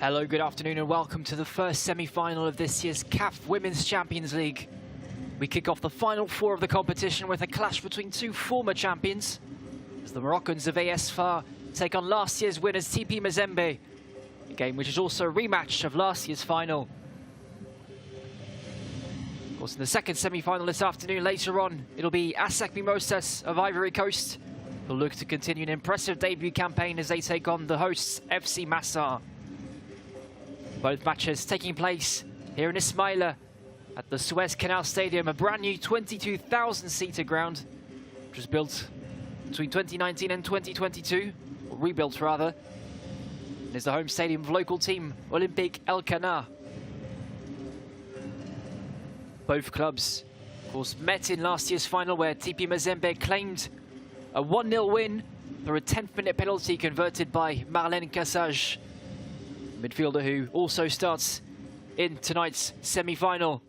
Hello, good afternoon and welcome to the first semi-final of this year's CAF Women's Champions League. We kick off the final four of the competition with a clash between two former champions, as the Moroccans of AS FAR take on last year's winners TP Mazembe, a game which is also a rematch of last year's final. Of course, in the second semi-final this afternoon, later on, it'll be ASEC Mimosas of Ivory Coast, who'll look to continue an impressive debut campaign as they take on the hosts FC Massar. Both matches taking place here in Ismaila at the Suez Canal Stadium, a brand new 22,000-seater ground, which was built between 2019 and 2022, or rebuilt rather. It is the home stadium of local team Olympique El Cana. Both clubs, of course, met in last year's final where TP Mazembe claimed a 1-0 win through a 10th-minute penalty converted by Marlène Cassage, midfielder who also starts in tonight's semi-final.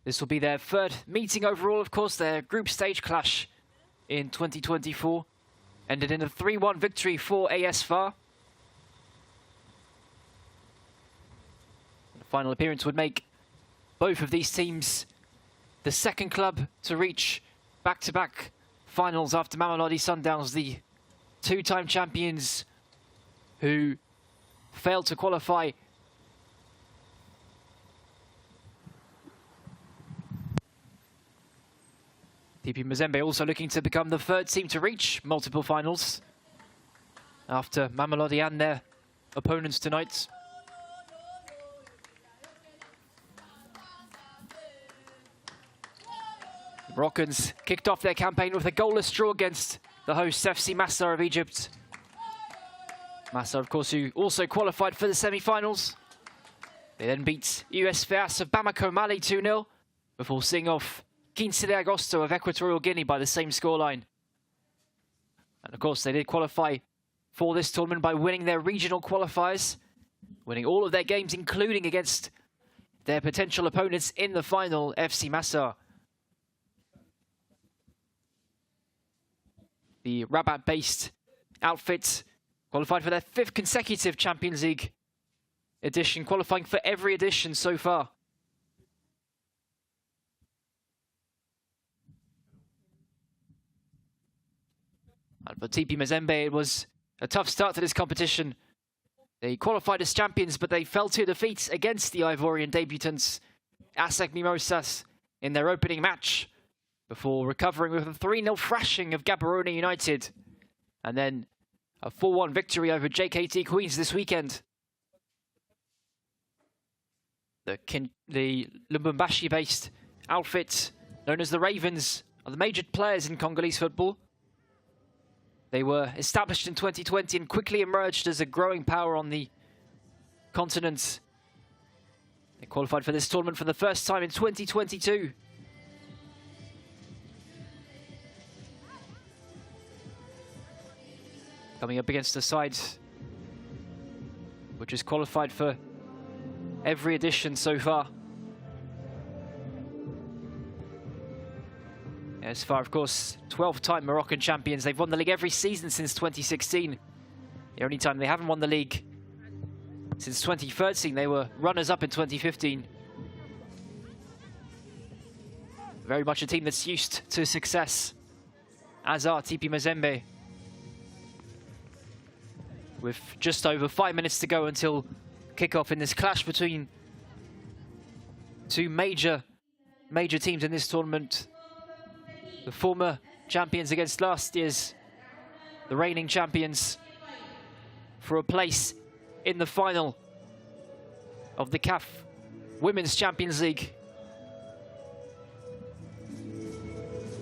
This will be their third meeting overall, of course. Their group stage clash in 2024 ended in a 3-1 victory for AS FAR. The final appearance would make both of these teams the second club to reach back-to-back finals after Mamelodi Sundowns, the two-time champions who failed to qualify. TP Mazembe also looking to become the third team to reach multiple finals after Mamelodi and their opponents tonight. The Moroccans kicked off their campaign with a goalless draw against the hosts FC Massar of Egypt. Massar, of course, who also qualified for the semi-finals. They then beat US FAS of Bamako, Mali 2-0 before seeing off 15 de Agosto of Equatorial Guinea by the same scoreline. And of course, they did qualify for this tournament by winning their regional qualifiers, winning all of their games, including against their potential opponents in the final, FC Massar. The Rabat-based outfit qualified for their 5th consecutive Champions League edition, qualifying for every edition so far. And for TP Mazembe, it was a tough start to this competition. They qualified as champions, but they fell to defeat against the Ivorian debutants ASEC Mimosas in their opening match, before recovering with a 3-0 thrashing of Gaborone United, and then a 4-1 victory over JKT Queens this weekend. The Lubumbashi-based outfit, known as the Ravens, are the major players in Congolese football. They were established in 2020 and quickly emerged as a growing power on the continent. They qualified for this tournament for the first time in 2022. Coming up against a side which has qualified for every edition so far. As far, of course, 12-time Moroccan champions. They've won the league every season since 2016. The only time they haven't won the league since 2013, they were runners-up in 2015. Very much a team that's used to success, as are TP Mazembe. With just over 5 minutes to go until kickoff in this clash between two major teams in this tournament. The former champions against last year's, the reigning champions, for a place in the final of the CAF Women's Champions League.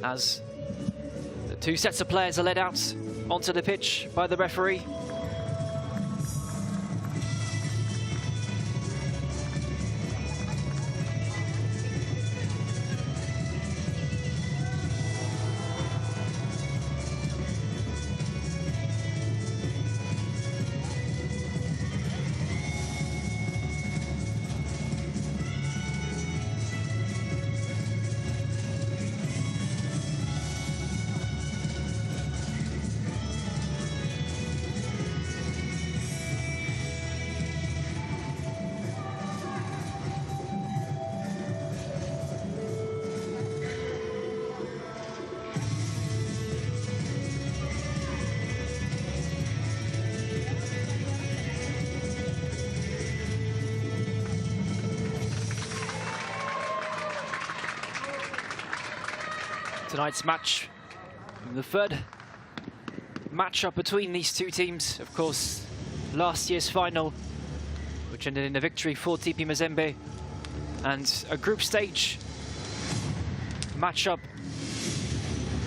As the two sets of players are led out onto the pitch by the referee. tonight's match. The third matchup between these two teams, of course, last year's final, which ended in a victory for TP Mazembe, and a group stage matchup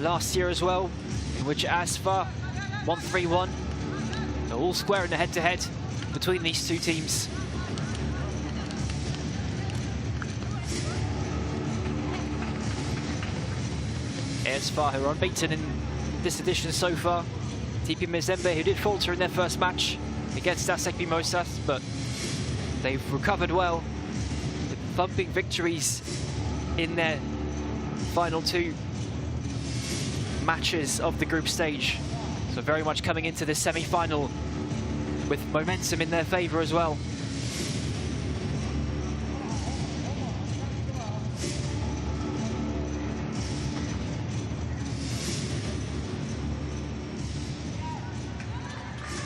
last year as well, in which ASFA won 3-1. So all square in the head-to-head between these two teams. ASFA, who are unbeaten in this edition so far. TP Mazembe, who did falter in their first match against ASEC Mimosas, but they've recovered well with thumping victories in their final two matches of the group stage. So very much coming into this semi-final with momentum in their favour as well.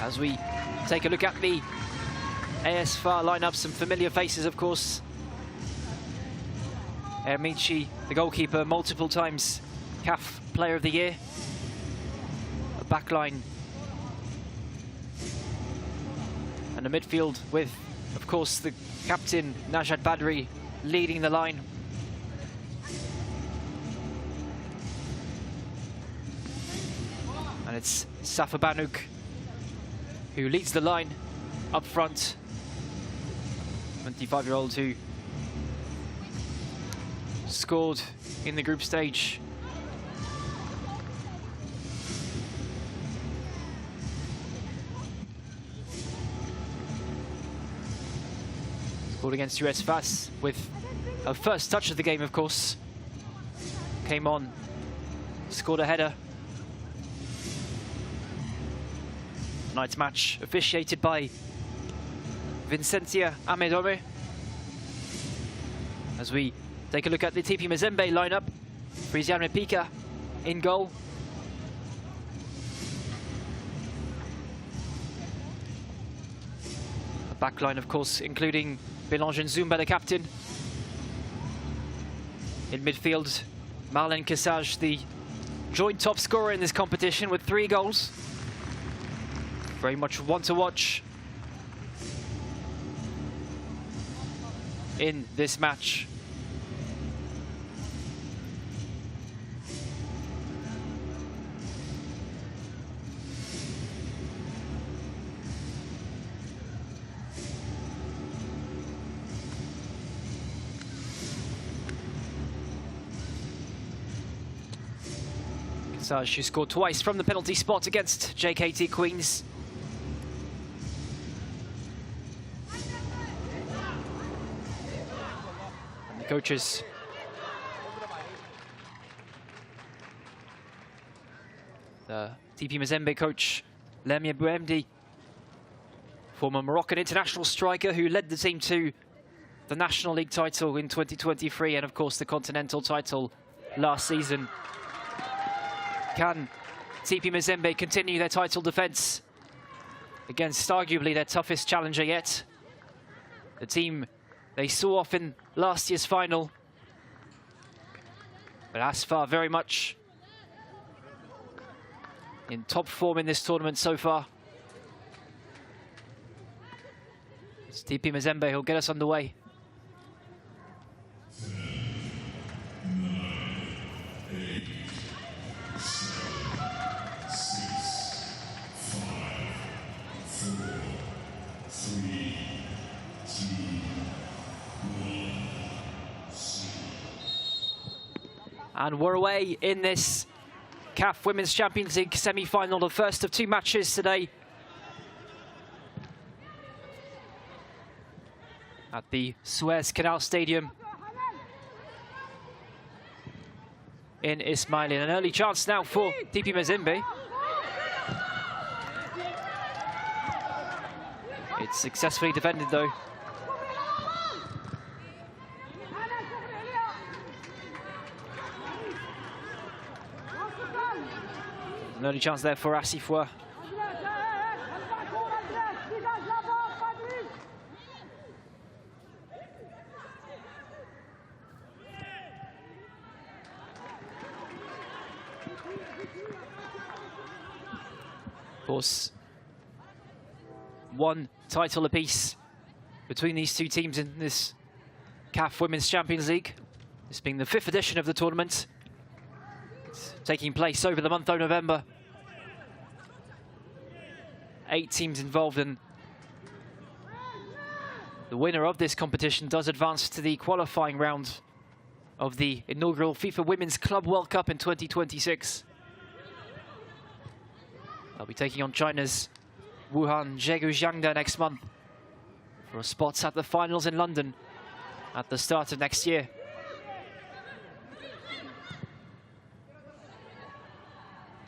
As we take a look at the ASFA lineup, some familiar faces, of course. Ermici, the goalkeeper, multiple times CAF Player of the Year. A backline and a midfield with, of course, the captain Najat Badri leading the line. And it's Safa Banuk who leads the line up front. 25-year-old who scored in the group stage. Scored against US FAS with a first touch of the game, of course. Came on, scored a header. Tonight's match officiated by Vincentia Amedome. As we take a look at the TP Mazembe lineup, Frizian Repika in goal. A backline, of course, including Belange Zumba, the captain. In midfield, Marlène Kessage, the joint top scorer in this competition with 3 goals. Very much one to watch in this match. Kessage, she scored twice from the penalty spot against JKT Queens. Coaches the TP Mazembe coach Lemia Bouemdi, former Moroccan international striker who led the team to the National League title in 2023 and of course the Continental title last season. Can TP Mazembe continue their title defence against arguably their toughest challenger yet? The team they saw off in last year's final. But ASFA very much in top form in this tournament so far. It's TP Mazembe who'll get us underway. And we're away in this CAF Women's Champions League semi-final, the first of 2 matches today at the Suez Canal Stadium in Ismaili. An early chance now for TP Mazembe. It's successfully defended though. An early chance there for Asifwa. Of course, one title apiece between these two teams in this CAF Women's Champions League. This being the 5th edition of the tournament. It's taking place over the month of November. 8 teams involved, and the winner of this competition does advance to the qualifying round of the inaugural FIFA Women's Club World Cup in 2026. They'll be taking on China's Wuhan Zhegujiangda next month for a spot at the finals in London at the start of next year.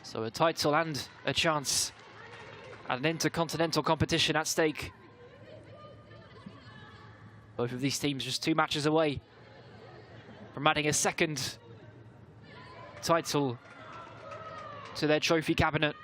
So a title and a chance at an intercontinental competition at stake. Both of these teams just 2 matches away from adding a second title to their trophy cabinet.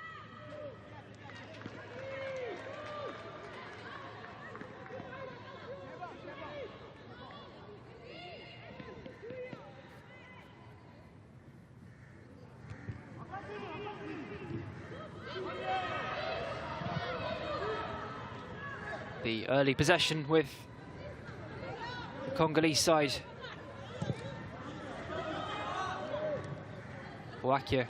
The early possession with the Congolese side. Boakia.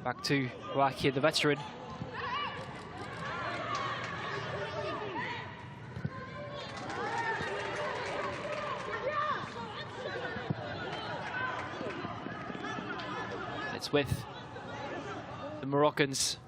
Back to Boakia, the veteran. It's with the Moroccans.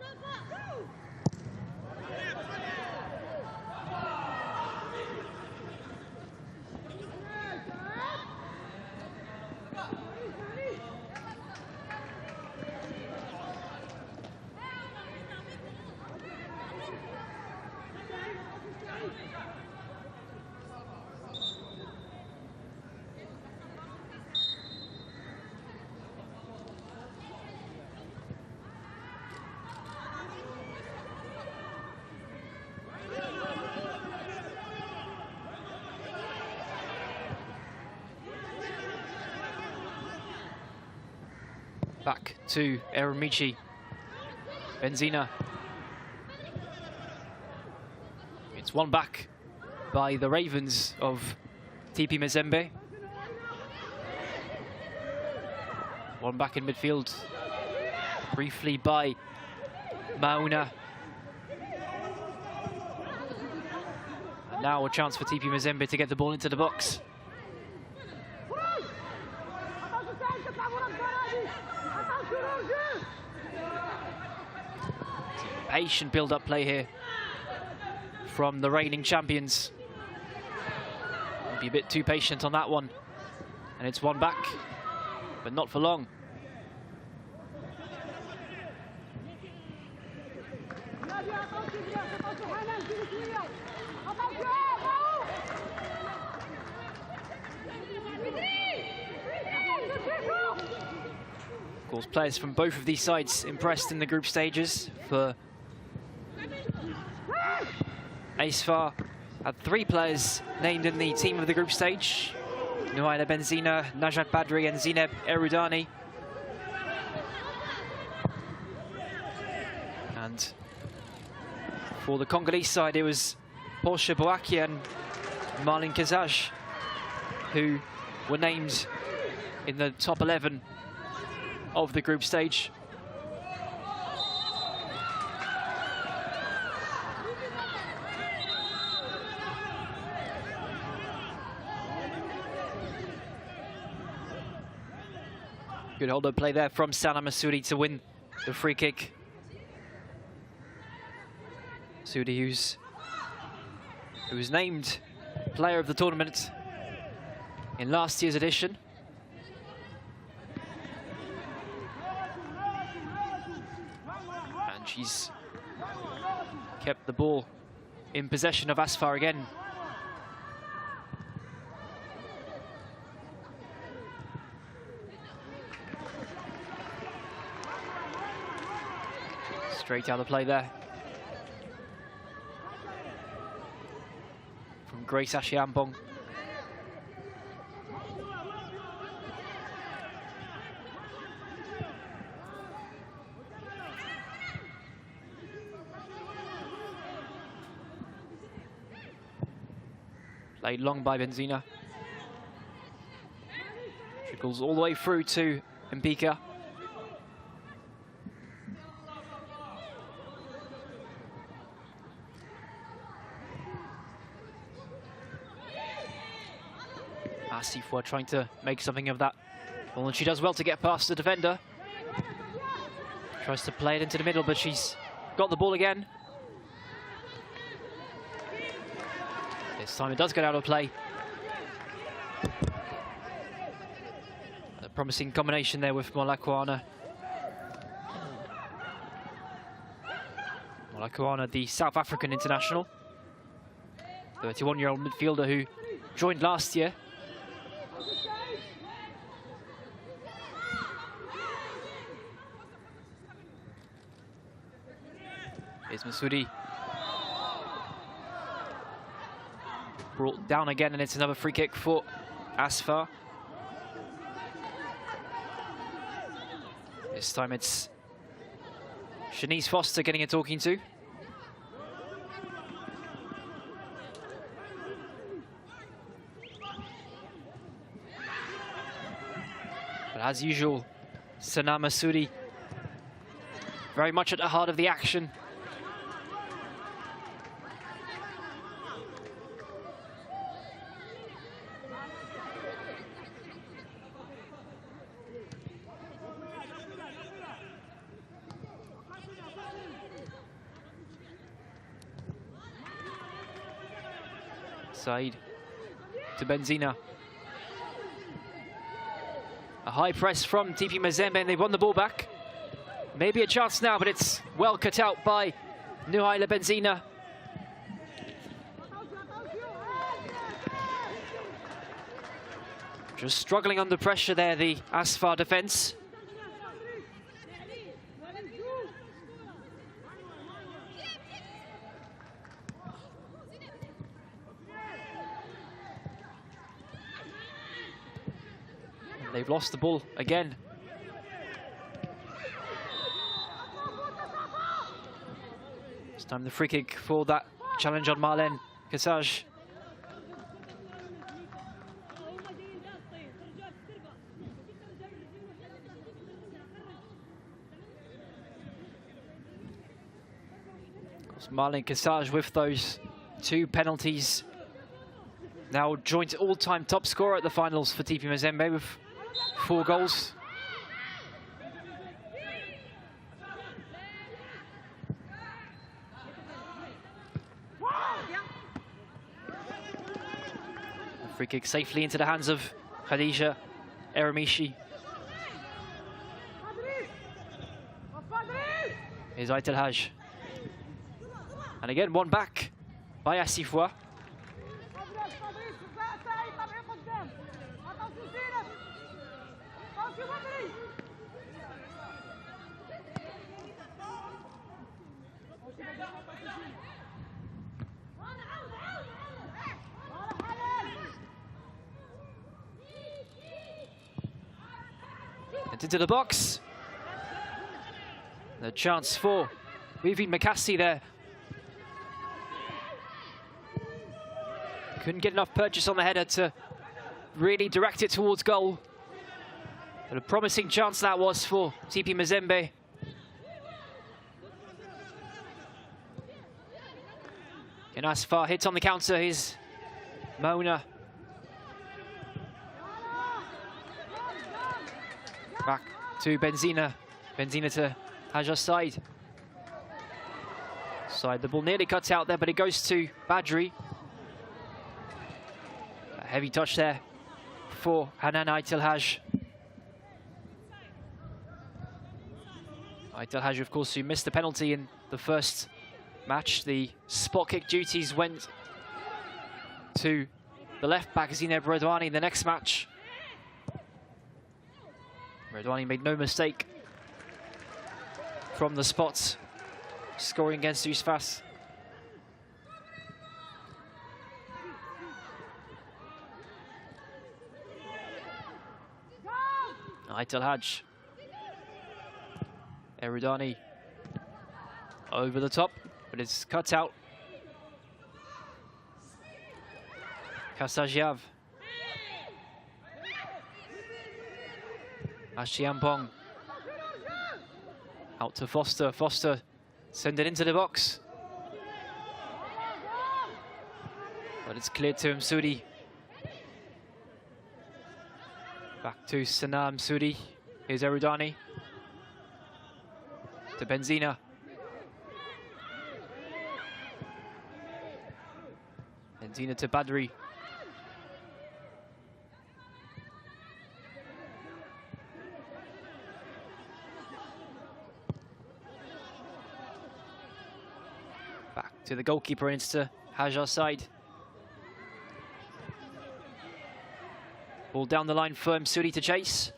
Back to Eremici. Benzina. It's won back by the Ravens of TP Mazembe. One back in midfield briefly by Mauna. And now a chance for TP Mazembe to get the ball into the box. Patient build-up play here from the reigning champions. Be a bit too patient on that one. And it's one back, but not for long. Of course, players from both of these sides impressed in the group stages. For ASFAR had 3 players named in the team of the group stage: Nouaila Benzina, Najat Badri and Zineb Erudani. And for the Congolese side, it was Porsche Boakia and Marlene Kazaj who were named in the top 11 of the group stage. Good hold-up play there from Sana Masudi to win the free kick. Masudi, who was named player of the tournament in last year's edition. And she's kept the ball in possession of ASFAR again. Straight out of play there from Grace Ashiambong. Played long by Benzina. Trickles all the way through to Mbika. Asifwa trying to make something of that. Well, and she does well to get past the defender. Tries to play it into the middle, but she's got the ball again. This time it does get out of play. A promising combination there with Molakuana. Molakuana, the South African international. 31-year-old midfielder who joined last year. Here's Masudi. Brought down again, and it's another free kick for Asfar. This time it's Shanice Foster getting a talking to. But as usual, Sana Masudi very much at the heart of the action. Side to Benzina. A high press from TP Mazembe, and they've won the ball back. Maybe a chance now, but it's well cut out by Nuhaila Benzina. Just struggling under pressure there, the Asfar defence. They've lost the ball again. This time the free kick for that challenge on Marlene Kassaj. Of course, Marlene Kassaj with those 2 penalties. Now joint all-time top scorer at the finals for TP Mazembe with 4 goals. The free kick safely into the hands of Khadija Eremishi. Here's Aitel Haj. And again, one back by Asifwa. Into the box. The chance for Weaving Makassi there. Couldn't get enough purchase on the header to really direct it towards goal. But a promising chance that was for TP Mazembe. And Asfar hits on the counter. Here's Mona. Back to Benzina. Benzina to Haja's side. The ball nearly cuts out there, but it goes to Badri. A heavy touch there for Hanan Aitel Haj. Aitel Haj, of course, who missed the penalty in the first match. The spot kick duties went to the left back, Zineb Redouani, in the next match. Redouani made no mistake from the spots, scoring against Usfas. Aitel Haj. Eridani over the top, but it's cut out. Kasajiav. Ashiampong. Out to Foster. Foster send it into the box. But it's cleared to Msudi. Back to Sana Msudi. Here's Erudani. To Benzina. Benzina to Badri. Back to the goalkeeper, and it's to Hajar's side. Ball down the line for Msudi to chase.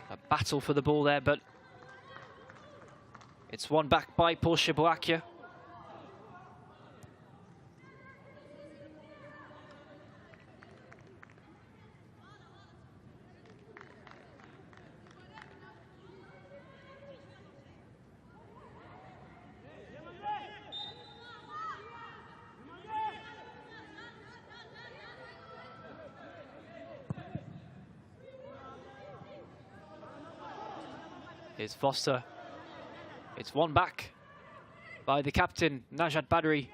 A battle for the ball there, but it's won back by Porsche Boakia. Here's Foster. It's won back by the captain, Najat Badri.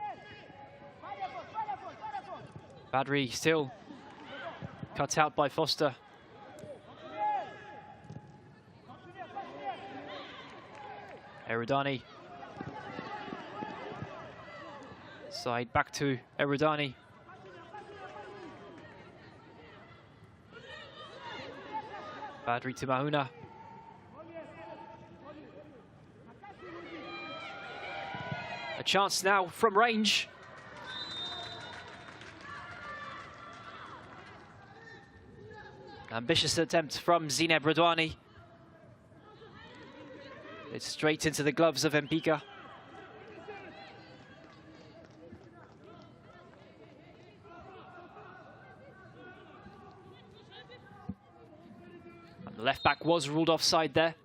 Badri still cut out by Foster. Erudani. Side back to Erudani. Badri to Mahuna. A chance now from range. Ambitious attempt from Zineb Radwani. It's straight into the gloves of Mpika. And the left back was ruled offside there.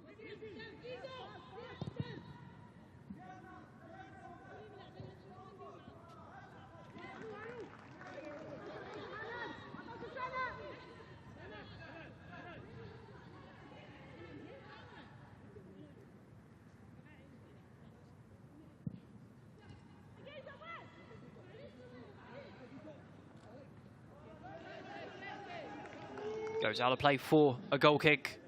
Goes out of play for a goal kick.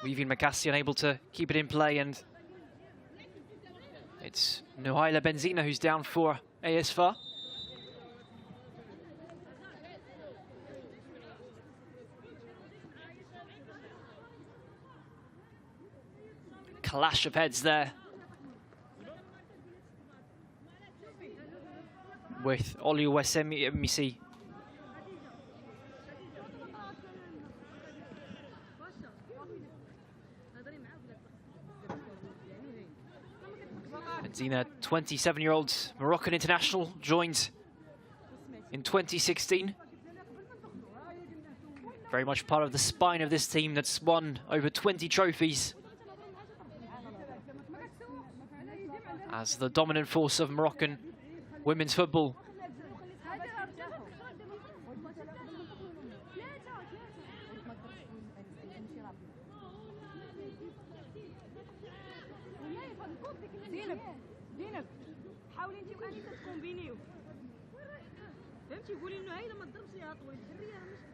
Weaving Makassi unable to keep it in play, and it's Nuhaila Benzina who's down for ASFA. Clash of heads there with Oluwasemisi. Benzina, 27-year-old Moroccan international, joined in 2016. Very much part of the spine of this team that's won over 20 trophies. As the dominant force of Moroccan women's football.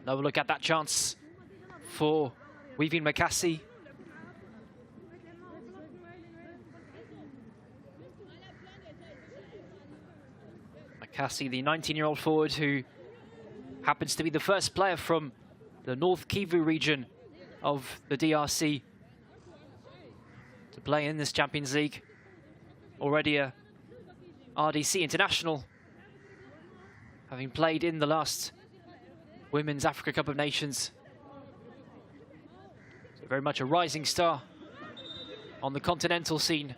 Another look at that chance for Weaving Makassi. Makassi, the 19-year-old forward who happens to be the first player from the North Kivu region of the DRC to play in this Champions League. Already a RDC international, having played in the last Women's Africa Cup of Nations. So very much a rising star on the continental scene.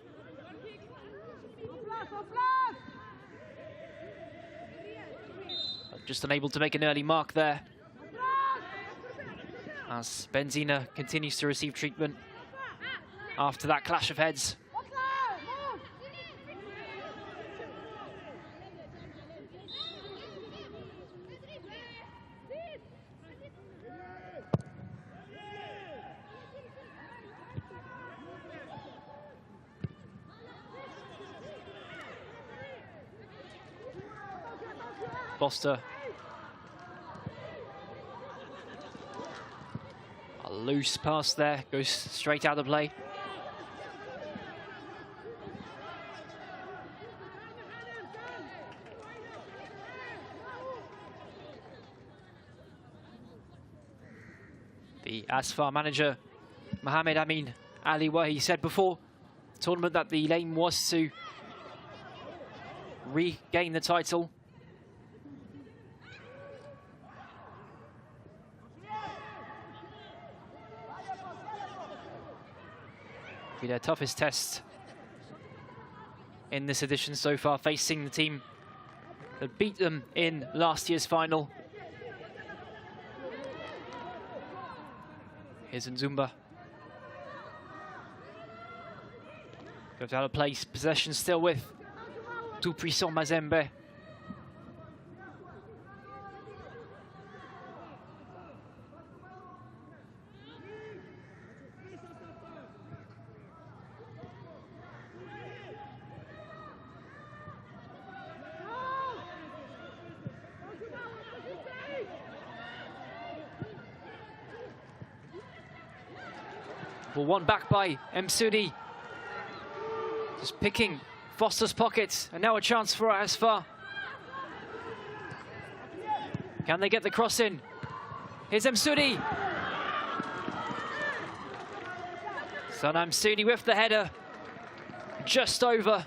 But just unable to make an early mark there, as Benzina continues to receive treatment. after that clash of heads. Foster. A loose pass there, goes straight out of play. The Asfar manager, Mohamed Amin Ali Wahi, said before the tournament that the aim was to regain the title. Be their toughest test in this edition so far, facing the team that beat them in last year's final. Here's Nzumba. Goes out of place, possession still with tout puissant Mazembe. Ball won back by Msudi. Just picking Foster's pockets, and now a chance for Asfar. Can they get the cross in? Here's Msudi. Sana Msudi with the header. Just over.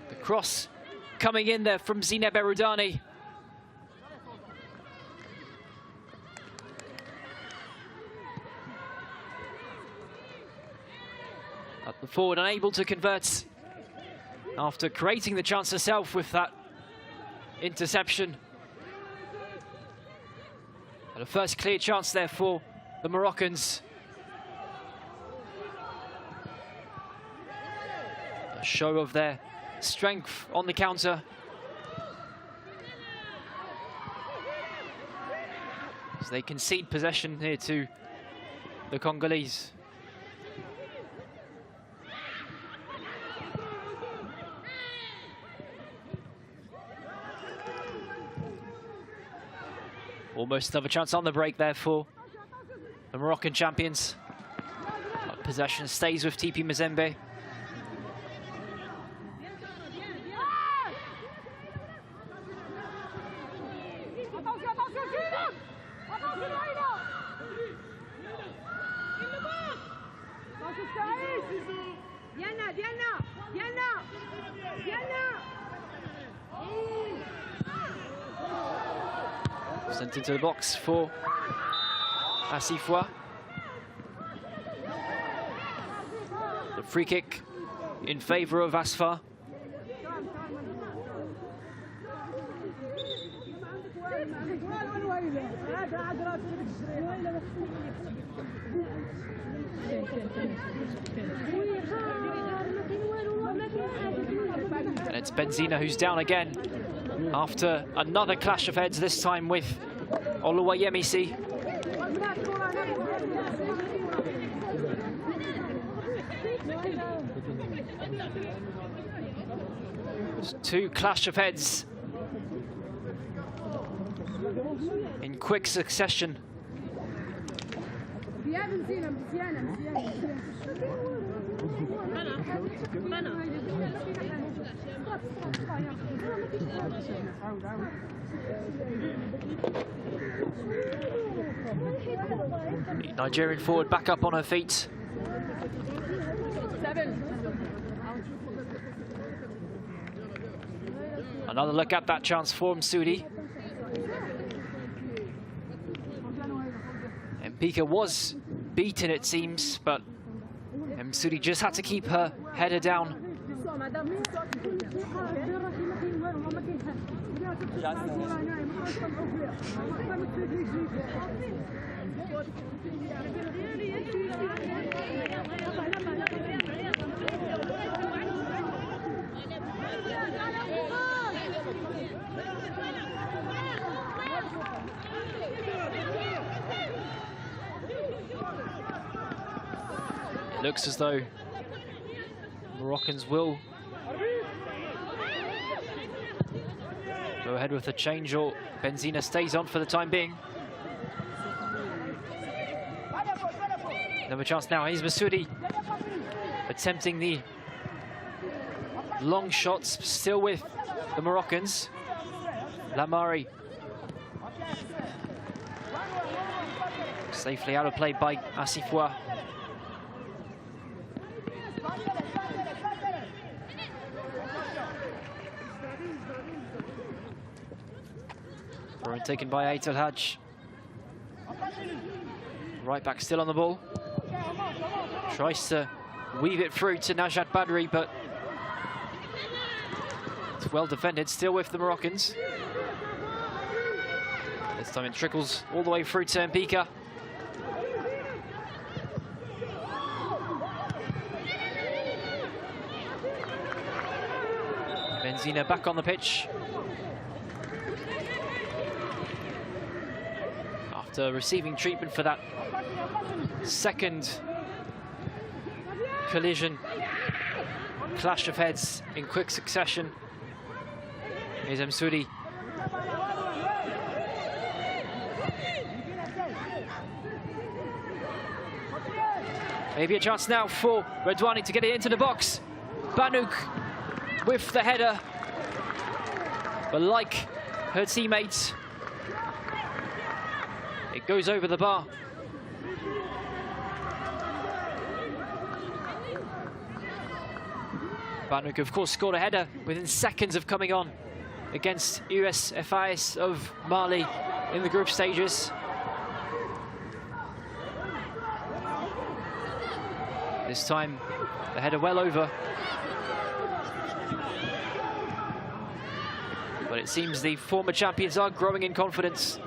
The cross coming in there from Zineb Erudani. Up the forward, unable to convert after creating the chance herself with that interception. And a first clear chance there for the Moroccans. A show of their strength on the counter. As they concede possession here to the Congolese. Almost another chance on the break there for the Moroccan champions. But possession stays with TP Mazembe. Sent into the box for Asifwa. The free kick in favour of Asfar. And it's Benzina who's down again after another clash of heads, this time with Oluwayemisi. There's two clash of heads in quick succession. The Nigerian forward back up on her feet. Another look at that chance for Msudi. Mpika was beaten, it seems, but Msudi just had to keep her header down. It looks as though Moroccans will go ahead with the change, or Benzina stays on for the time being. Another chance now. Here's Masudi attempting the long shots, still with the Moroccans. Lamari safely out of play by Asifwa. Throw taken by Ait El Haj. Right back still on the ball. Tries to weave it through to Najat Badri, but it's well defended, still with the Moroccans. This time it trickles all the way through to Mbika. Benzina back on the pitch. After receiving treatment for that second collision, clash of heads in quick succession. Here's Msudi. Maybe a chance now for Redouani to get it into the box. Banouk with the header, but like her teammates, it goes over the bar. Banouk, of course, scored a header within seconds of coming on against US FIS of Mali in the group stages. This time, the header well over. But it seems the former champions are growing in confidence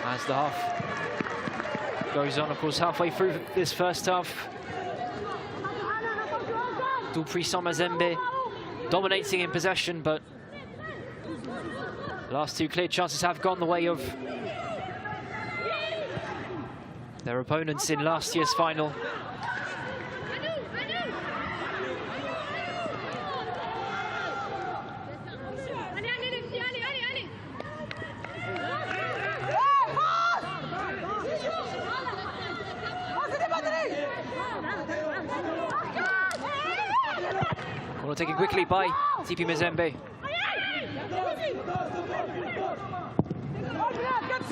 as the half goes on. Of course, halfway through this first half, tout puissant Mazembe dominating in possession, but the last two clear chances have gone the way of their opponents in last year's final. Taken quickly by TP Mazembe.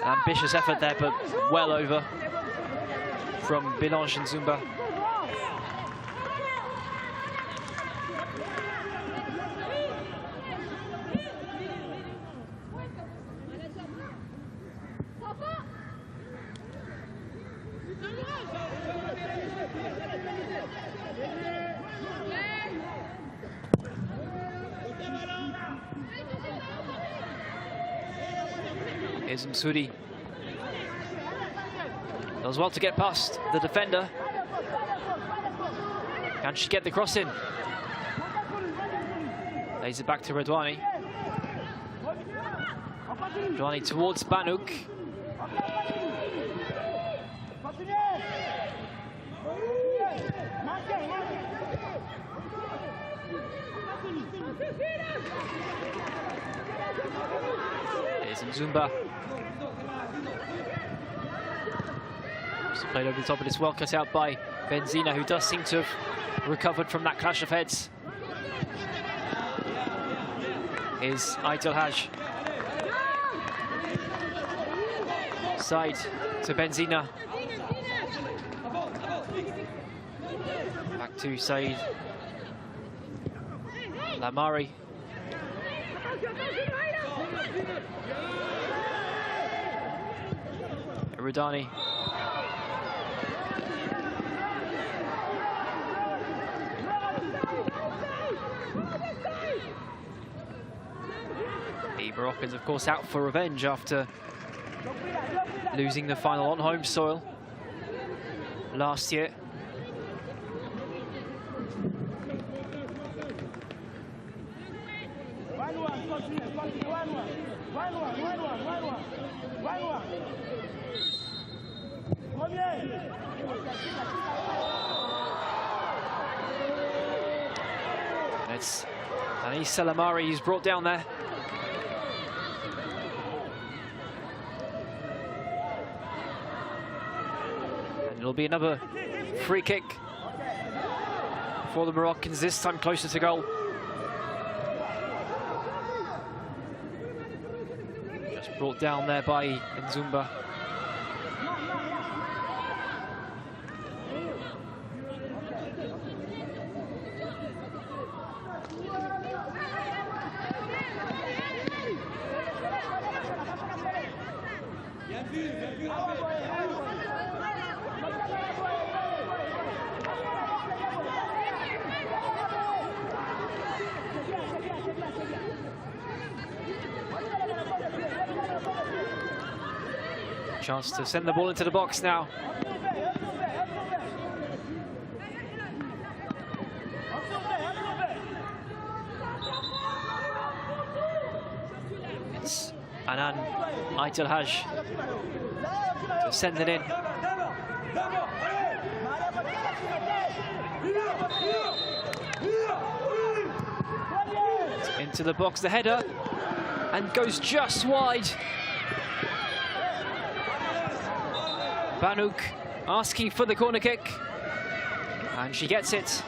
Ambitious effort there, but well over from Bilange and Zumba. Here's Msudi. Does well to get past the defender. Can she get the cross in? Lays it back to Redouani. Redouani towards Banouk. Here's Mzumba. Played over the top, but it's well cut out by Benzina, who does seem to have recovered from that clash of heads. Here's Ait El Haj. Side to Benzina. Back to Said. Lamari. Rudani. A Moroccans, of course, out for revenge after losing the final on home soil last year. And it's Anis Salamari who's brought down there. And it'll be another free kick for the Moroccans, this time closer to goal. Just brought down there by Nzumba. Chance to send the ball into the box now. It's Anan Aitelhaj to send it in. It's into the box, the header, and goes just wide. Banouk asking for the corner kick, and she gets it.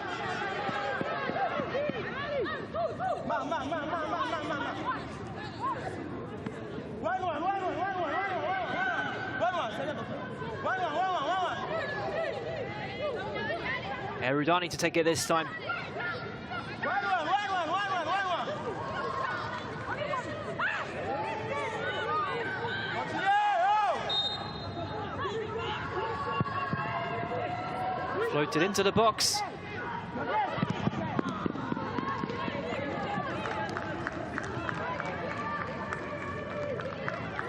Erudani to take it this time. Floated into the box.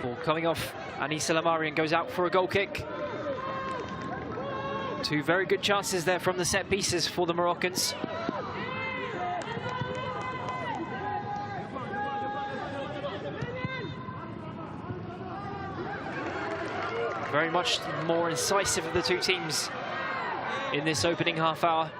Ball coming off Anis Salamari and goes out for a goal kick. Two very good chances there from the set pieces for the Moroccans. Very much more incisive of the two teams in this opening half hour.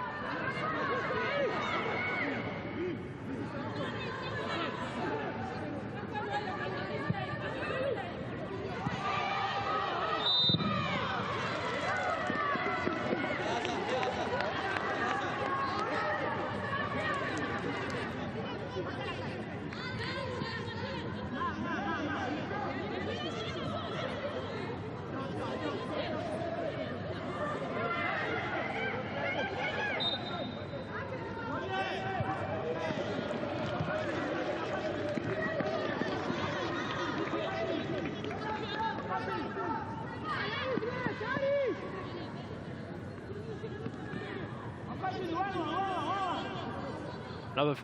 Another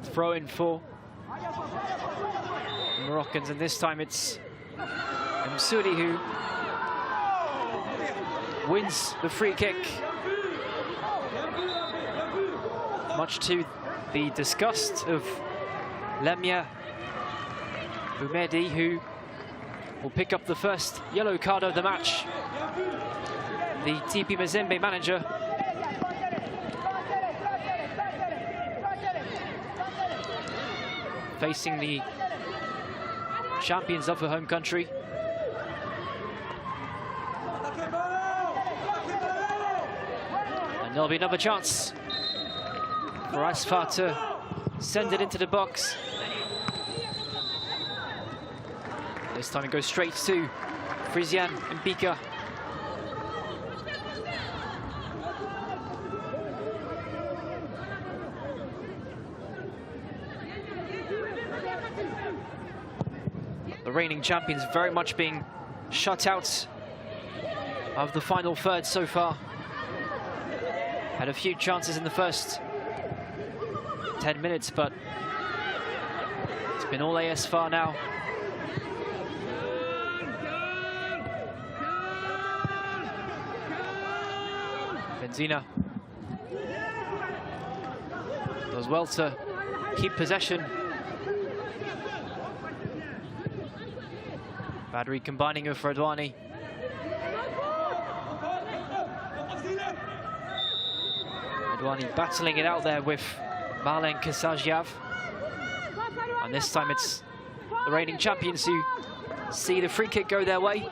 throw in for the Moroccans, and this time it's Msoudi who wins the free kick. Much to the disgust of Lamia Boumedi, who will pick up the first yellow card of the match. The TP Mazembe manager facing the champions of her home country. And there'll be another chance for Asfar to send it into the box. This time it goes straight to Frisian Mbika. The reigning champions very much being shut out of the final third so far. Had a few chances in the first 10 minutes, but it's been all AS far now. Benzina does well to keep possession. Badri combining with Redwani. Redwani battling it out there with Marlen Kasajyav. And this time it's the reigning champions who see the free kick go their way.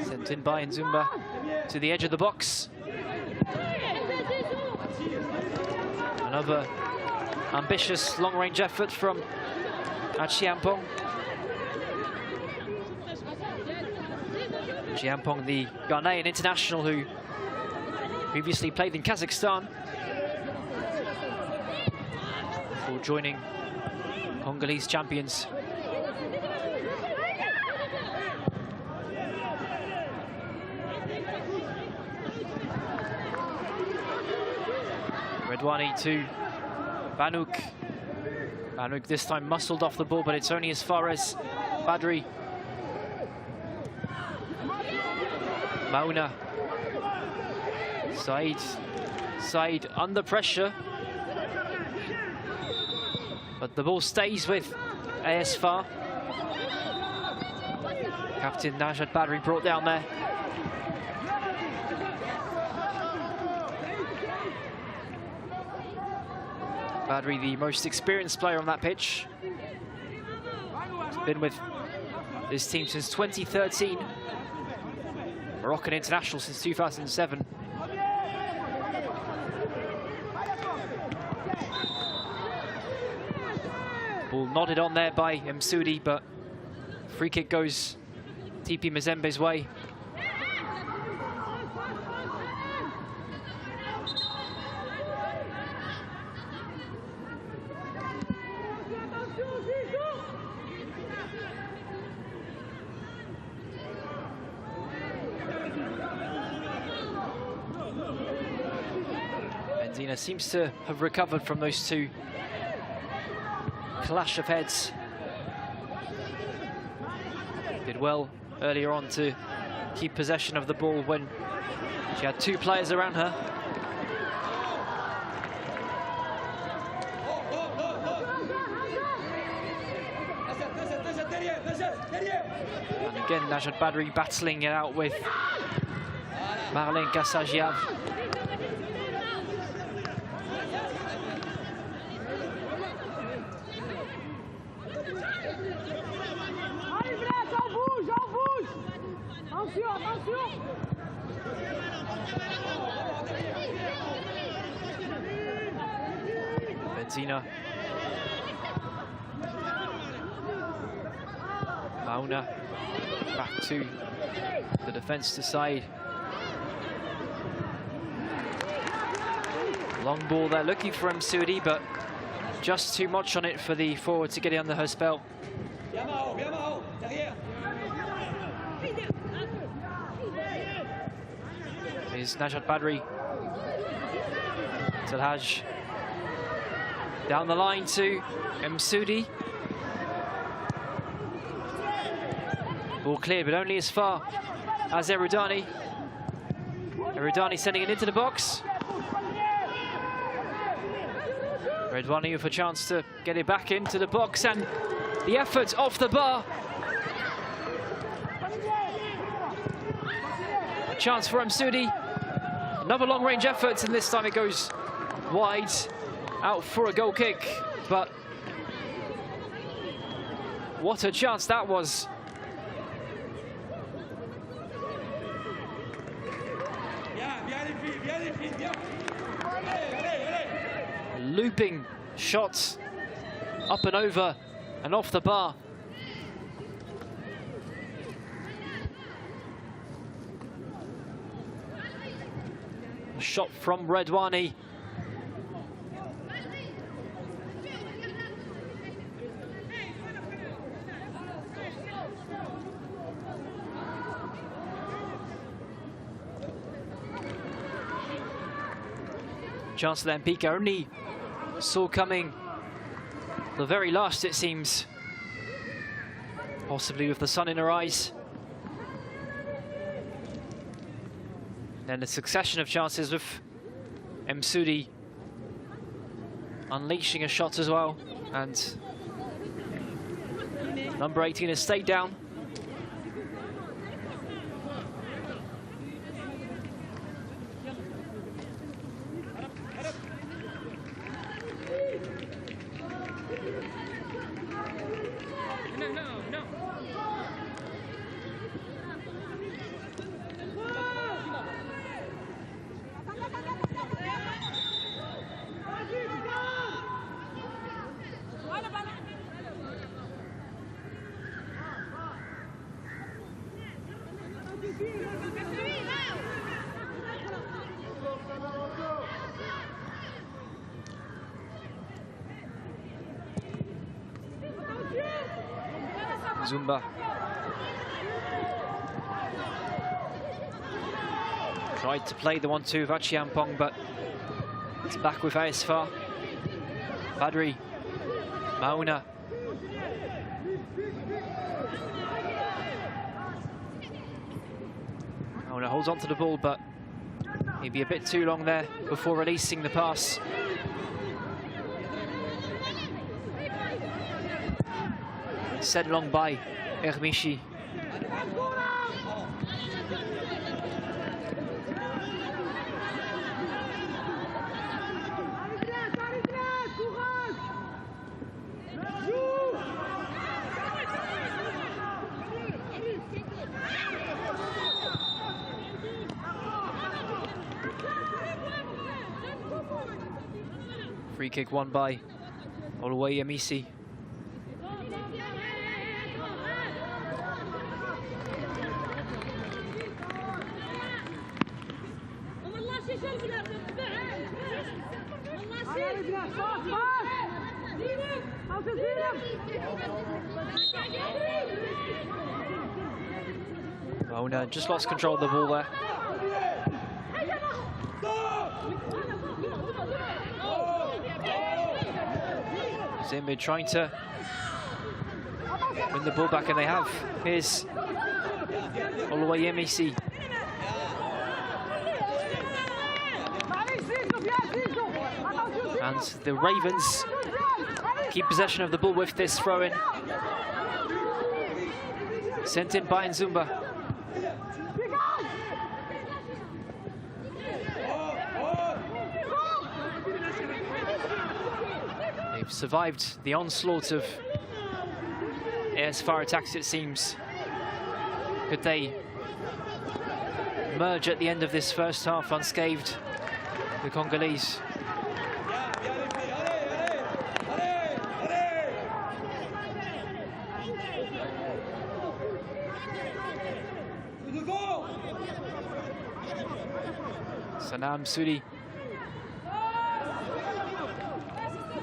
Sent in by Nzumba to the edge of the box. Another ambitious long-range effort from Chiampong. Chiampong, the Ghanaian international who previously played in Kazakhstan before joining Congolese champions. Redwani to Banuk. Banuk this time muscled off the ball, but it's only as far as Badri. Mauna. Said under pressure. But the ball stays with AS Far. Captain Najat Badri brought down there. Badri, the most experienced player on that pitch. He's been with this team since 2013. Moroccan international since 2007. Ball nodded on there by Msudi, but free kick goes TP Mazembe's way. Benzina seems to have recovered from those two clash of heads. Did well earlier on to keep possession of the ball when she had two players around her. And again, Najat Badri battling it out with Marlen Kasajyav. Benzina. Mauna back to the defence to side. Long ball there, looking for Msudi, but just too much on it for the forward to get it under her spell. Is Najat Badri. Talhaj down the line to Msudi. Ball clear, but only as far as Erudani. Erudani sending it into the box. Redwani with a chance to get it back into the box, and the effort off the bar. A chance for Msudi. Another long-range effort, and this time it goes wide, out for a goal kick. But what a chance that was. Looping shots up and over and off the bar. A shot from Redwani. chance for Mpika only saw coming the very last, it seems. Possibly with the sun in her eyes. Then a succession of chances with Msudi unleashing a shot as well. And number 18 has stayed down. Zumba tried to play the 1-2 of Achiampong, but it's back with Aesfar. Badri, Mauna. Mauna holds on to the ball, but maybe a bit too long there before releasing the pass. Sent long by Ermishi. Free kick won by Oluwayemisi. Mauna just lost control of the ball there. Mazembe trying to win the ball back, and they have. Here's Oluwayemisi. And the Ravens keep possession of the ball with this throw-in. Sent in by Nzumba. They've survived the onslaught of Aesfar attacks, it seems. Could they emerge at the end of this first half unscathed, the Congolese? Sanam Sudi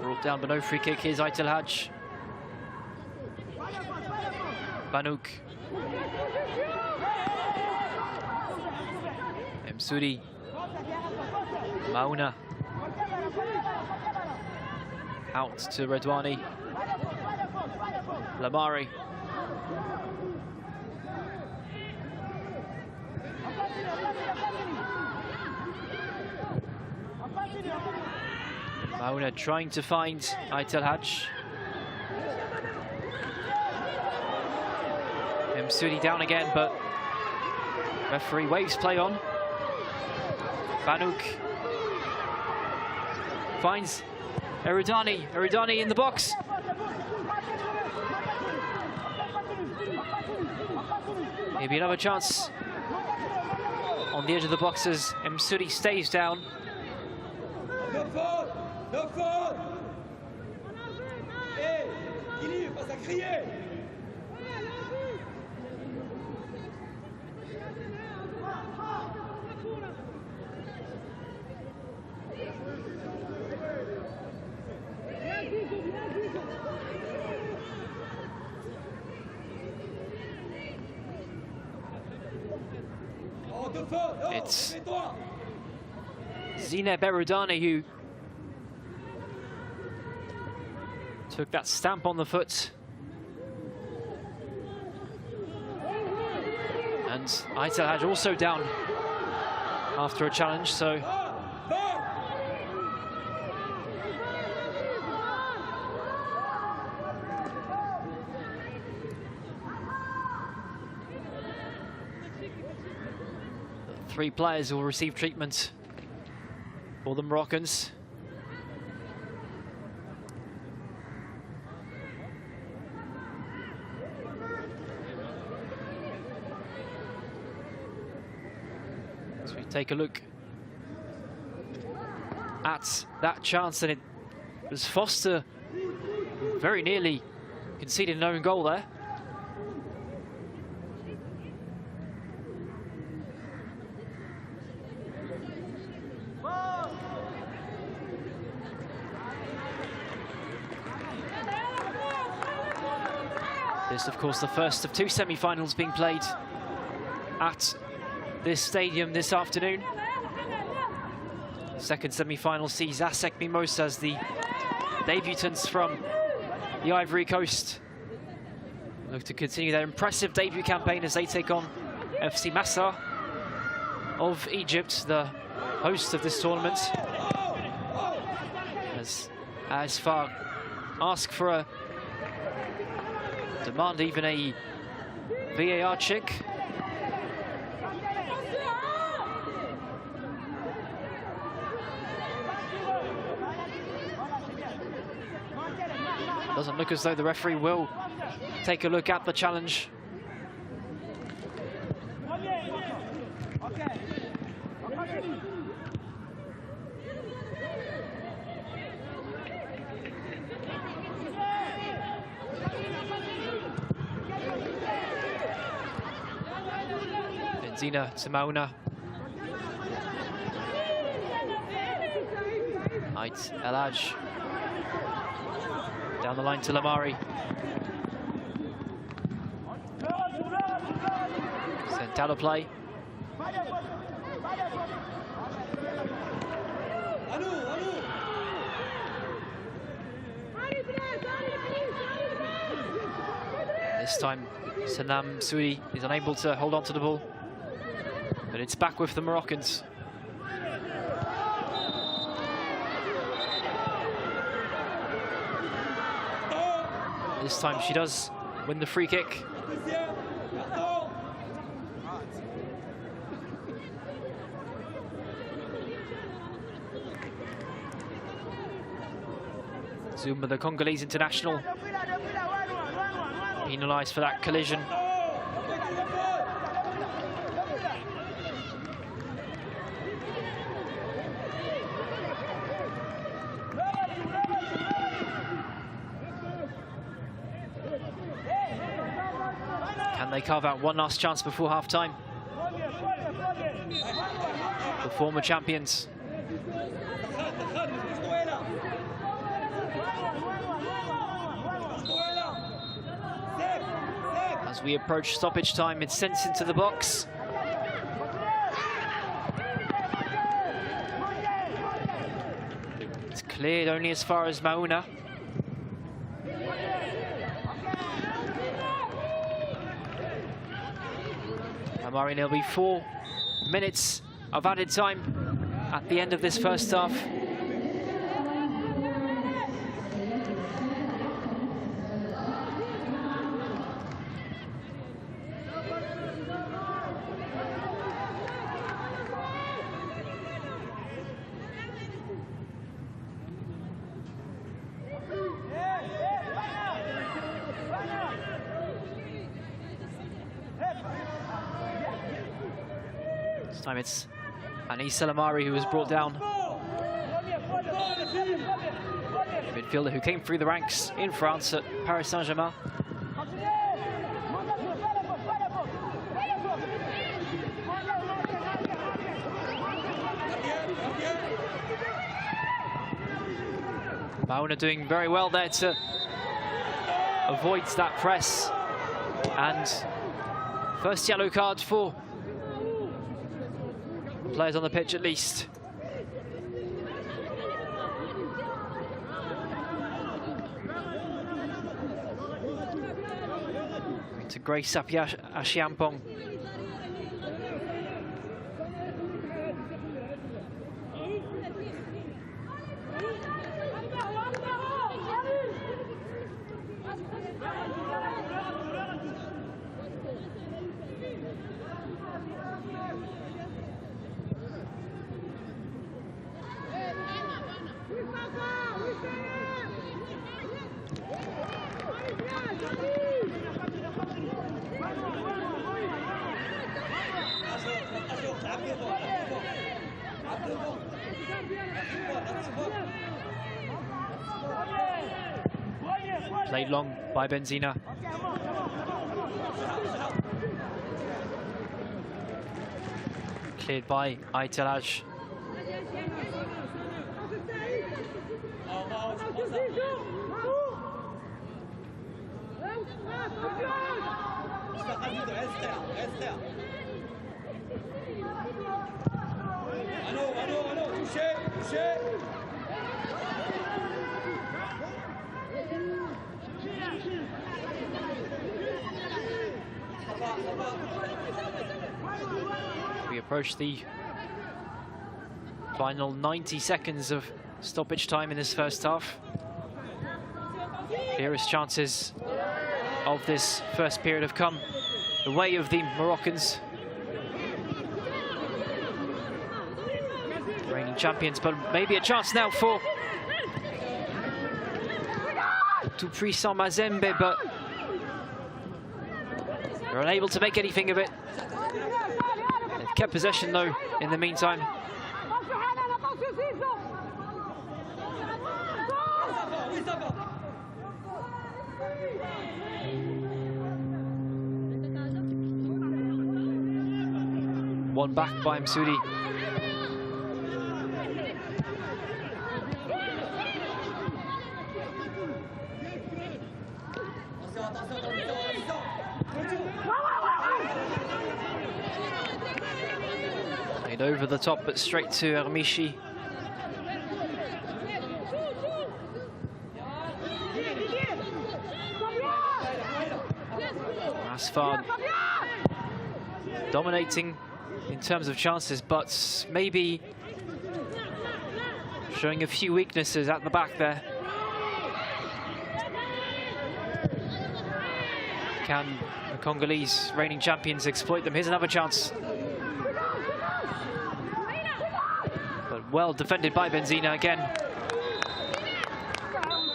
brought down, but no free kick. Here's Aitel Haj. Banuk. Msudi. Mauna. Out to Redwani. Lamari. Mauna trying to find Aitel Haj. Msudi down again, but referee waves play on. Banuk finds Eridani. Eridani in the box. Maybe another chance on the edge of the box as Msudi stays down. It's Zine Berudani, who took that stamp on the foot. And Aitel Haj also down after a challenge, so the 3 players will receive treatment for the Moroccans. As we take a look at that chance, and it was Foster who very nearly conceded an own goal there. This, of course, the first of 2 semi-finals being played at this stadium this afternoon. Second semi-final sees ASEC Mimosas as the debutants from the Ivory Coast look to continue their impressive debut campaign as they take on FC Massa of Egypt, the host of this tournament. As Asfar ask for a demand, even a VAR check. Doesn't look as though the referee will take a look at the challenge. Benzina to Mauna. Ait El Haj. Down the line to Lamari. Sent out of play. This time, Sanam Sui is unable to hold on to the ball. But it's back with the Moroccans. This time she does win the free kick. Zuma, the Congolese international, penalised for that collision. Can they carve out one last chance before half-time? The former champions. As we approach stoppage time, it's sent into the box. It's cleared only as far as Mauna. Amari, there'll be 4 minutes of added time at the end of this first half. This time it's Anis Salamari who was brought down. A midfielder who came through the ranks in France at Paris Saint-Germain. Mauna doing very well there to avoid that press. And first yellow card for players on the pitch at least. Grace Ashiampong. Played long by Benzina. Cleared by Aitelaj. We approach the final 90 seconds of stoppage time in this first half. Clearest chances of this first period have come the way of the Moroccans. Reigning champions, but maybe a chance now for tout puissant Mazembe, but they're unable to make anything of it. They've kept possession though in the meantime. One back by Msudi. Played over the top, but straight to Hermishi. Asfar dominating in terms of chances, but maybe showing a few weaknesses at the back there. Can the Congolese reigning champions exploit them? Here's another chance. But well defended by Benzina again.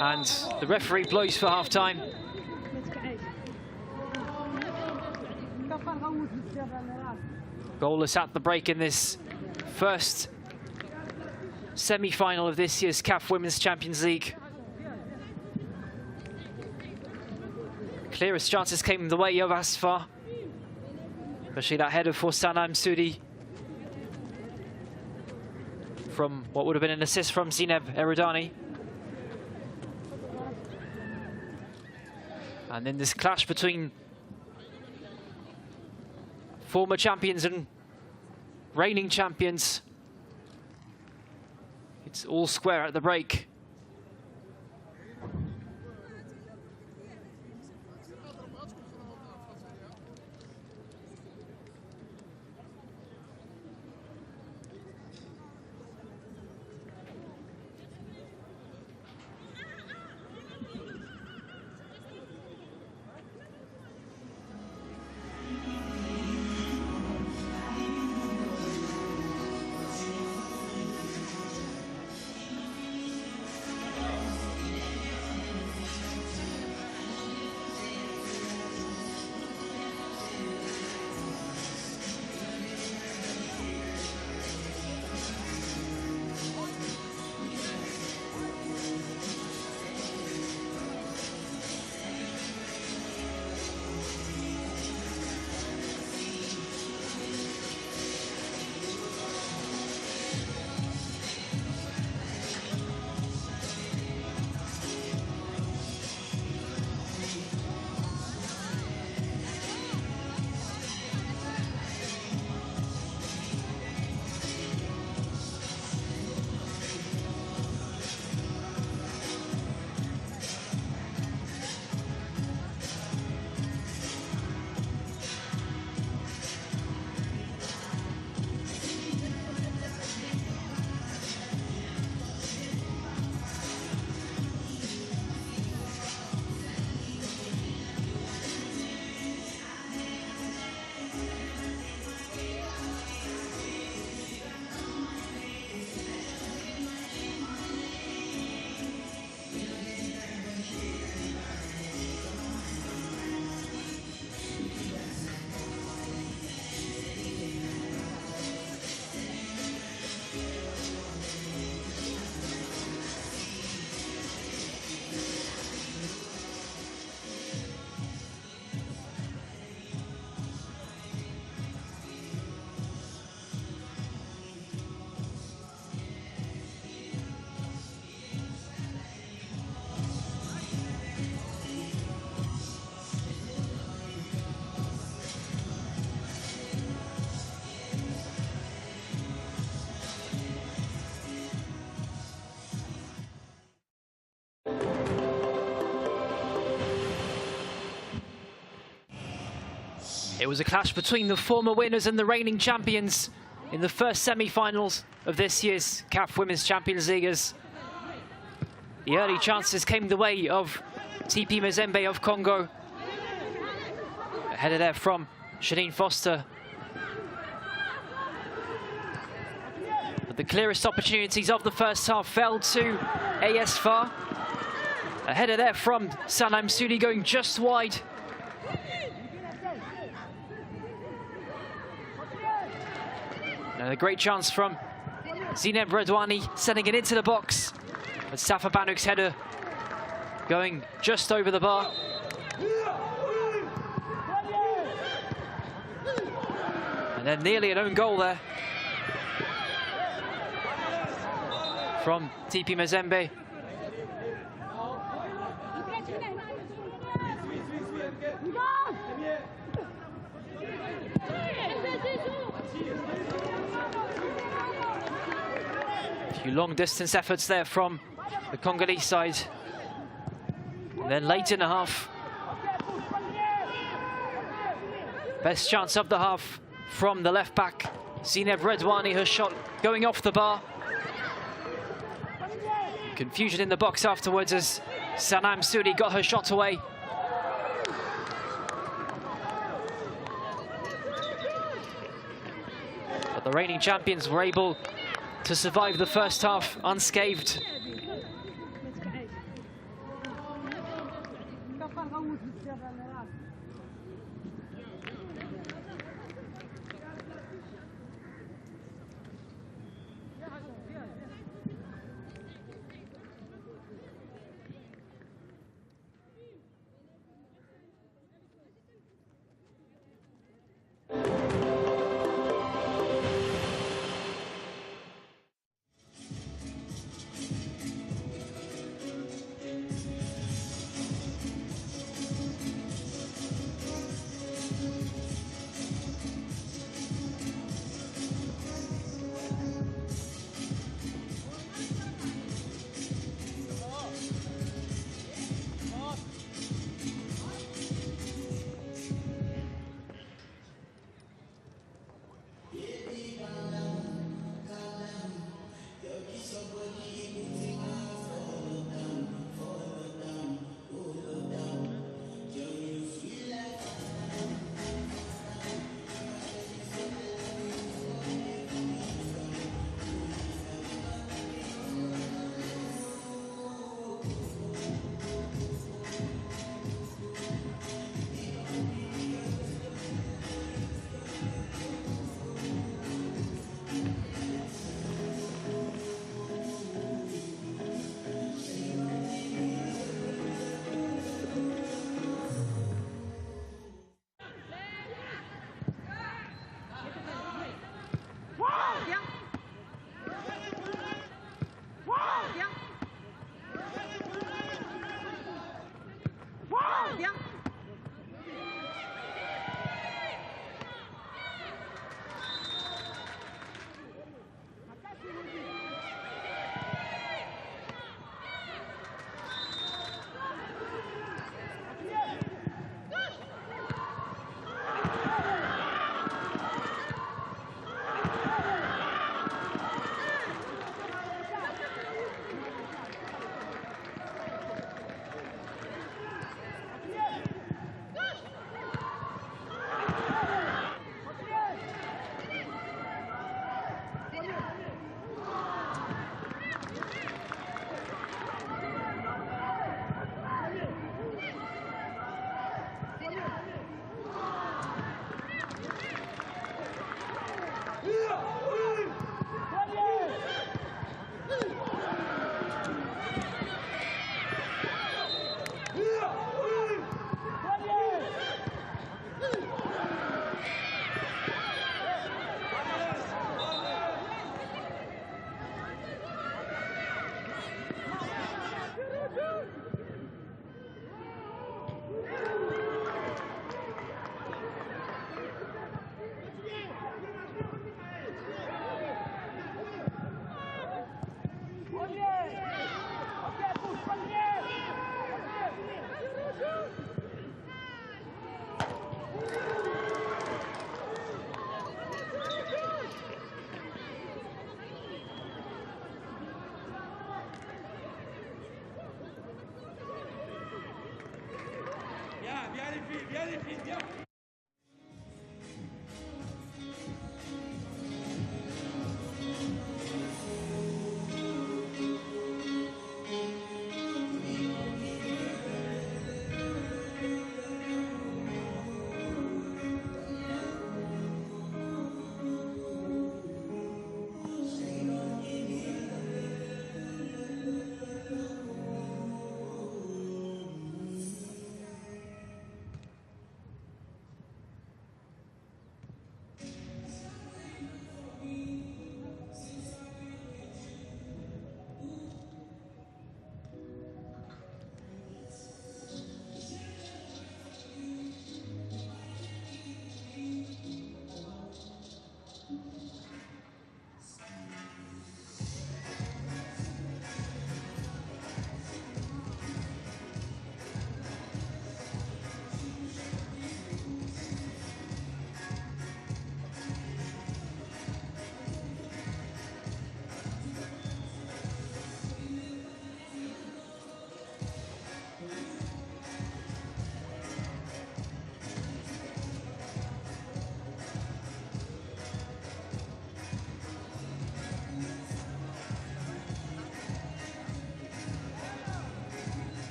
And the referee blows for half-time. Goalless at the break in this first semi-final of this year's CAF Women's Champions League. Clearest chances came the way of Asfar, especially that header for Sana Msudi from what would have been an assist from Zineb Eridani. And in this clash between former champions and reigning champions, it's all square at the break. It was a clash between the former winners and the reigning champions in the first semi-finals of this year's CAF Women's Champions League, as the early chances came the way of TP Mazembe of Congo. A header there from Janine Foster. But the clearest opportunities of the first half fell to AS FAR. A header there from Sanam Sudi going just wide. And a great chance from Zineb Redouani, sending it into the box. But Safa Banuk's header going just over the bar. And then nearly an own goal there from TP Mazembe. A few long distance efforts there from the Congolese side. And then late in the half, best chance of the half from the left back, Zineb Redouani, her shot going off the bar. Confusion in the box afterwards as Sanam Sudi got her shot away. But the reigning champions were able to survive the first half unscathed.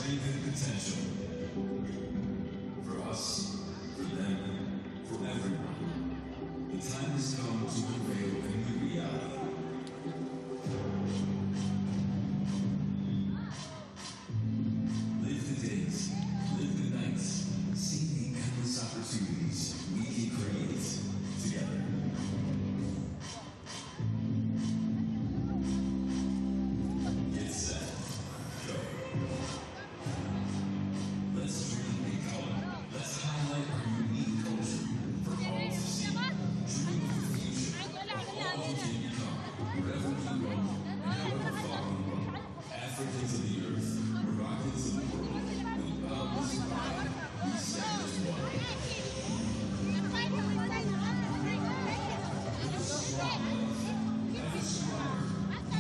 strength and potential. For us, for them, for everyone. The time has come to unveil a new reality. Live the days, live the nights, see the endless opportunities we can create together. Get set, go. Let's dream in color. Let's highlight our unique culture for all to see. Dream of the future, of all you can become, wherever you go, and however far you roam. Africans of the earth, Moroccans of the world, with boundless pride, we stand as one. With a strong love, ever stronger,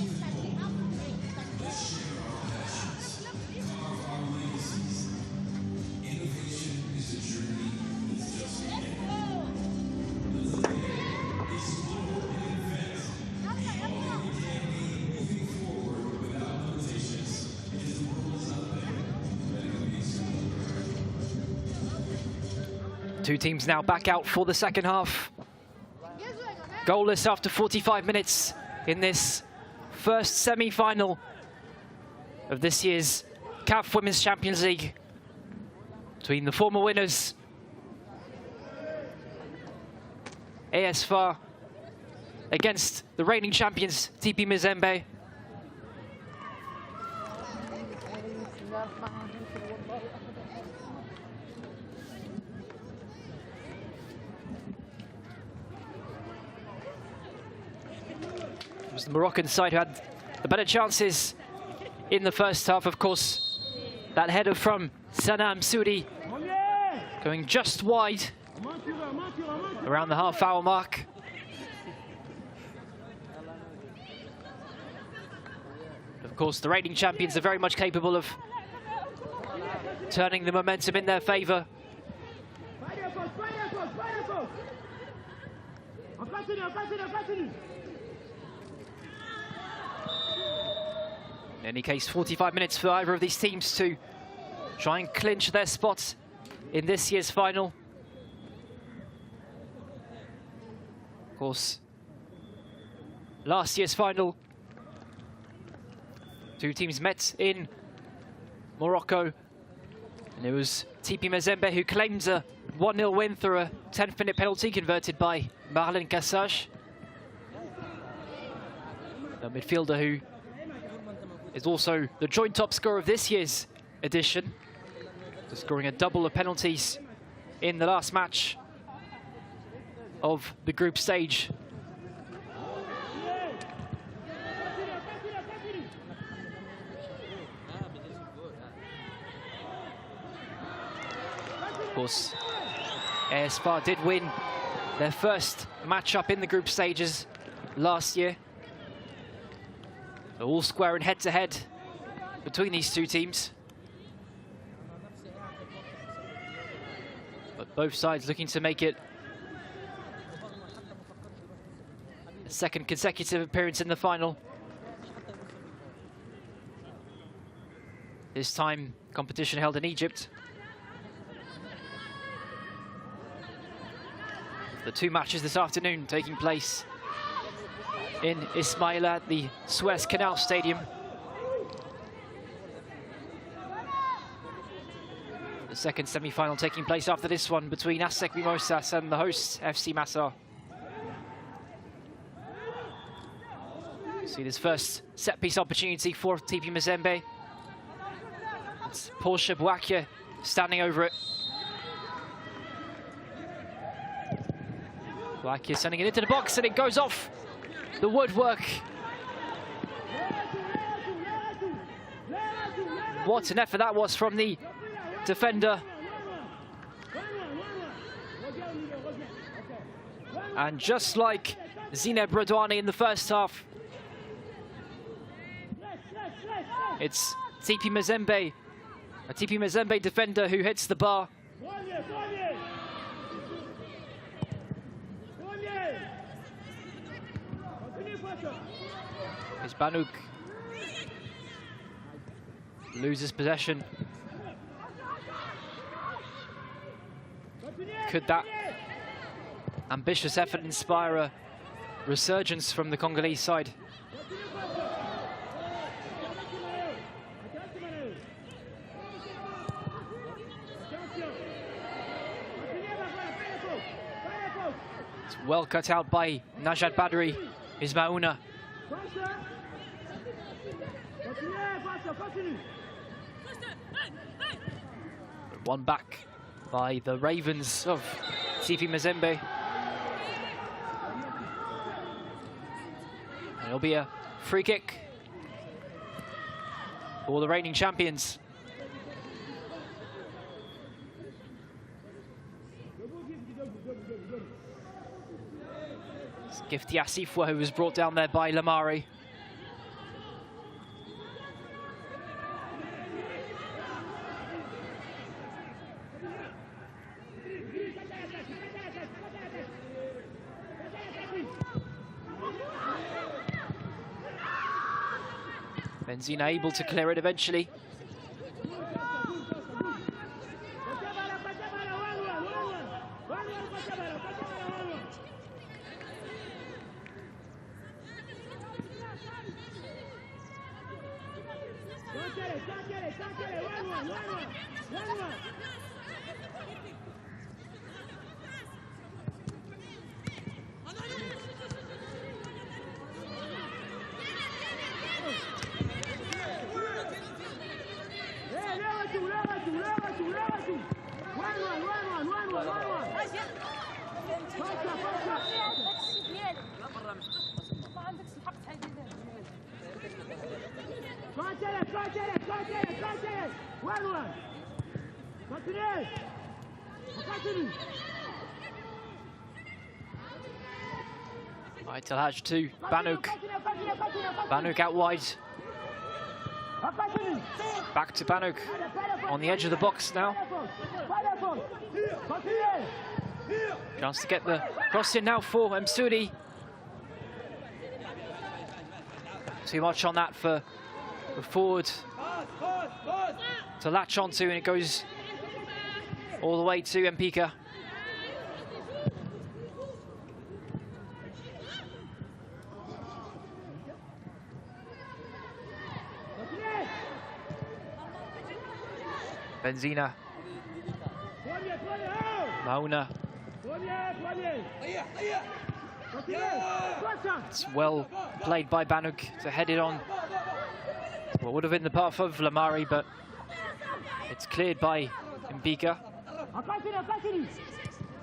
even bolder. Let's share our passions, carve our legacies. Innovation is a journey that's just beginning. Let's live, explore, and invent. Be all that we can be, moving forward without limitations. Because the world is out there, ready to be explored. Two teams now back out for the second half. Goalless after 45 minutes in this first semi-final of this year's CAF Women's Champions League between the former winners AS FAR against the reigning champions TP Mazembe. It was the Moroccan side who had the better chances in the first half. Of course, that header from Sana Msoudi going just wide around the half-hour mark. Of course, the reigning champions are very much capable of turning the momentum in their favour. In any case, 45 minutes for either of these teams to try and clinch their spot in this year's final. Of course, last year's final, two teams met in Morocco, and it was TP Mazembe who claimed a 1-0 win through a 10th-minute penalty converted by Marlène Cassage, the midfielder who is also the joint top scorer of this year's edition, scoring a double of penalties in the last match of the group stage. Of course, AS FAR did win their first match-up in the group stages last year. All square and head-to-head between these two teams. But both sides looking to make it a second consecutive appearance in the final. This time, competition held in Egypt. The two matches this afternoon taking place in Ismaila at the Suez Canal Stadium. The second semi-final taking place after this one between ASEC Mimosas and the hosts FC Massar. See this first set-piece opportunity for TP Mazembe. It's Portia Bouakia standing over it. Bouakia sending it into the box and it goes off the woodwork. What an effort that was from the defender. And just like Zineb Redouani in the first half, it's TP Mazembe, a TP Mazembe defender who hits the bar. It's Banouk loses possession. Could that ambitious effort inspire a resurgence from the Congolese side? It's well cut out by Najat Badri. Ismauna. One back by the Ravens of TP Mazembe. And it'll be a free kick for the reigning champions. It's Gifty Asifwa, who was brought down there by Lamari. Benzina able to clear it eventually. Right, Telhaj to Banuk. Banuk out wide. Back to Banuk. On the edge of the box now. Chance to get the cross in now for Msudi. Too much on that for the forward to latch onto, and it goes all the way to Mpika. Benzina. Mauna. It's well played by Banuk to head it on what would have been the path of Lamari, but it's cleared by Mbika.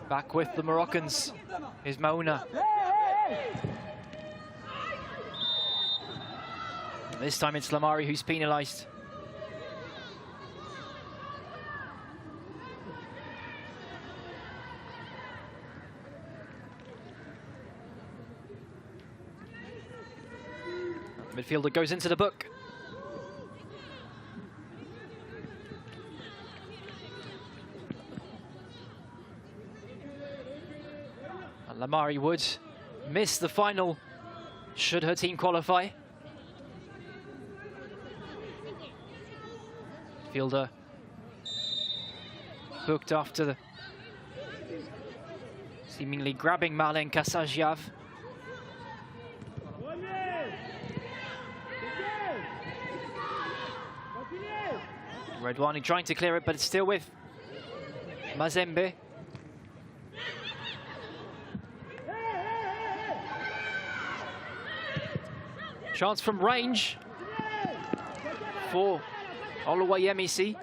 Back with the Moroccans is Mauna. This time it's Lamari who's penalised. Midfielder goes into the book. And Lamari would miss the final should her team qualify. Midfielder booked after the seemingly grabbing Marlen Kasajiav. Redwani trying to clear it, but it's still with Mazembe. Chance from range for Oluwayemisi.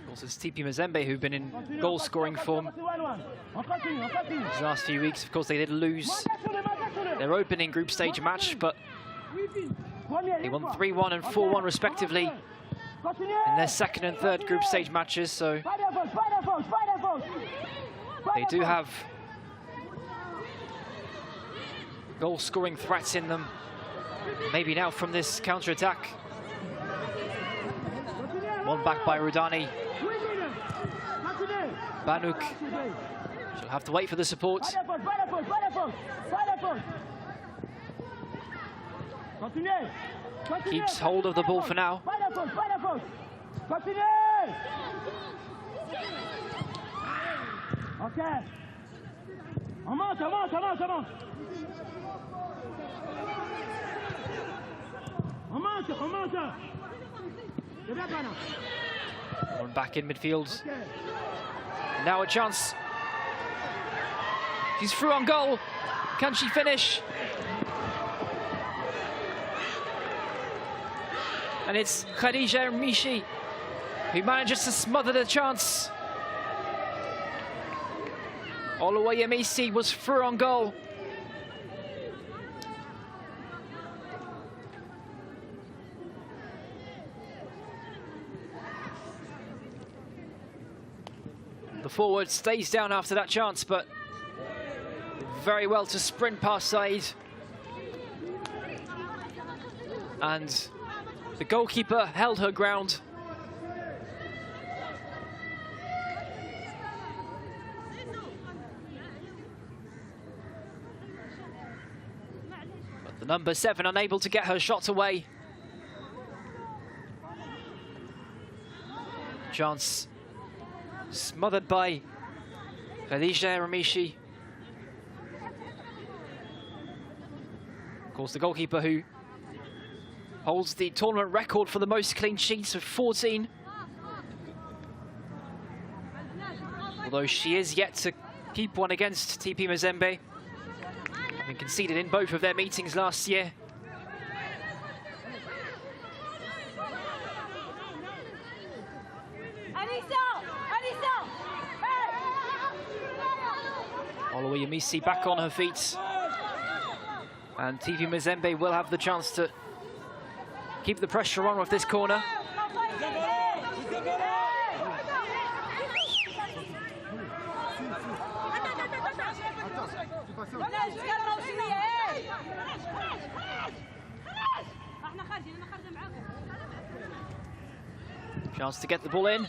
Also, it's TP Mazembe who've been in goal-scoring form These last few weeks, of course, they did lose their opening group stage match, but they won 3-1 and 4-1 respectively in their second and third group stage matches, so they do have goal-scoring threats in them. Maybe now from this counter-attack. One back by Rudani. Banuk. She'll have to wait for the support. Keeps hold of the ball for now. Okay. One back in midfield. Now a chance. She's through on goal. Can she finish? And it's Khadija Mishi who manages to smother the chance. Oluwayemisi was through on goal. The forward stays down after that chance, but very well to sprint past Said. And the goalkeeper held her ground. But the number 7 unable to get her shot away. Chance smothered by Khadija Ramishi. Of course, the goalkeeper who holds the tournament record for the most clean sheets of 14. Although she is yet to keep one against TP Mazembe, having conceded in both of their meetings last year. Oluwayemisi back on her feet. And TP Mazembe will have the chance to keep the pressure on with this corner. Chance to get the ball in.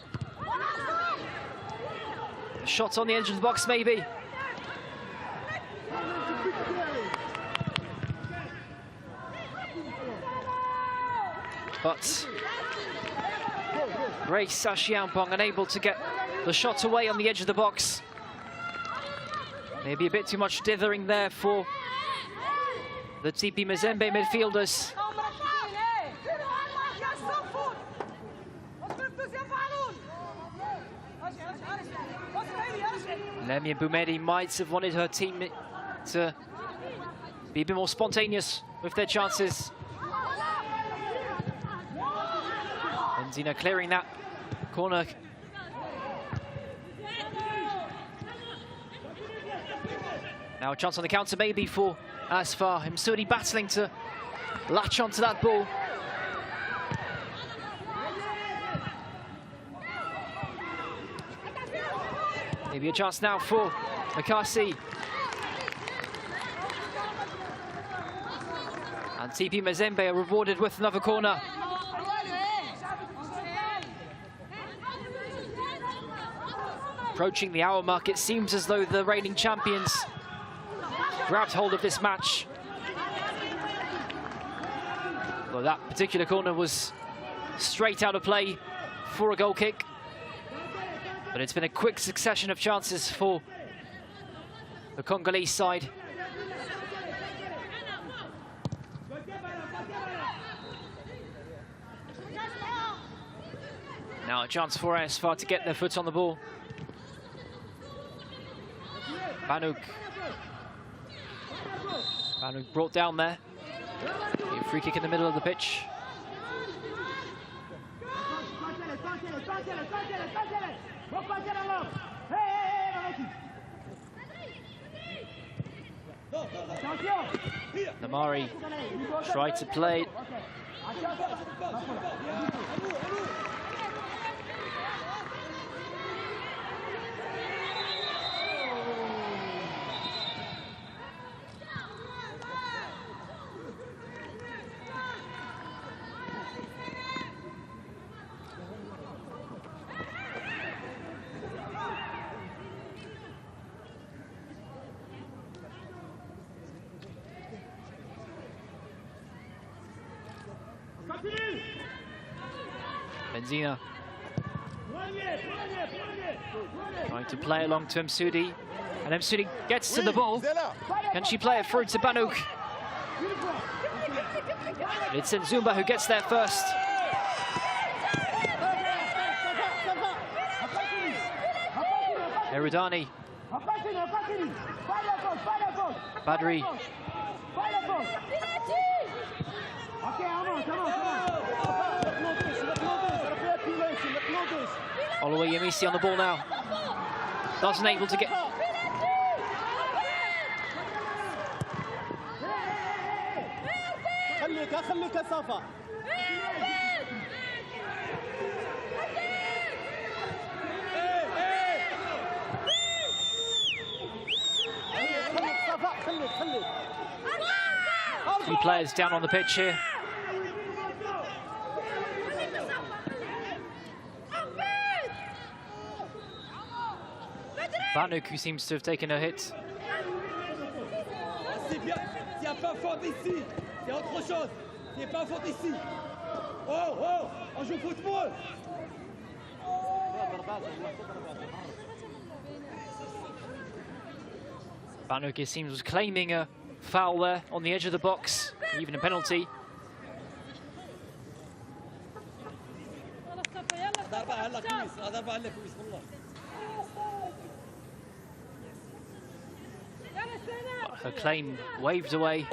A shot on the edge of the box, maybe. But Grace Ashiampong unable to get the shot away on the edge of the box. Maybe a bit too much dithering there for the TP Mazembe midfielders. Lemia Boumedi might have wanted her team to be a bit more spontaneous with their chances. Benzina clearing that corner. Now a chance on the counter maybe for Asfar. Msudi battling to latch onto that ball. Maybe a chance now for Makasi. And TP Mazembe are rewarded with another corner. Approaching the hour mark, it seems as though the reigning champions grabbed hold of this match. Well, that particular corner was straight out of play for a goal kick. But it's been a quick succession of chances for the Congolese side. Now a chance for Asfar to get their foot on the ball. Banuk brought down there. A free kick in the middle of the pitch. Namari tried to play it. Benzina trying to play along to Msudi, and Msudi gets to the ball. Can she play it through to Banouk? It's Nzumba who gets there first. Eridani. Badri. Olowe Yemisi on the ball now. Doesn't able to get... Few players down on the pitch here. Banouk, who seems to have taken a hit. Banouk, it seems, was claiming a foul there on the edge of the box, even a penalty. But her claim waved away.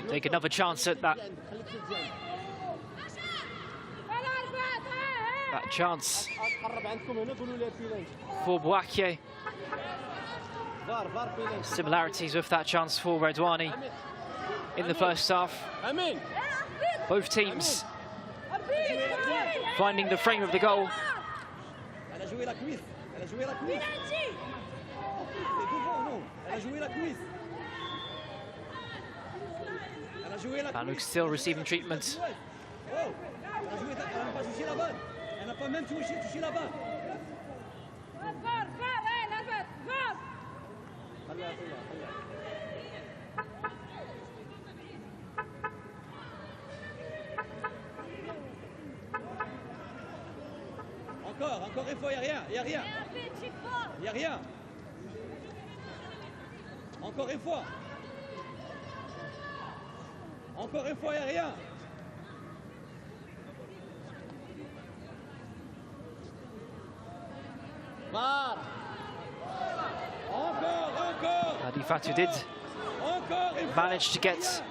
Take another chance at that. That chance for Bouaké. Similarities with that chance for Redouani in the first half. Both teams finding the frame of the goal. Banouk still receiving treatment. Encore une fois, il n'y a rien. Il n'y a rien. Encore une fois. Encore une fois, il n'y a rien. Adi Fatou did manage to get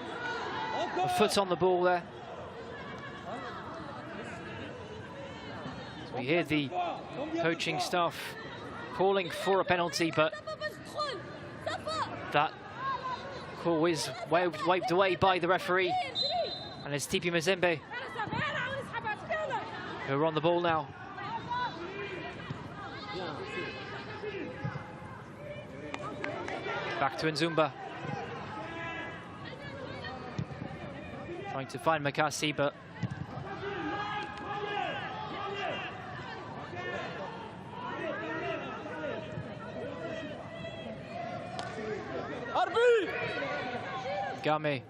a foot on the ball there. So we hear the coaching staff calling for a penalty, but that call is waved away by the referee. And it's TP Mazembe who are on the ball now. Back to Nzumba. Trying to find Makasi, but Game.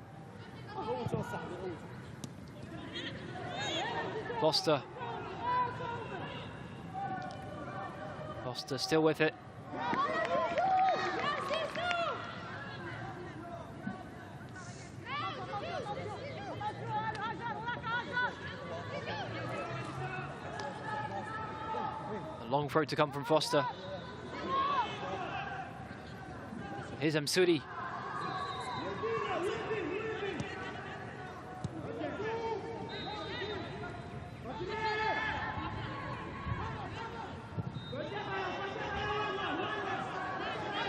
Foster. Foster still with it. A long throw to come from Foster. Here's Msudi.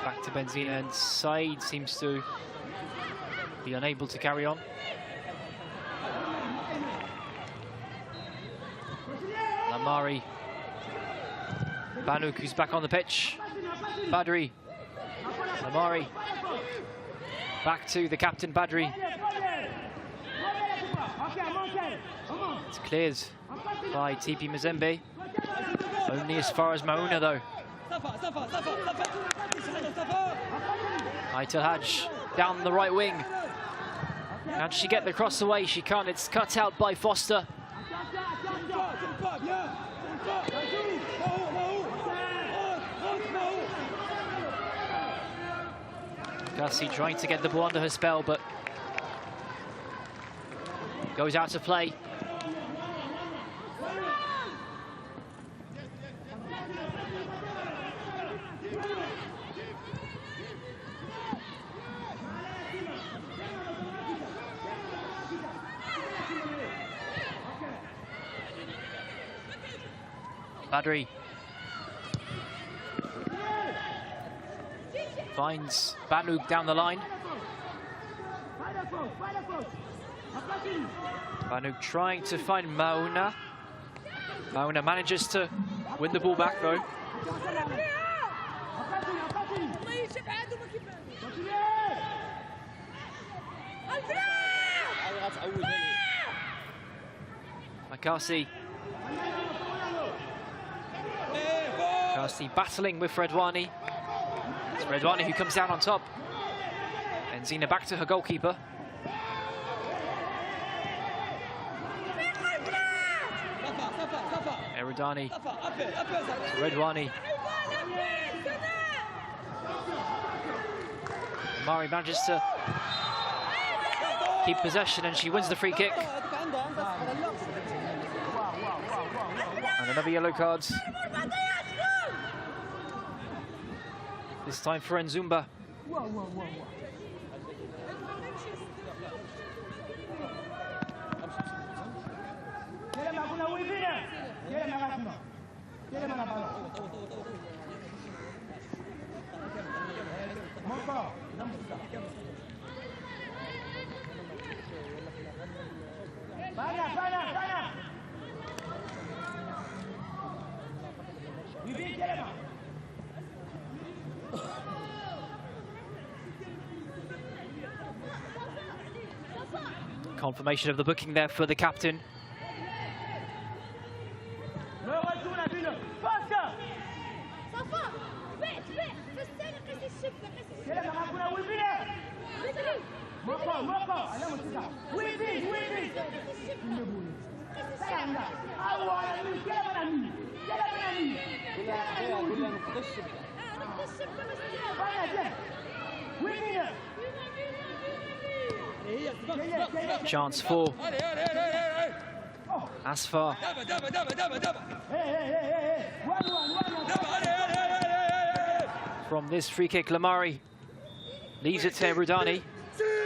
Back to Benzina, and Said seems to be unable to carry on. Lamari. Banouk, who's back on the pitch. Badri. Lamari. Back to the captain, Badri. It's cleared by TP Mazembe. Only as far as Mauna, though. Aitel Haj down the right wing. Can she get the cross away? She can't. It's cut out by Foster. Gussie trying to get the ball under her spell, but goes out of play. Badri finds Banouk down the line. Banouk trying to find Mauna. Mauna manages to win the ball back, though. Makasi. Makasi battling with Redwani. It's Redwani who comes down on top. And Zina back to her goalkeeper. Eridani. Redwani. Mari manages to keep possession, and she wins the free kick. And another yellow card. This time for Nzumba. Confirmation of the booking there for the captain. Chance for Asfar. From this free kick, Lamari leaves it to Rudani.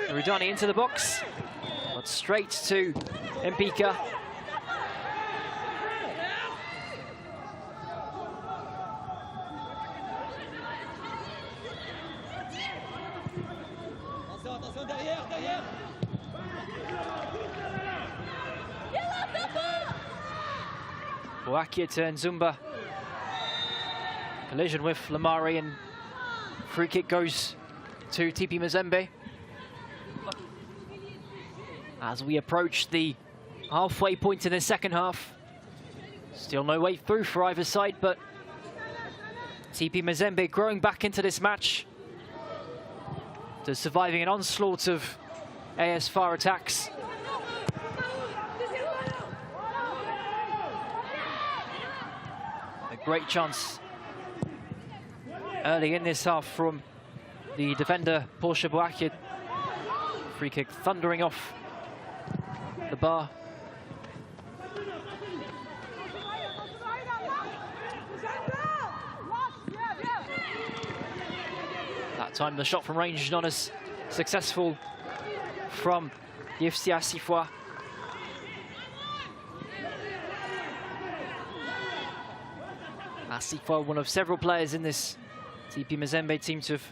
Rudani into the box, but straight to Mpika. Boakia to Nzumba. Collision with Lamari, and free kick goes to TP Mazembe. As we approach the halfway point in the second half. Still no way through for either side, but TP Mazembe growing back into this match. To surviving an onslaught of AS FAR attacks. A great chance early in this half from the defender Porsche Boakia. Free kick thundering off the bar. That time the shot from range not as successful from Yefsia Sifwa. Sifwa, one of several players in this TP Mazembe team to have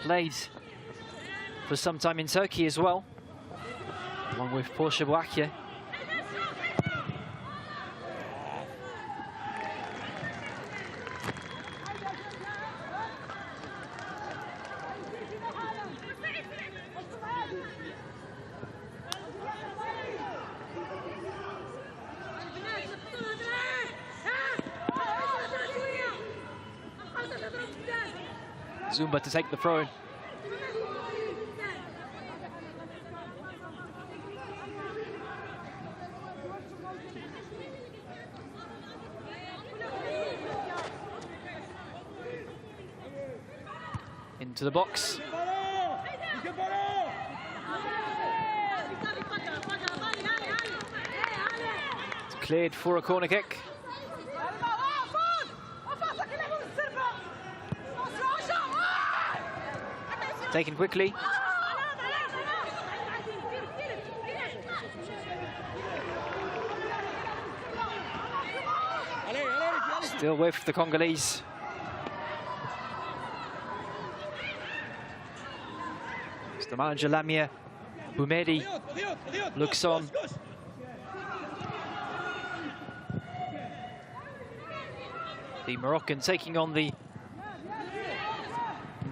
played for some time in Turkey as well, along with Porsche Boakye. Zumba to take the throw in. Into the box. It's cleared for a corner kick. Taken quickly. Still with the Congolese. It's the manager Lamia Boumedi looks on. The Moroccan taking on the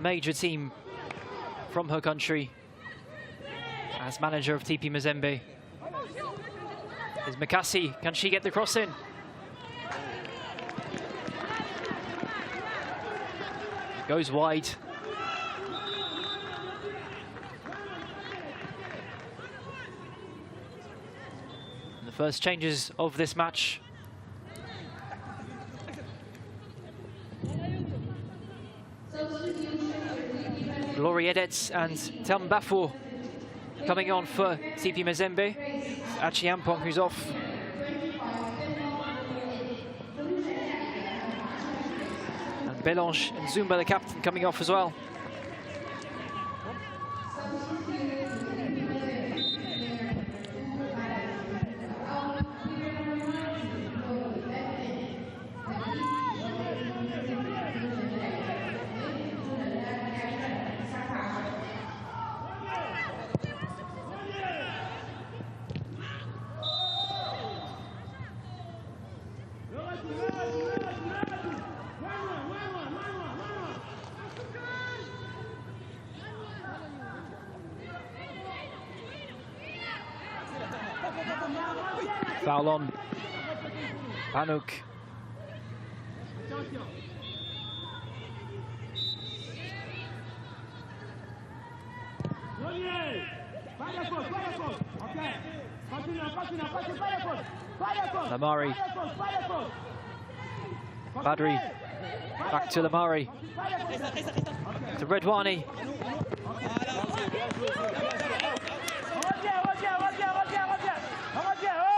major team from her country as manager of TP Mazembe. Is Makasi, can she get the cross in? Goes wide. And the first changes of this match. Glory Edets and Tambafo coming on for TP Mazembe. Achiampong who's off. And Belange and Zumba, the captain, coming off as well. Foul on Panouk. Lamari. Badri. Back to Lamari. To Redwani.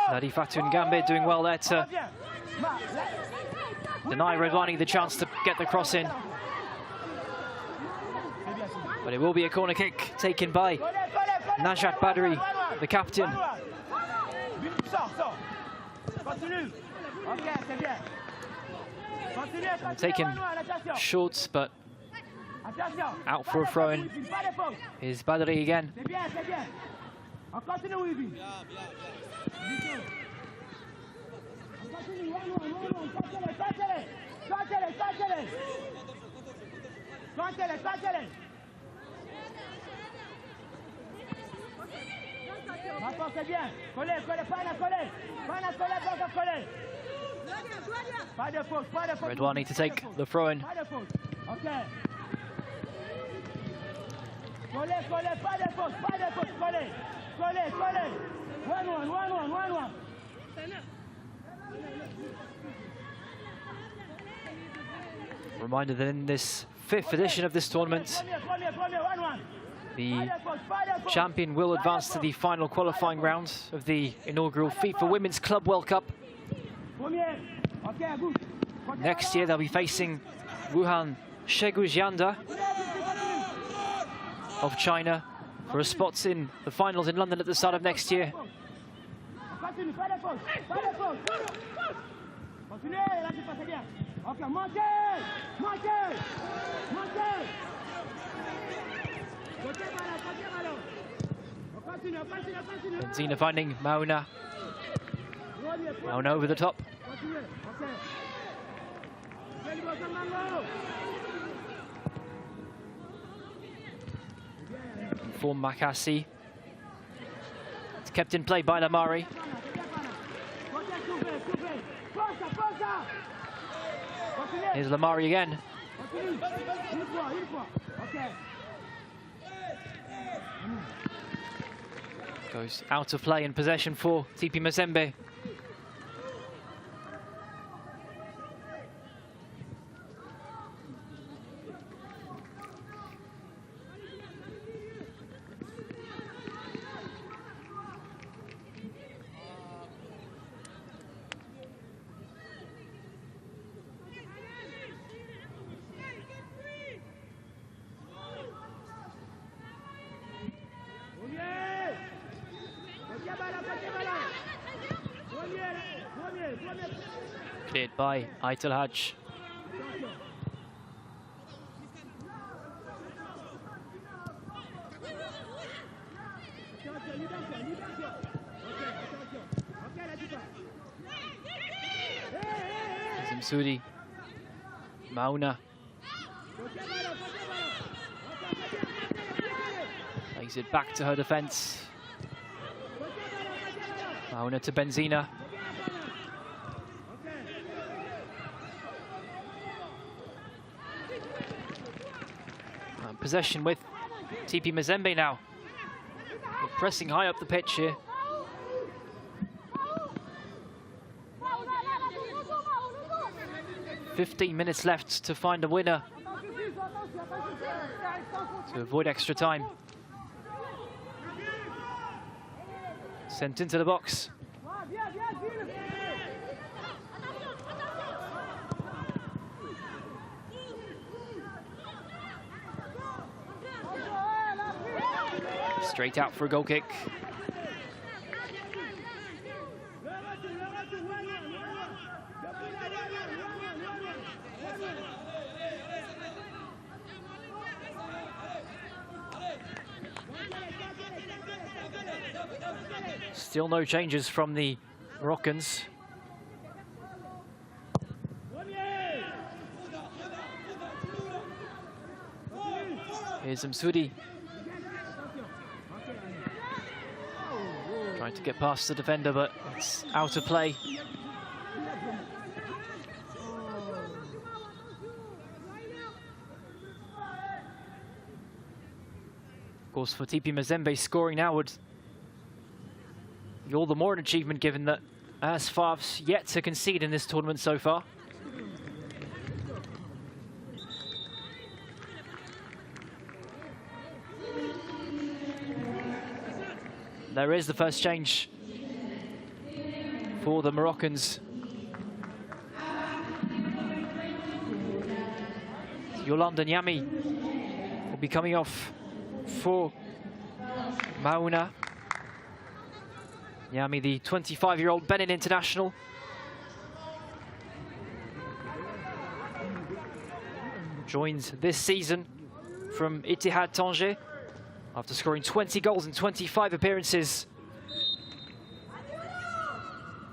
Nadi Fatou Ngambe doing well there to deny Redwani the chance to get the cross in. But it will be a corner kick taken by Najat Badri, the captain. Taken short, but out for a throw-in is Badri again. Redwani to take the throw-in. Reminder that in this 5th edition of this tournament, the champion will advance to the final qualifying round of the inaugural FIFA Women's Club World Cup. Next year they'll be facing Wuhan Shegujianda of China for a spot in the finals in London at the start of next year. Ok, montez! Montez! Montez! Côté ballon. On continue. Benzina finding Mauna. Mauna over the top. Continuez, ok. For Makassi. It's kept in play by Lamari. Here's Lamari again. Goes out of play in possession for TP Mazembe. Cleared by Aitel Haj. Zimsudi. Mauna. Plays it back to her defense. Mauna to Benzina. Possession with TP Mazembe now. We're pressing high up the pitch here. "15 minutes left to find a winner to avoid extra time." Sent into the box. Straight out for a goal kick. Still no changes from the Moroccans. Here's Msudi. Trying to get past the defender, but it's out of play. Of course, for TP Mazembe, scoring now would be all the more an achievement, given that AS-FAR's yet to concede in this tournament so far. There is the first change for the Moroccans. Yolanda Nyami will be coming off for Mauna. Nyami, the 25-year-old Benin international. Joins this season from Ittihad Tanger after scoring 20 goals in 25 appearances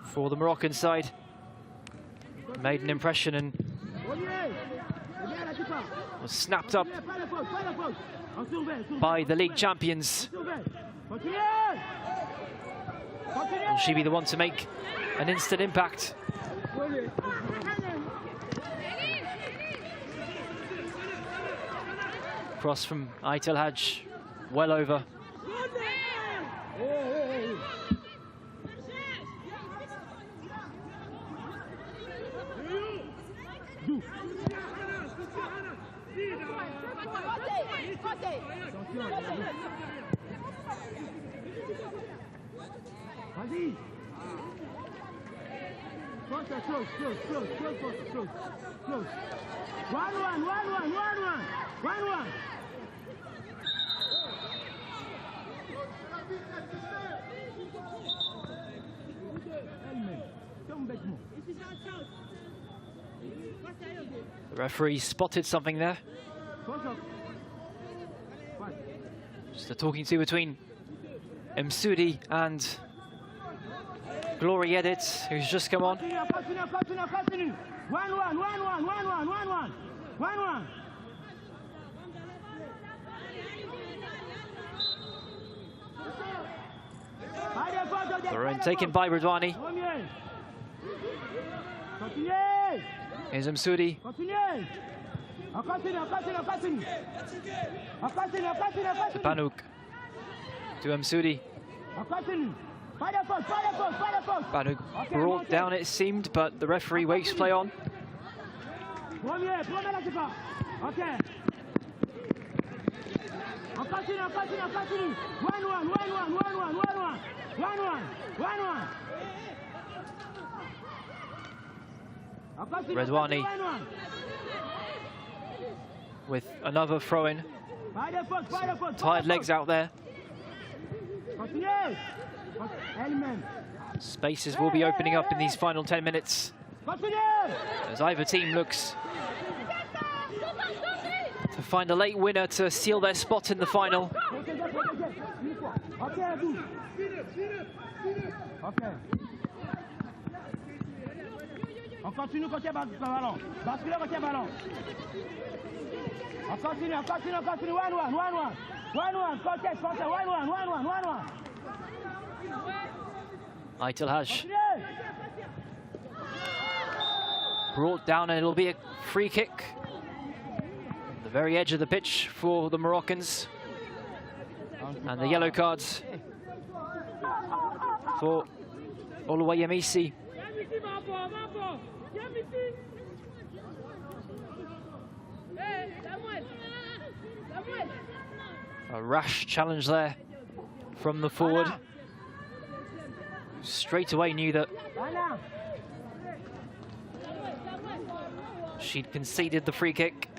for the Moroccan side. Made an impression and was snapped up by the league champions. Will she be the one to make an instant impact? Cross from Aitel Haj, well over. Vas-y. Close. 1-1. The referee spotted something there. Just a talking to between Msudi and Glory Edit, who's just come on. Continue. 1-1. Throw in taken by Redwani. Here's Msudi. To Banuk. To Msudi. Banuk brought down, it seemed, but the referee waits play on. Redwani with another throw-in. Tired legs out there. Spaces will be opening up in these final 10 minutes, as either team looks to find a late winner to seal their spot in the final. On continue quand il y a ballon. Basculez quand il y a ballon. On continue. 1-1. Contest. 1-1. Aitel Haj brought down, and it'll be a free kick. The very edge of the pitch for the Moroccans. And the yellow cards for Oluwayemisi. A rash challenge there from the forward. Straight away knew that she'd conceded the free kick.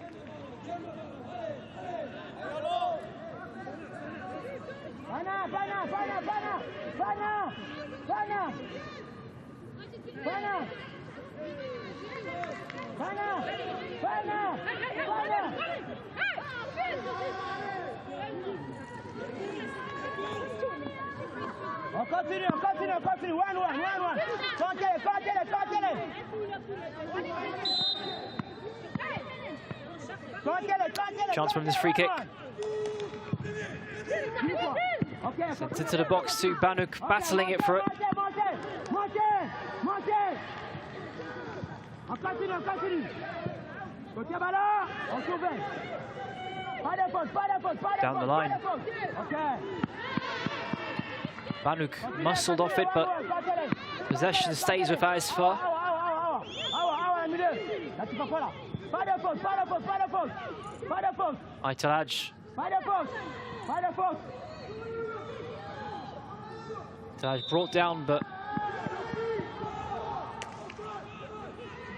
On continue. 1-1. Chance from this free kick. Sent into the box to Banuk, battling it for it. Down the line. Banuk muscled off it, but possession stays with Asfa. Aitel Haj. Brought down, but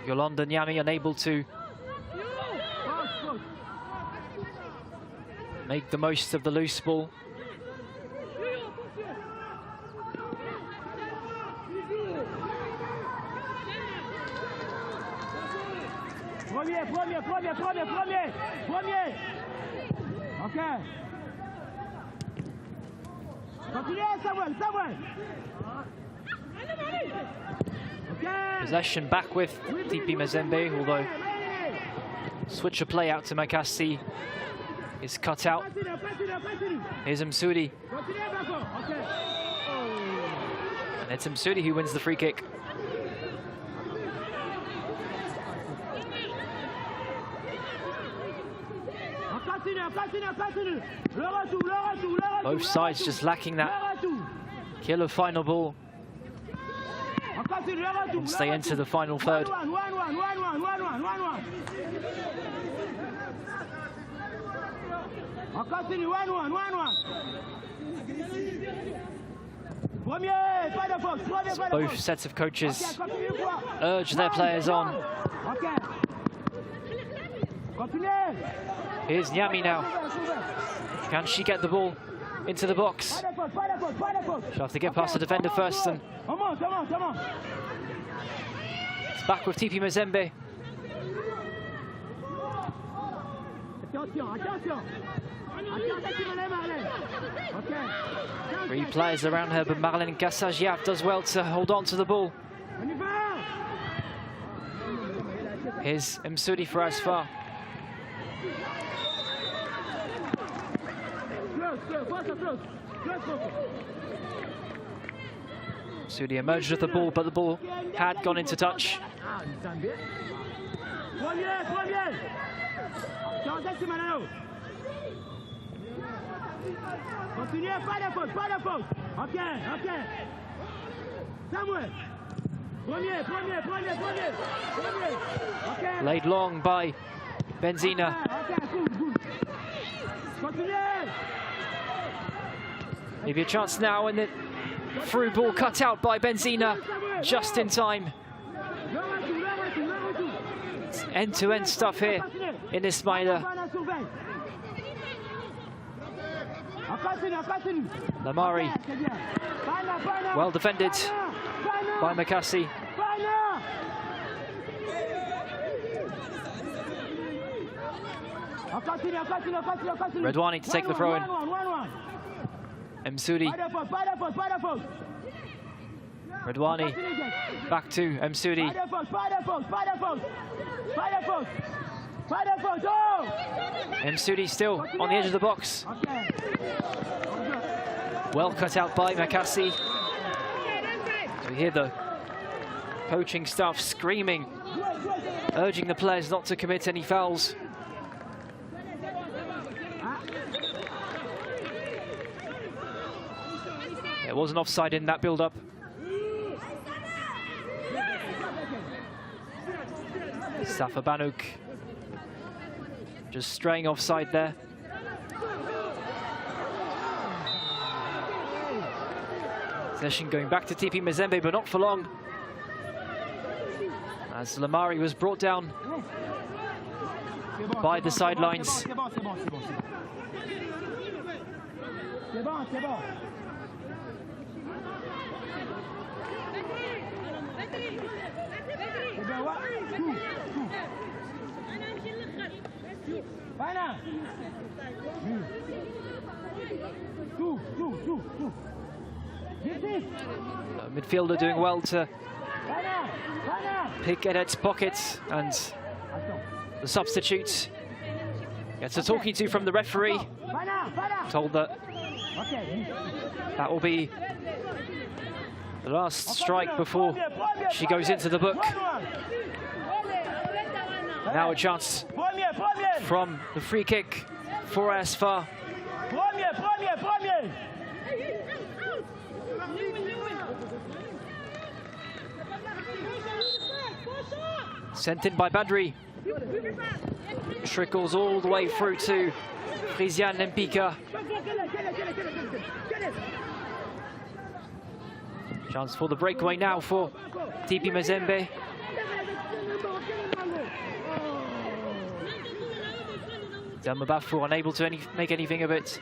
Yolanda Nyami unable to make the most of the loose ball. Premier. Okay. Continuez, Samuel. Okay. Possession back with TP Mazembe, although switch of play out to Makasi is cut out. Here's Msudi. And it's Msudi who wins the free kick. Both sides just lacking that killer final ball once they enter the final third. As both sets of coaches urge their players on. Here's Nyami now. Can she get the ball into the box? She'll have to get past the defender first. And it's back with TP Mazembe. Attention, attention. Attention, Marlène. Ok. 3 players around her, but Marlène Gassagiav does well to hold on to the ball. On y va. Here's Msoudi for Asfar. Msoudi emerged with the ball, but the ball had gone into touch. Continuez, pas de faute, pas de faute. Ok, ok. Samuel. Premier. Ok. Laid long by Benzina. Ok, good. Continuez. Maybe a chance now, and the through ball cut out by Benzina just in time. It's end-to-end stuff here in Ismaila. Lamari, well defended by Makassi. Redouani to take the throw in. Msoudi. Redouani back to Msoudi. Msoudi still on the edge of the box. Well cut out by Makassi. So we hear the coaching staff screaming, urging the players not to commit any fouls. It wasn't offside in that build-up. Safa Banouk just straying offside there. Possession going back to TP Mazembe, but not for long, as Lamari was brought down by the sidelines. Midfielder doing well to pick Edet's pockets, and the substitute gets a talking to from the referee, told that that will be the last strike before she goes into the book. Now a chance from the free kick for Asfar. Sent in by Badri. Trickles all the way through to Frisian Lempika. Chance for the breakaway now for TP Mazembe. Delmabafour unable to make anything of it.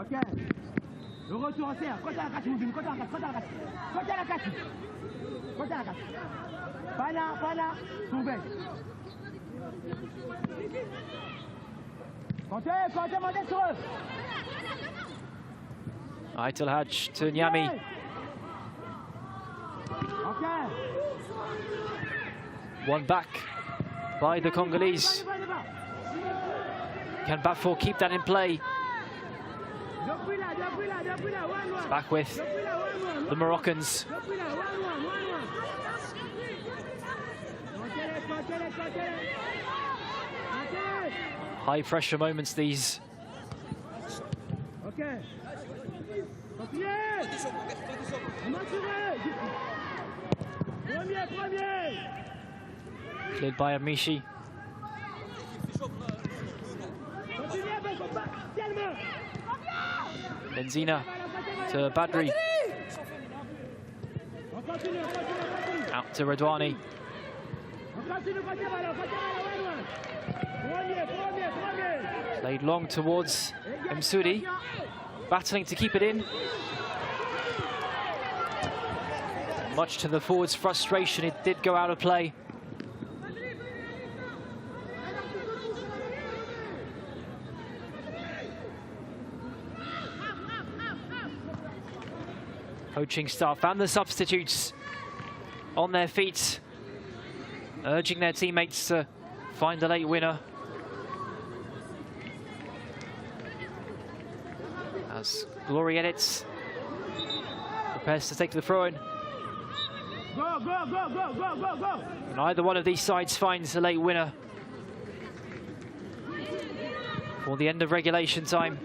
Ok. Le retour en serre. Côté à la 4, Moubine. Côté à la 4. Côté à la 4. Côté à la 4. Côté à la 4. Pana. Soubey. Comptez, montez sur eux. Aitel Hadj to Nyami. Ok. One back by the Congolese. Can Bafour keep that in play? Back with the Moroccans. High pressure moments these. Cleared by Amishi. Benzina to Badri. Out to Redouani. Played long towards Msoudi. Battling to keep it in. Much to the forwards' frustration, it did go out of play. Coaching staff and the substitutes on their feet, urging their teammates to find a late winner. As Glory Edits prepares to take the throw-in. Go, go, go, go, go, go, go. Neither one of these sides finds a late winner for the end of regulation time.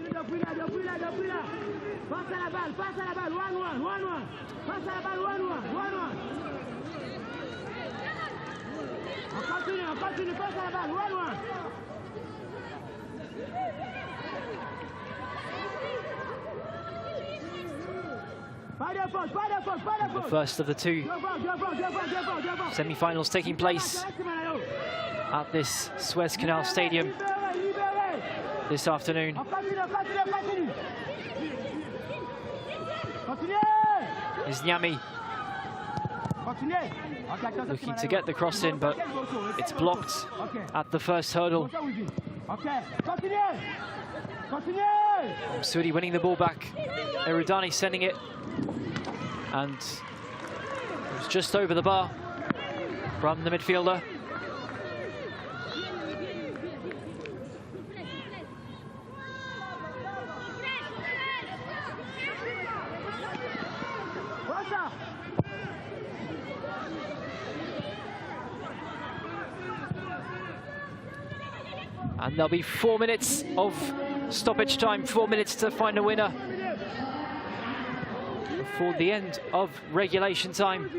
The first of the two semi-finals taking place at this Suez Canal Stadium this afternoon. Is Nyami looking to get the cross in, but it's blocked at the first hurdle. Sudi winning the ball back. Erudani sending it. And it was just over the bar from the midfielder. And there'll be 4 minutes of stoppage time, 4 minutes to find a winner before the end of regulation time.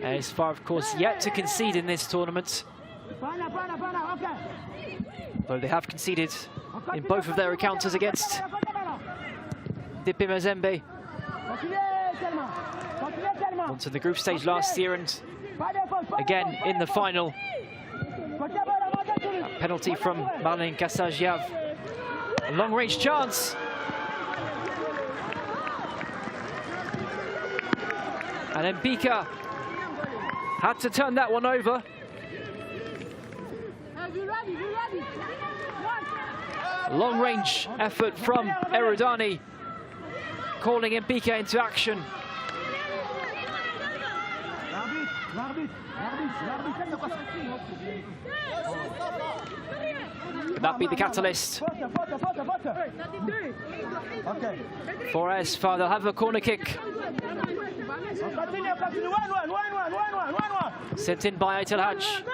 AS-FAR, of course, yet to concede in this tournament, though they have conceded in both of their encounters against DP Mazembe. Onto the group stage last year and again in the final. That penalty from Marlene Kasajiav. A long-range chance. And Mbika had to turn that one over. Long-range effort from Erudani, calling Mbika into action. Could that be the catalyst for AS-FAR? They'll have a corner kick. Sent in by Aitel Haj.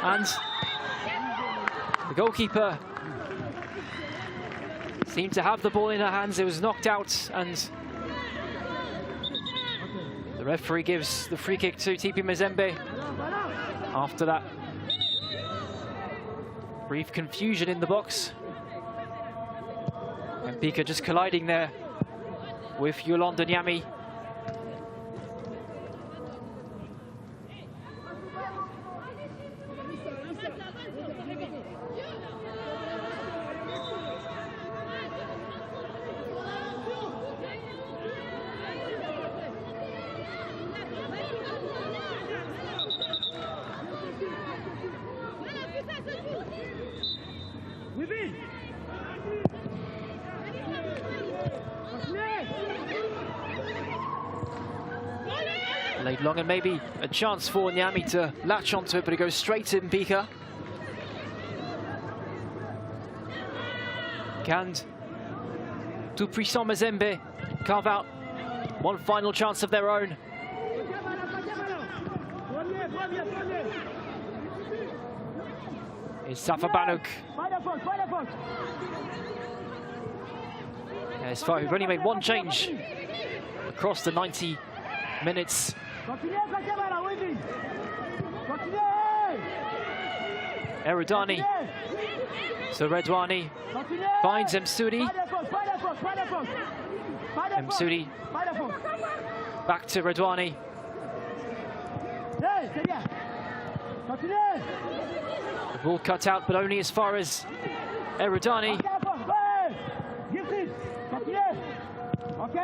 And the goalkeeper seemed to have the ball in her hands. It was knocked out, and the referee gives the free kick to TP Mazembe. After that brief confusion in the box, and Mbika just colliding there with Yolanda Nyami. Laid long, and maybe a chance for Nyami to latch onto it, but it goes straight to Mbika. Can tout puissant Mazembe carve out one final chance of their own? It's Safa Banuk. AS-FAR, who've only made one change across the 90 minutes. Erudani. So Redwani finds Msudi. Msudi back to Redwani. Continue. The ball cut out, but only as far as Eridani. Give it. Continue. Ok.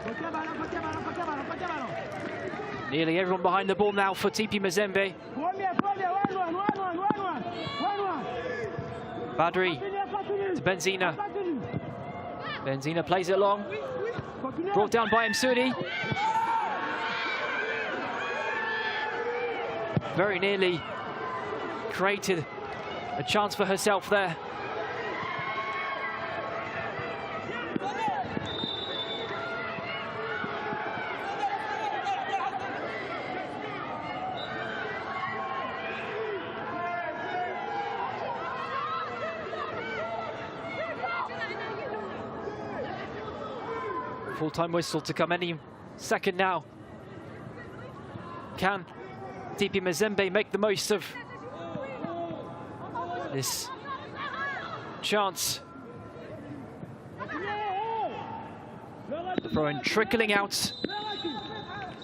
Côté ballon, côté ballon, côté ballon, côté ballon. Nearly everyone behind the ball now for TP Mazembe. Premier, 1-1. Badri to Benzina. Benzina plays it long. Brought down by Msudi. Very nearly created a chance for herself there. Full-time whistle to come any second now. Can TP Mazembe make the most of this chance? Throw-in trickling out,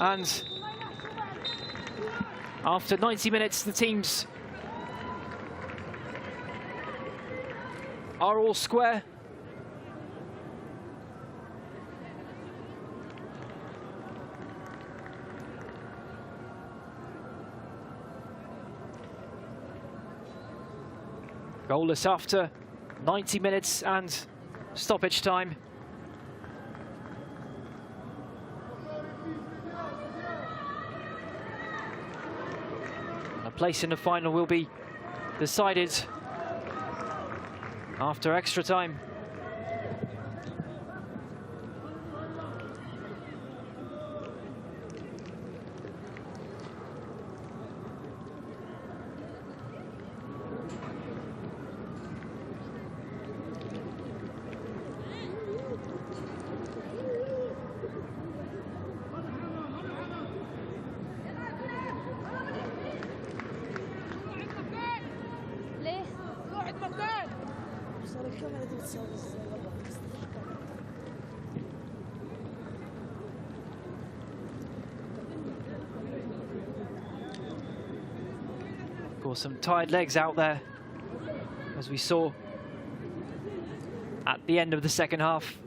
and after 90 minutes the teams are all square. Goalless after 90 minutes and stoppage time. A place in the final will be decided after extra time. Of course, some tired legs out there, as we saw at the end of the second half.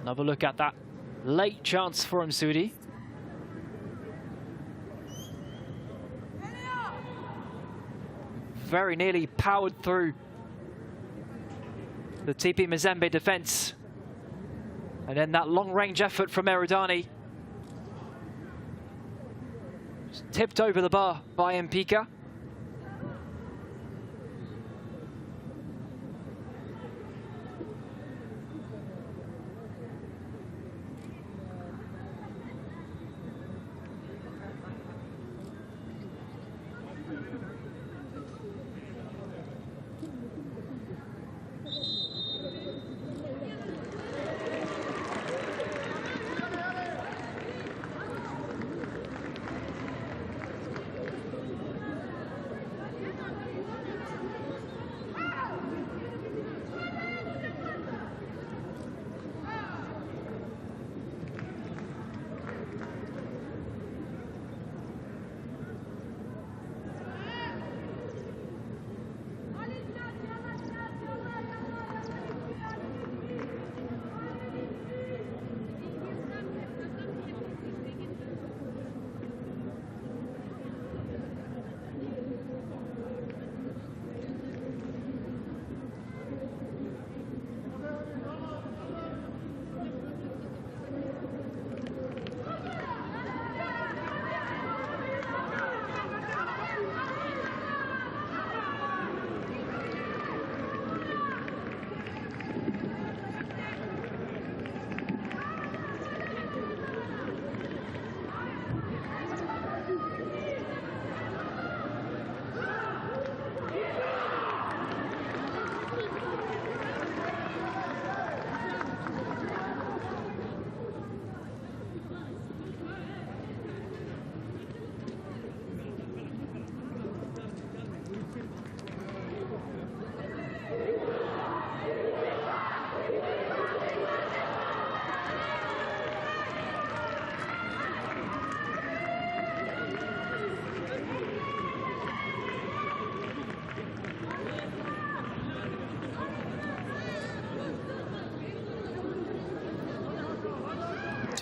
Another look at that late chance for Msudi. Very nearly powered through the TP Mazembe defence. And then that long-range effort from Eridani. Just tipped over the bar by Mpika.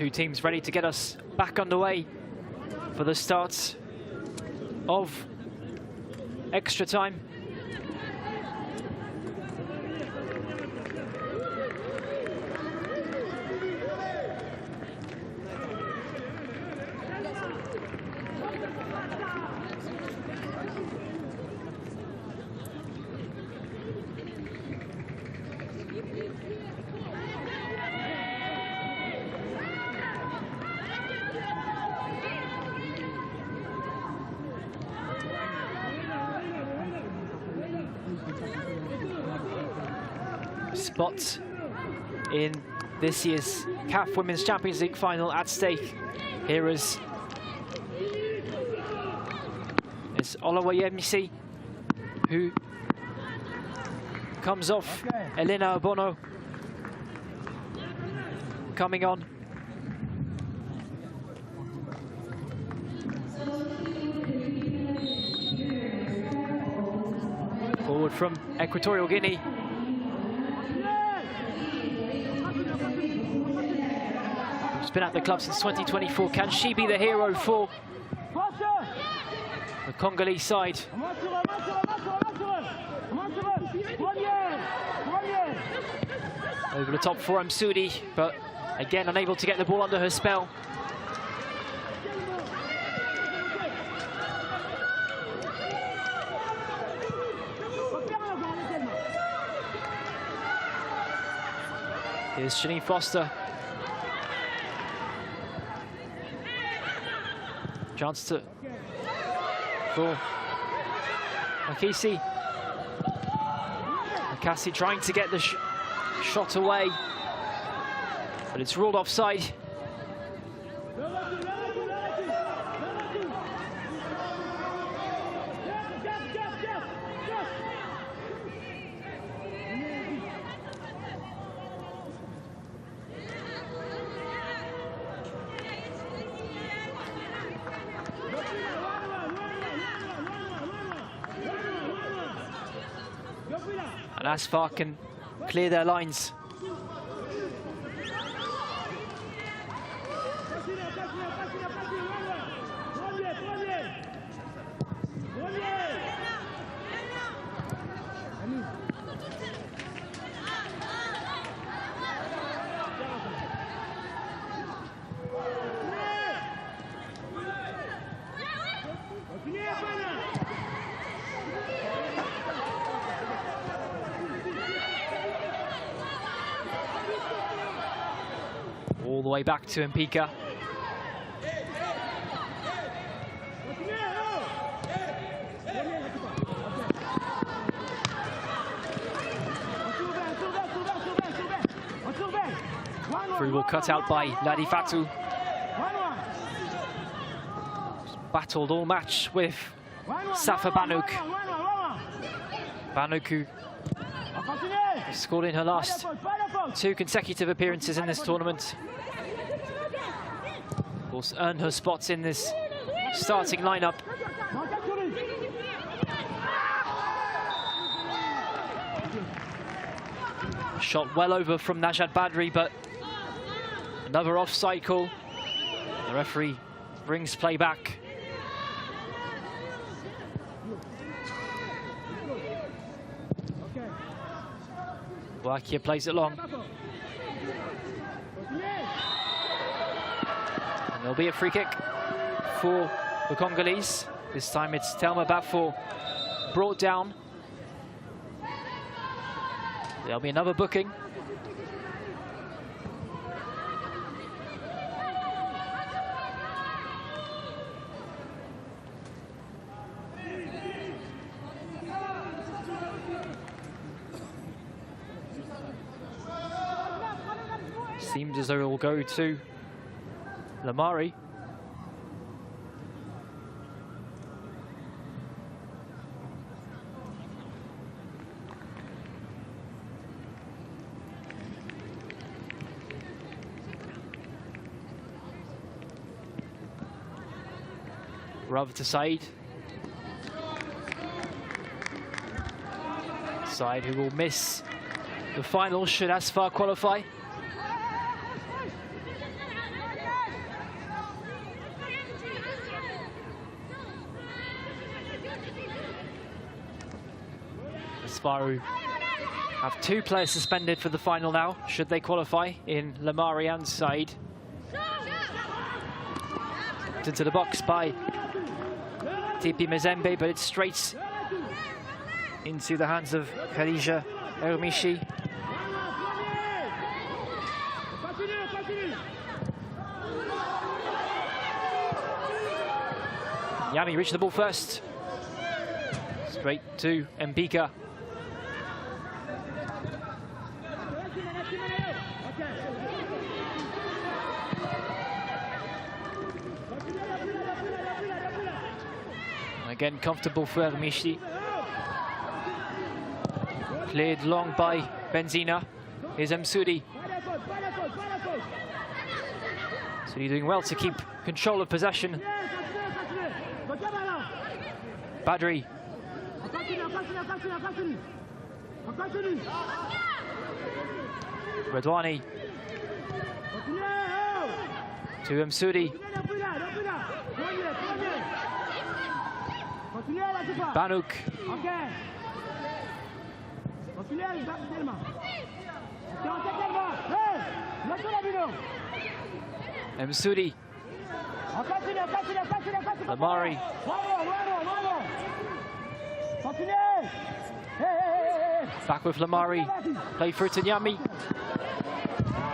Two teams ready to get us back underway for the start of extra time. Spot in this year's CAF Women's Champions League final at stake. Here is Olawayemisi, who comes off. Elena Obono coming on. Forward from Equatorial Guinea. She's been at the club since 2024. Can she be the hero for the Congolese side? Over the top for Msudi, but again unable to get the ball under her spell. Here's Janine Foster. Chance for Makisi. Makasi trying to get the shot away, but it's ruled offside. And Asfar can clear their lines. All the way back to Mpika. Free ball cut out by Ladi Fatu. Battled all match with Safa Banuk. Banuk, who scored in her last 2 consecutive appearances in this tournament. Of course, earned her spots in this starting lineup. Shot well over from Najat Badri, but another offside call. The referee brings play back. Walakia plays it long. And there'll be a free kick for the Congolese. This time it's Thelma Bafor brought down. There'll be another booking. Seems as though it will go to Lamari. Rav to Said. Said who will miss the final should Asfar qualify. Asfaru have 2 players suspended for the final now, should they qualify, in Lamari and Said. Into the box by TP Mazembe, but it's straight into the hands of Khadija Ermishi. Yami reached the ball first. Straight to Mbika. Again, comfortable for Ermishi. Cleared long by Benzina. Here's Msudi. Msudi doing well to keep control of possession. Badri. Redwani. To Msudi. Banuk. Msudi. Lamari. Back with Lamari. Play through to Nyami.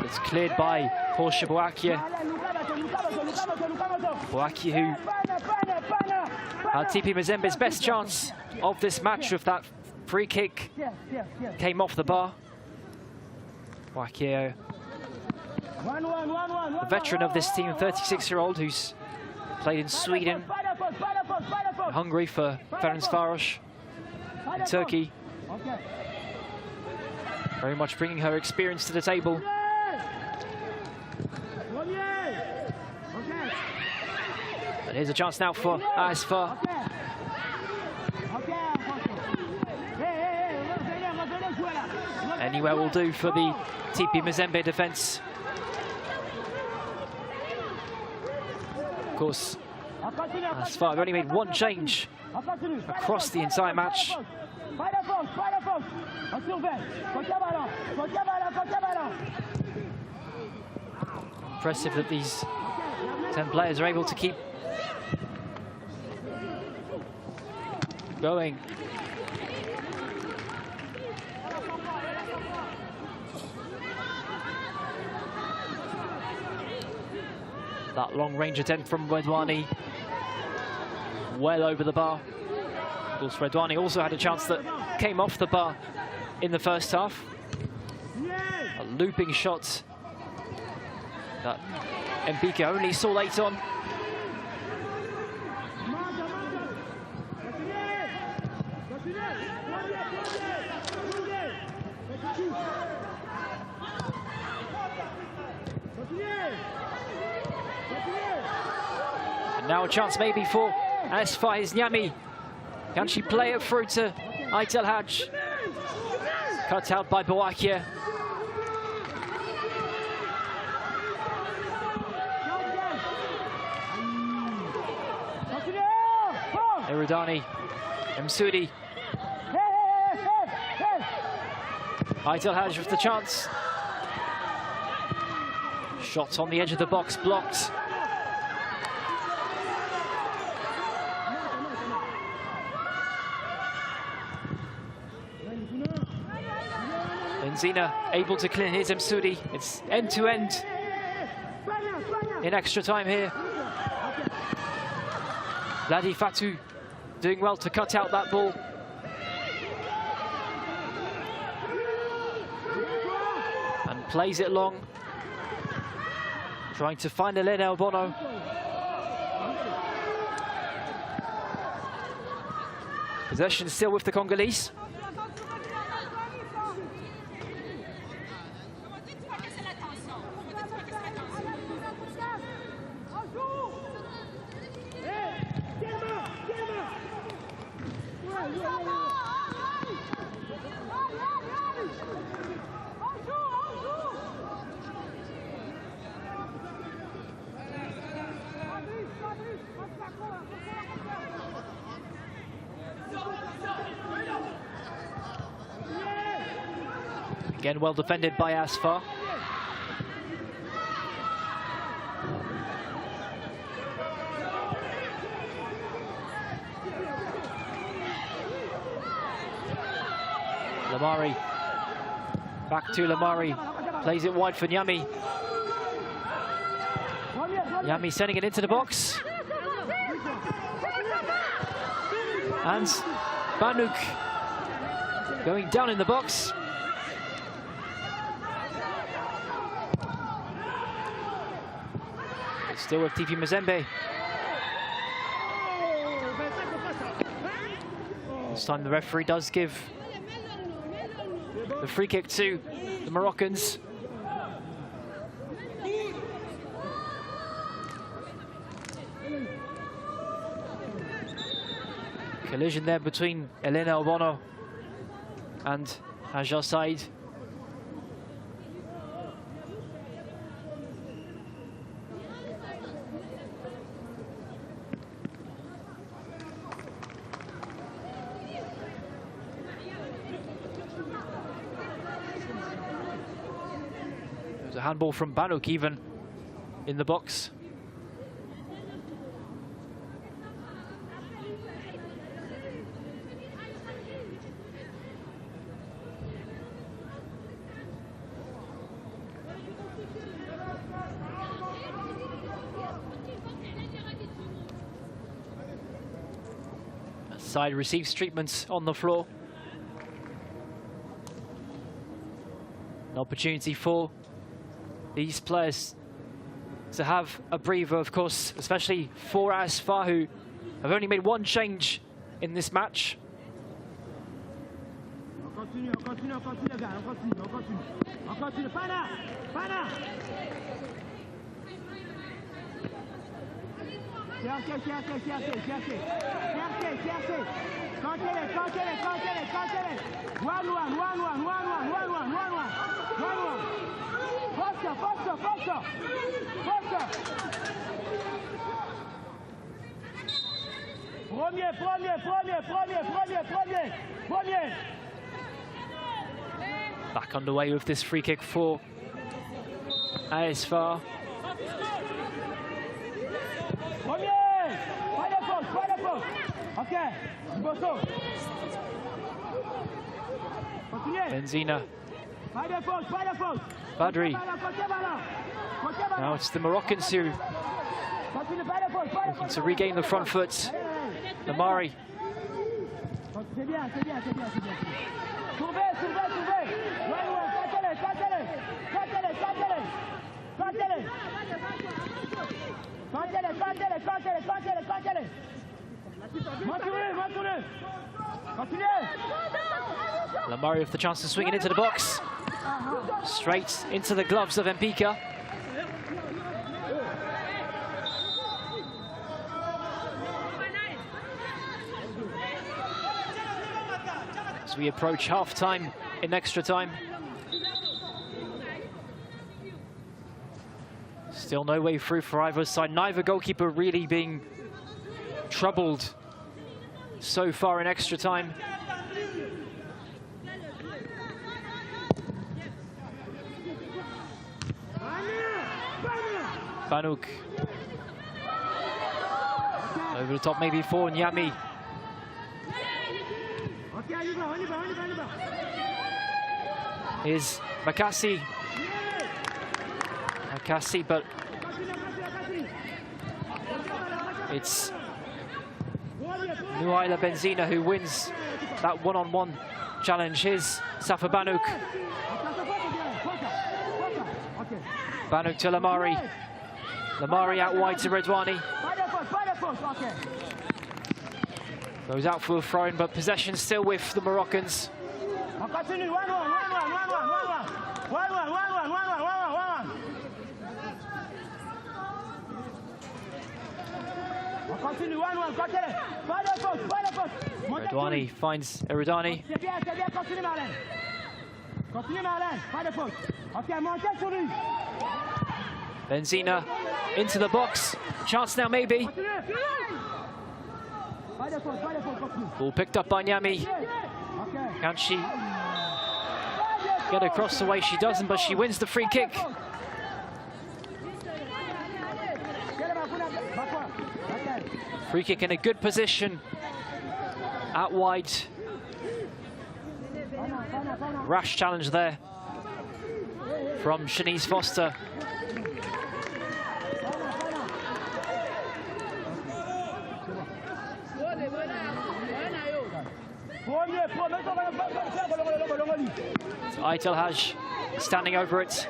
It's cleared by Porsche Boakia. Boakia, who had TP Mazembe's best chance of this match with that free kick. Came off the bar. Boakia, a veteran of this team, 36-year-old, who's played in Sweden, Hungary for Ferencváros, in Turkey. Very much bringing her experience to the table. And here's a chance now for Asfar. Anywhere will do for the TP Mazembe defense. Of course, Asfar have only made 1 change across the entire match. Impressive that these 10 players are able to keep going. That long-range attempt from Redwani, well over the bar. Of course, Redwani also had a chance that came off the bar in the first half. A looping shot that Mbika only saw late on. And now a chance maybe for Asfar Nyami. Can she play it through to Aitel Haj? Cut out by Boakia. Erudani, Msudi. Aitel Haj with the chance. Shot on the edge of the box, blocked. Benzina able to clear. Here's Msudi. It's end-to-end in extra time here. Ladi Fatou doing well to cut out that ball. And plays it long. Trying to find Elena Obono. Possession still with the Congolese. Again, well defended by Asfar. Lamari. Back to Lamari. Plays it wide for Nyami. Nyami sending it into the box. And Banuk going down in the box. Still with TP Mazembe. This time the referee does give the free kick to the Moroccans. Collision there between Elena Obono and Hajar Said. There's a handball from Banuk even in the box. Side receives treatments on the floor. An opportunity for these players to have a breather, of course, especially for Asfar, who have only made one change in this match. Premier. Back underway with this free kick for Asfar. Benzina. Badri. Now it's the Moroccans who looking to regain the front foot. Lamari. Lamari with the chance to swing it into the box. Straight into the gloves of Mpika. As we approach half-time in extra time. Still no way through for either side. Neither goalkeeper really being troubled so far in extra time. Banuk. Over the top maybe for Nyami. Here's Makassi. Makassi, but it's Nuaila Benzina who wins that one-on-one challenge. Here's Safa Banuk. Banuk to Lamari. Lamari out wide to Redwani. Goes out for a throw-in, but possession still with the Moroccans. Redwani finds Eridani. Benzina into the box. Chance now maybe. Ball picked up by Nyami. Can she get across the way she doesn't, but she wins the free kick. Free kick in a good position. Out wide. Rash challenge there from Shanice Foster. Aitel Haj standing over it.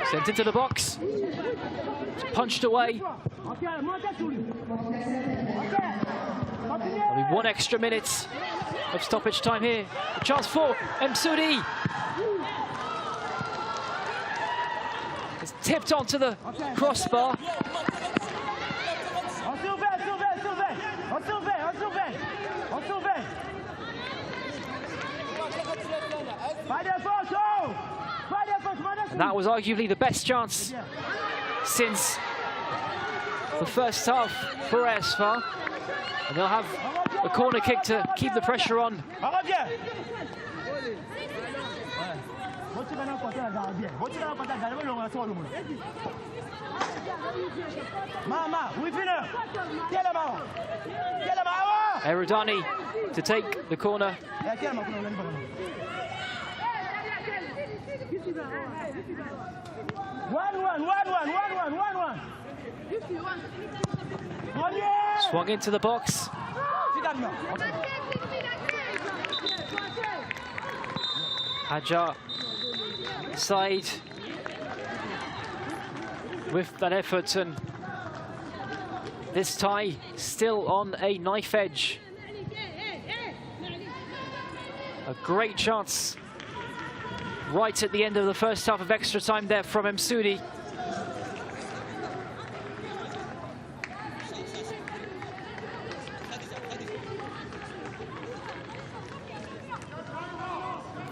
Sent into the box. It's punched away. Only 1 extra minute of stoppage time here. A chance for Msoudi. It's tipped onto the crossbar. And that was arguably the best chance since the first half for ASFA. And they'll have a corner kick to keep the pressure on. Erodani to take the corner. Swung into the box. Hajar side with that effort, and this tie still on a knife edge. A great chance right at the end of the first half of extra time there from Msoudi.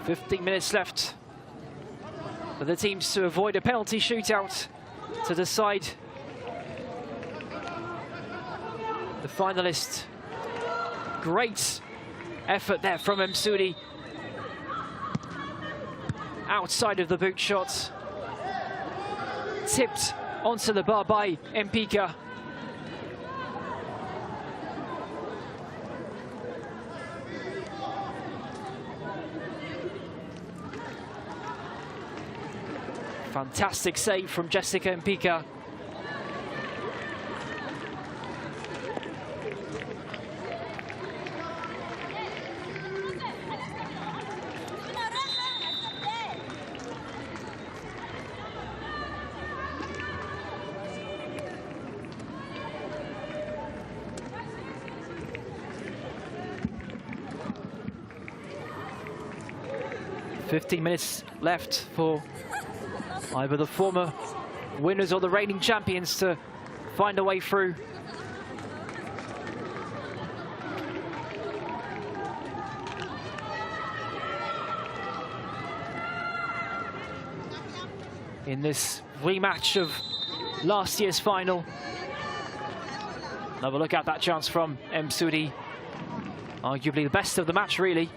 "15 minutes left for the teams to avoid a penalty shootout to decide the finalist." Great effort there from Msoudi. Outside of the boot shot. Tipped onto the bar by Mpika. Fantastic save from Jessica Mpika. "15 minutes left for either the former winners or the reigning champions to find a way through." In this rematch of last year's final. Another look at that chance from Msoudi. Arguably the best of the match, really.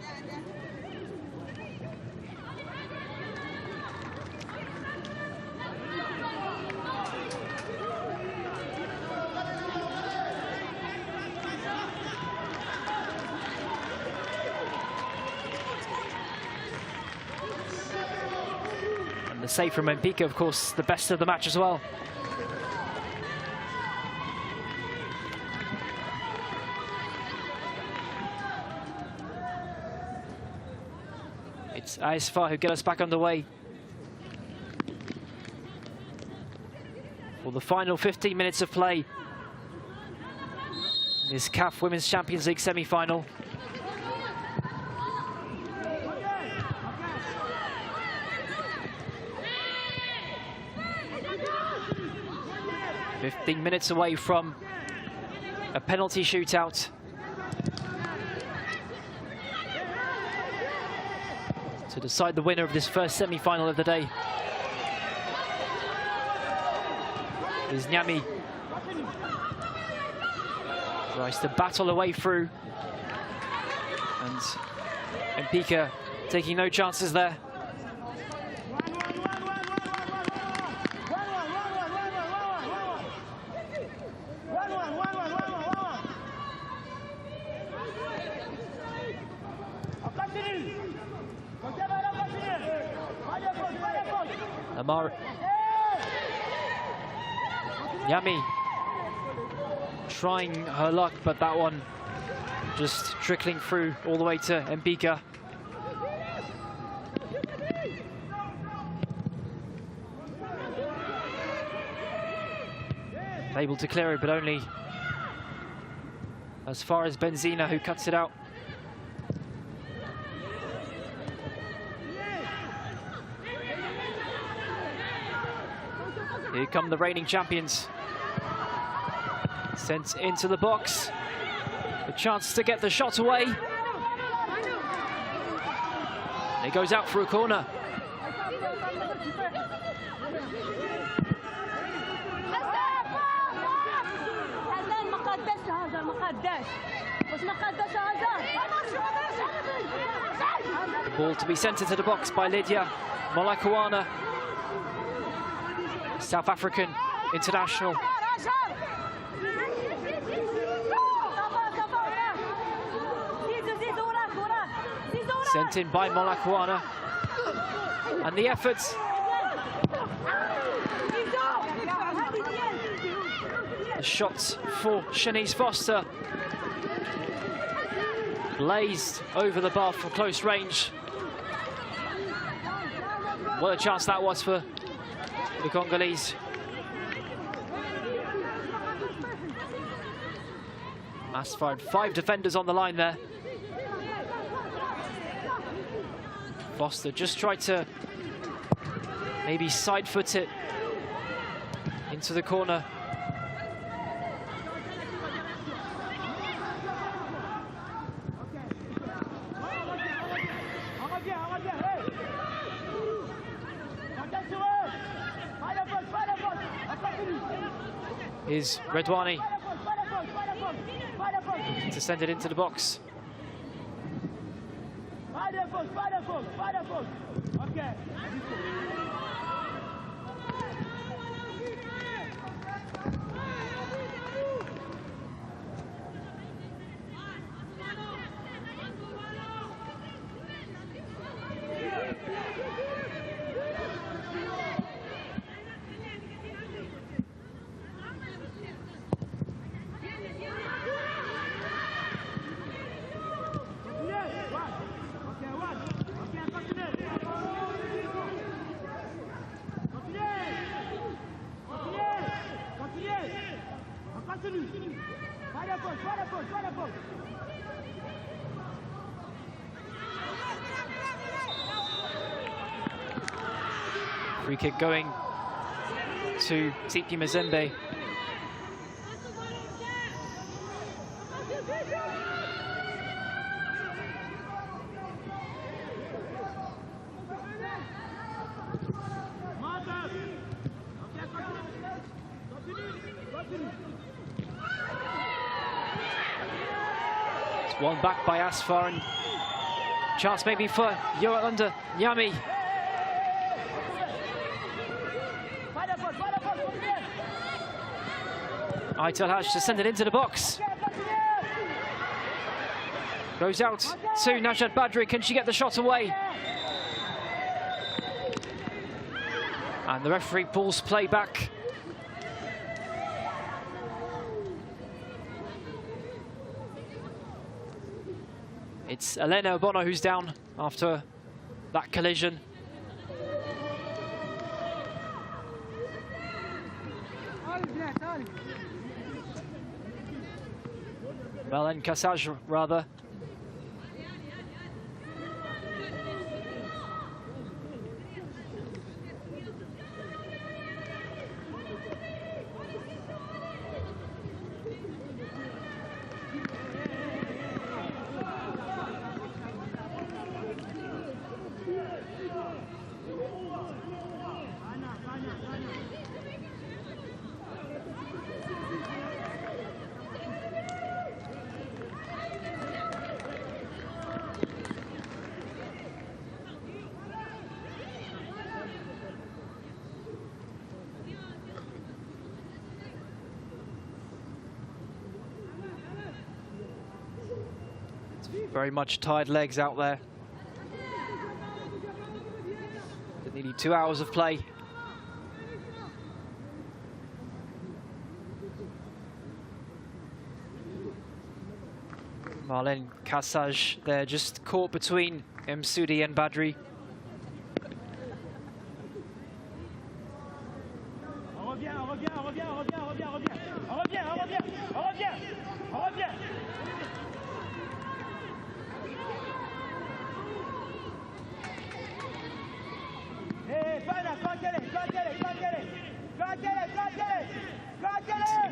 The save from Mpika, of course, the best of the match as well. It's ASFA who get us back underway for the final 15 minutes of play in this CAF Women's Champions League semi-final. 15 minutes away from a penalty shootout. To decide the winner of this first semi-final of the day is Nyami. Tries to battle away through, and Mpika taking no chances there. Nyami trying her luck, but that one just trickling through all the way to Mpika. Able to clear it, but only as far as Benzina, who cuts it out. Here come the reigning champions. Sent into the box. A chance to get the shot away. It goes out for a corner. The ball to be sent into the box by Lydia Molakawana, South African international. Sent in by Molakawana. And the efforts. The shots for Shanice Foster. Blazed over the bar from close range. What a chance that was for the Congolese. Asfar had 5 defenders on the line there. Foster just tried to maybe side foot it into the corner. Is Redwani looking to send it into the box. Free kick going to TP Mazembe. It's won back by Asfar, and chance maybe for Yoanda Nyami. Aitelhaj to send it into the box. Goes out to Najat Badri. Can she get the shot away? And the referee pulls play back. It's Elena Obono who's down after that collision. Belen Kassaj, rather. Very much tired legs out there. Nearly 2 hours of play. Marlène Cassage there, just caught between Msoudi and Badri.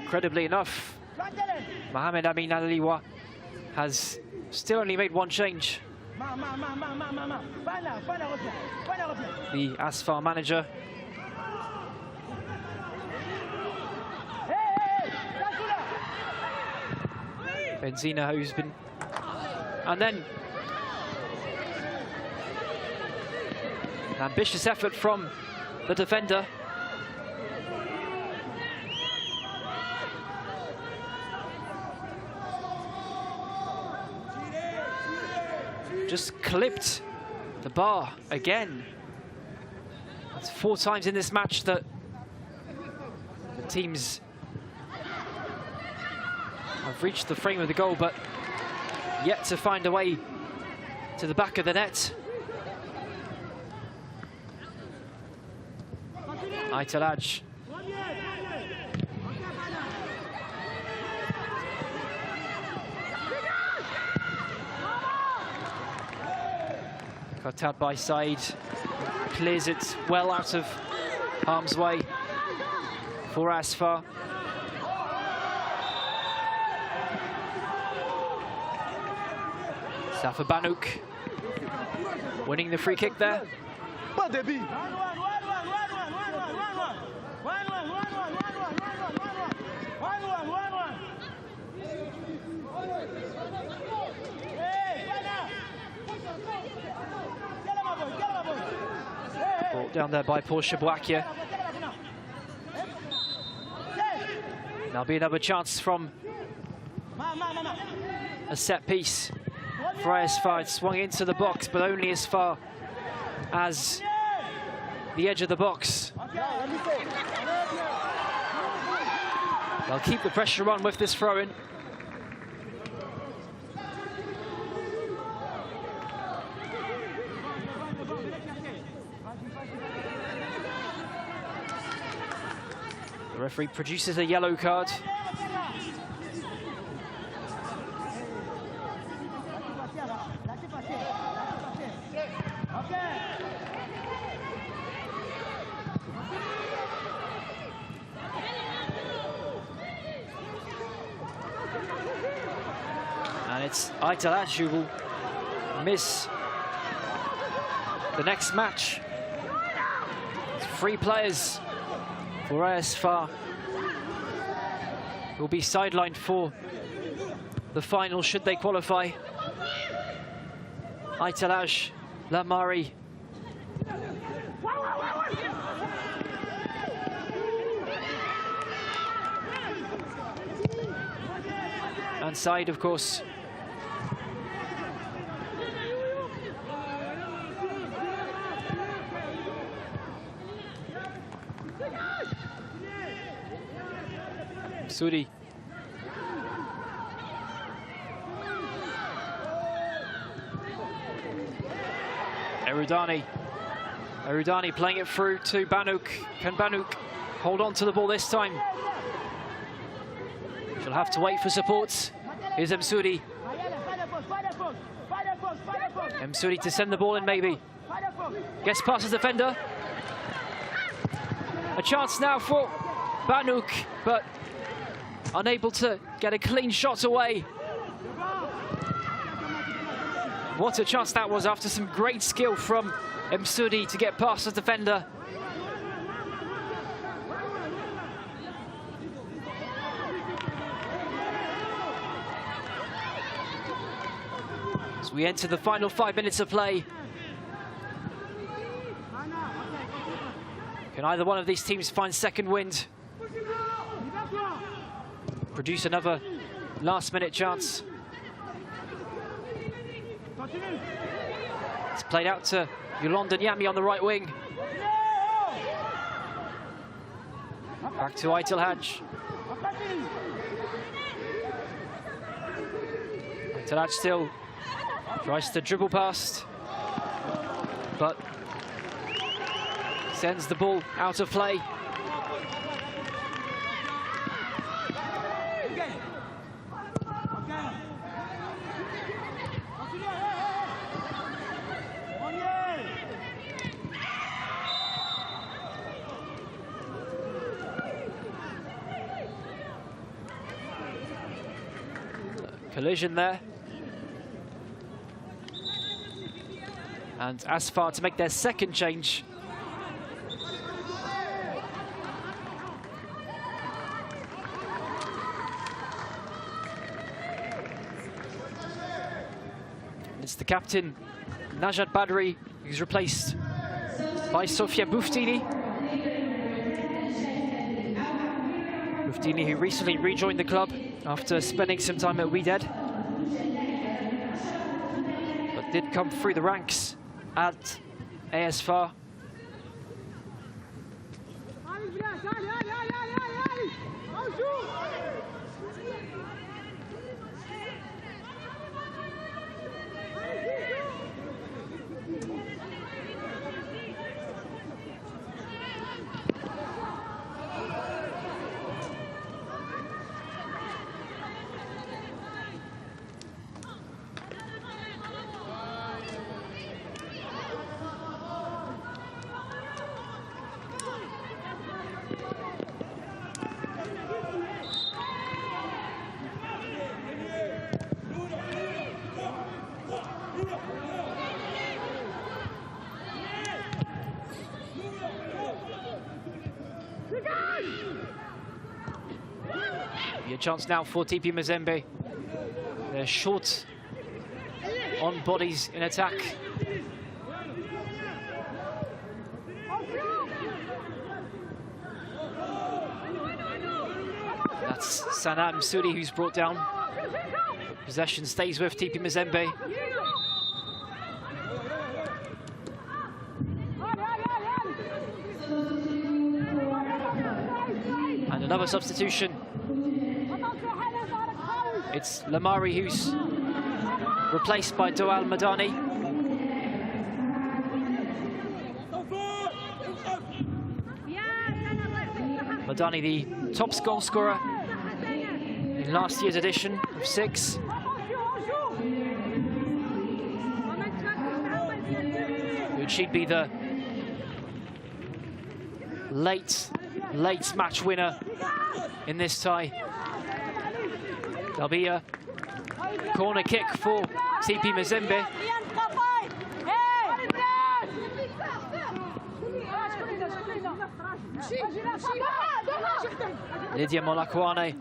Incredibly enough, Mohamed Amin Aliwa has still only made one change. The Asfar manager. Benzina, who's been... And then an ambitious effort from the defender. Just clipped the bar again. That's 4 times in this match that the teams have reached the frame of the goal, but yet to find a way to the back of the net. Aitalaj. Cut out by Said, clears it well out of harm's way for Asfar. Safa Banouk winning the free kick there. Brought down there by Paul Shabwakia. There'll be another chance from a set piece for Asfar. It swung into the box, but only as far as the edge of the box. They'll keep the pressure on with this throw-in. The referee produces a yellow card. And it's Aitalaj who will miss the next match. It's 3 players for Asfar will be sidelined for the final should they qualify. Aitalaj, Lamari, and Said, of course. Suri. Erudani playing it through to Banouk. Can Banouk hold on to the ball this time? She'll have to wait for support. Here's Msoudi. Msoudi to send the ball in, maybe. Gets past his defender. A chance now for Banouk, but unable to get a clean shot away. What a chance that was after some great skill from Msoudi to get past the defender. As we enter the final 5 minutes of play, can either one of these teams find second wind? Produce another last-minute chance? It's played out to Yolanda Nyami on the right wing. Back to Aitel Hadj. Aitel Hadj still tries to dribble past, but sends the ball out of play. Collision there. And Asfar to make their second change. It's the captain, Najat Badri, who's replaced by Sofia Buftini. Buftini, who recently rejoined the club after spending some time at Wydad, but did come through the ranks at ASFAR. Be a chance now for TP Mazembe. They're short on bodies in attack. That's Sanat Msoudi who's brought down. Possession stays with TP Mazembe. And another substitution. It's Lamari who's replaced by Doal Madani. Madani, the top goal scorer in last year's edition of 6. Would she be the late match winner in this tie? There'll be a corner kick for TP Mazembe. Lydia Molakwane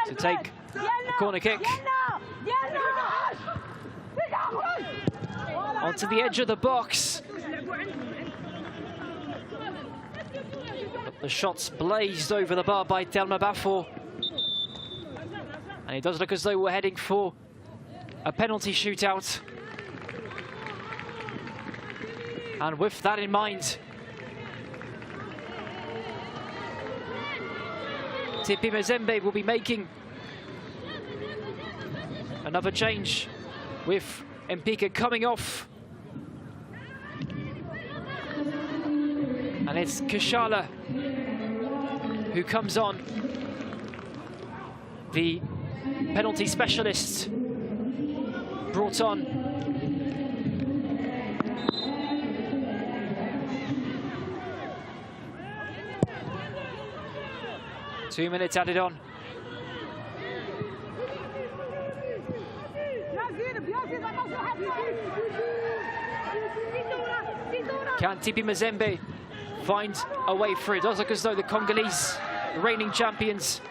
to take a corner kick. Onto the edge of the box. The shots blazed over the bar by Thelma Bafor. And it does look as though we're heading for a penalty shootout. And with that in mind, TP Mazembe will be making another change with Mpika coming off. And it's Kashala who comes on, the penalty specialist brought on. Two minutes added on. Can TP Mazembe find a way through? It does look as though the Congolese, the reigning champions,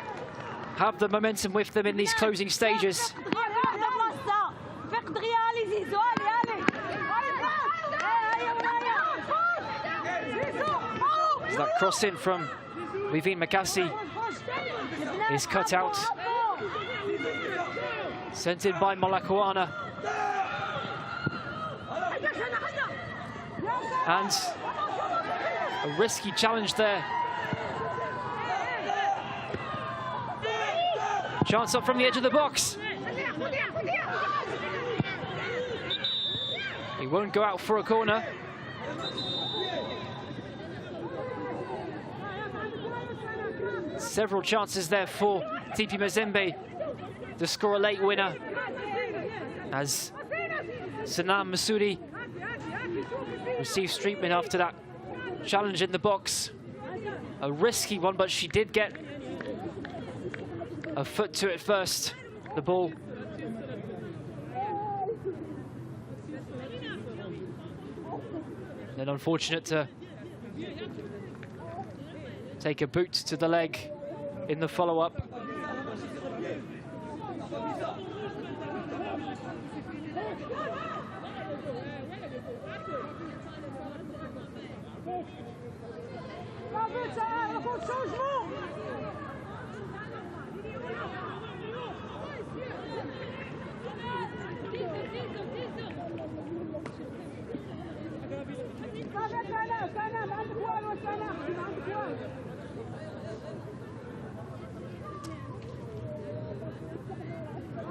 have the momentum with them in these closing stages. That cross in from Wivine Makasi is cut out. Sent in by Molakwana. And a risky challenge there. Chance up from the edge of the box. He won't go out for a corner. Several chances there for TP Mazembe to score a late winner, as Sanam Masoudi receives treatment after that challenge in the box. A risky one, but she did get a foot to it first, the ball. Then unfortunate to take a boot to the leg in the follow-up.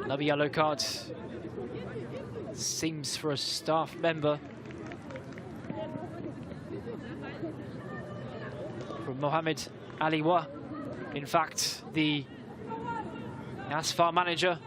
Another yellow card, seems for a staff member from Mohamed Aliwa. In fact, the Asfar manager.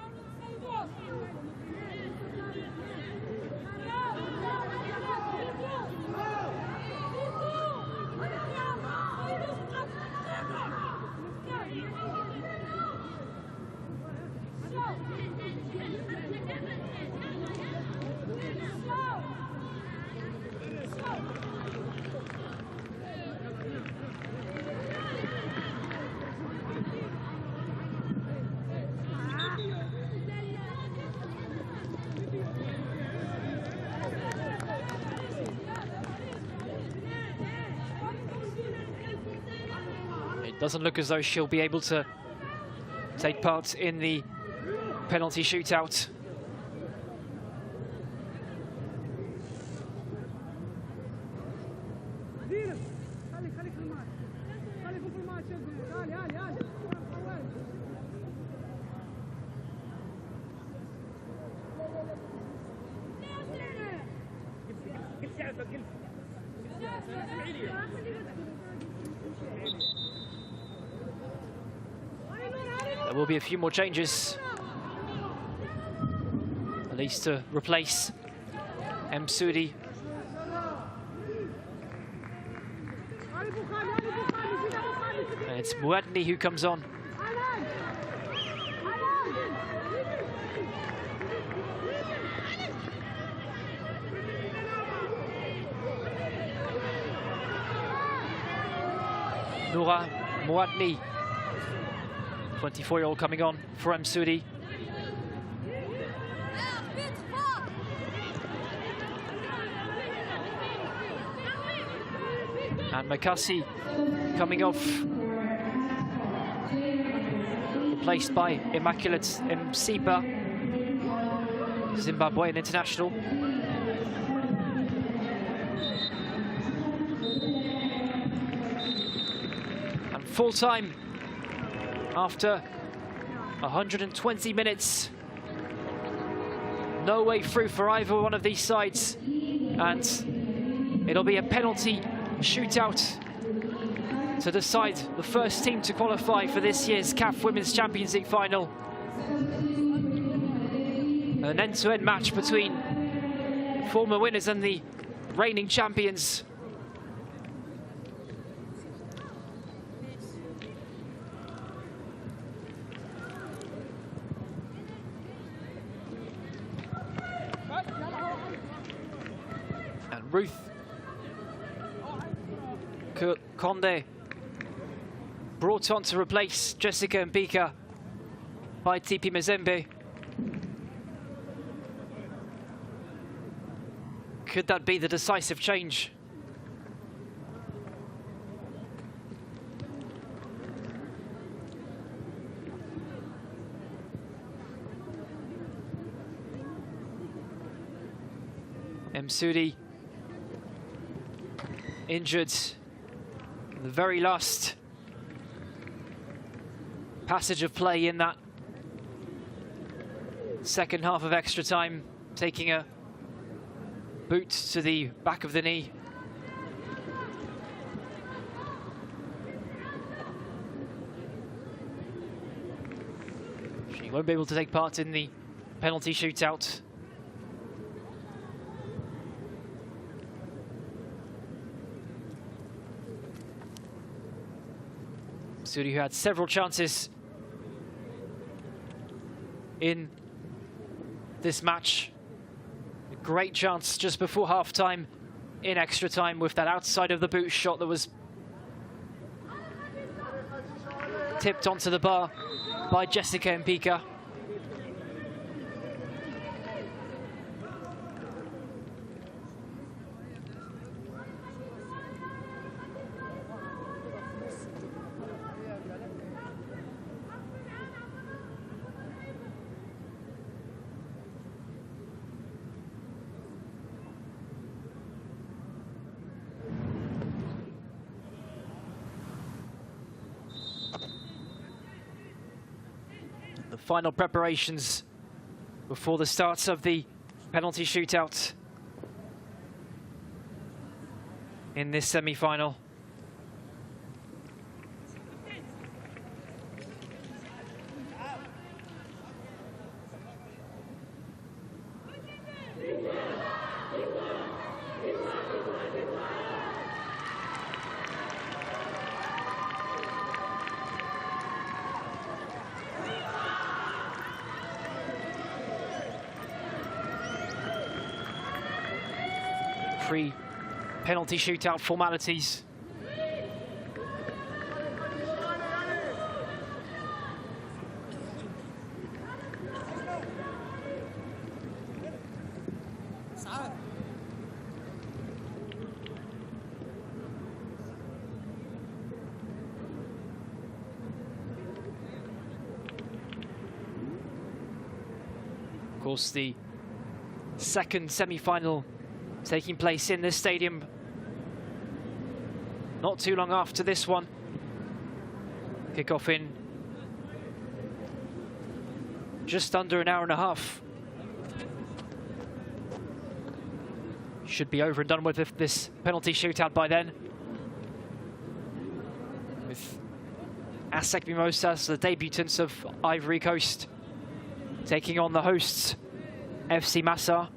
Doesn't look as though she'll be able to take part in the penalty shootout. There will be a few more changes, at least to replace Msoudi. And it's Muadni who comes on. Noura Muadni, 24-year-old coming on for Msoudi. And Makasi coming off, replaced by Immaculate Msipa, Zimbabwean international. And full time after 120 minutes. No way through for either one of these sides, and it'll be a penalty shootout to decide the first team to qualify for this year's CAF Women's Champions League final. An end-to-end match between the former winners and the reigning champions. And Ruth Conde brought on to replace Jessica Mbika by TP Mazembe. Could that be the decisive change? Msudi injured in the very last passage of play in that second half of extra time, taking a boot to the back of the knee. She won't be able to take part in the penalty shootout. Sudi, who had several chances in this match. A great chance just before half-time in extra time with that outside of the boot shot that was tipped onto the bar by Jessica Mpika. The final preparations before the start of the penalty shootout in this semi-final. Pre-penalty shootout formalities. Of course, the second semi-final taking place in this stadium not too long after this one. Kick-off in just under an hour and a half. Should be over and done with this penalty shootout by then. With ASEC Mimosas, the debutants of Ivory Coast, taking on the hosts, FC Massa.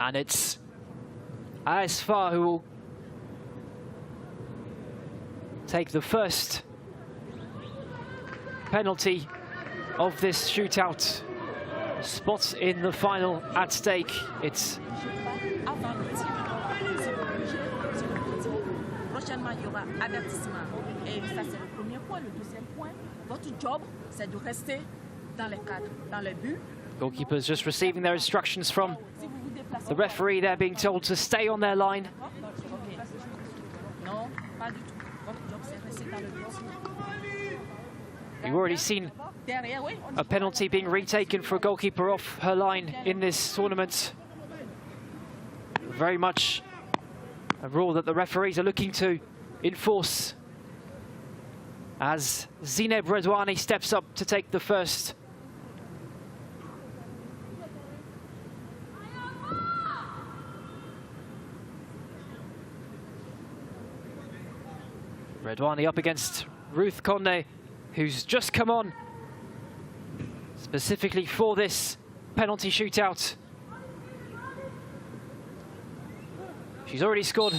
And it's Asfar who will take the first penalty of this shootout. Spot in the final at stake. It's prochainement il y aura avertissement et ça c'est le premier point. Le deuxième point, votre job c'est de rester dans les cadres, dans le but. goalkeepers just receiving their instructions from the referee. They're being told to stay on their line. You've already seen a penalty being retaken for a goalkeeper off her line in this tournament. Very much a rule that the referees are looking to enforce as Zineb Redouani steps up to take the first. Redouani up against Ruth Conde, who's just come on specifically for this penalty shootout. She's already scored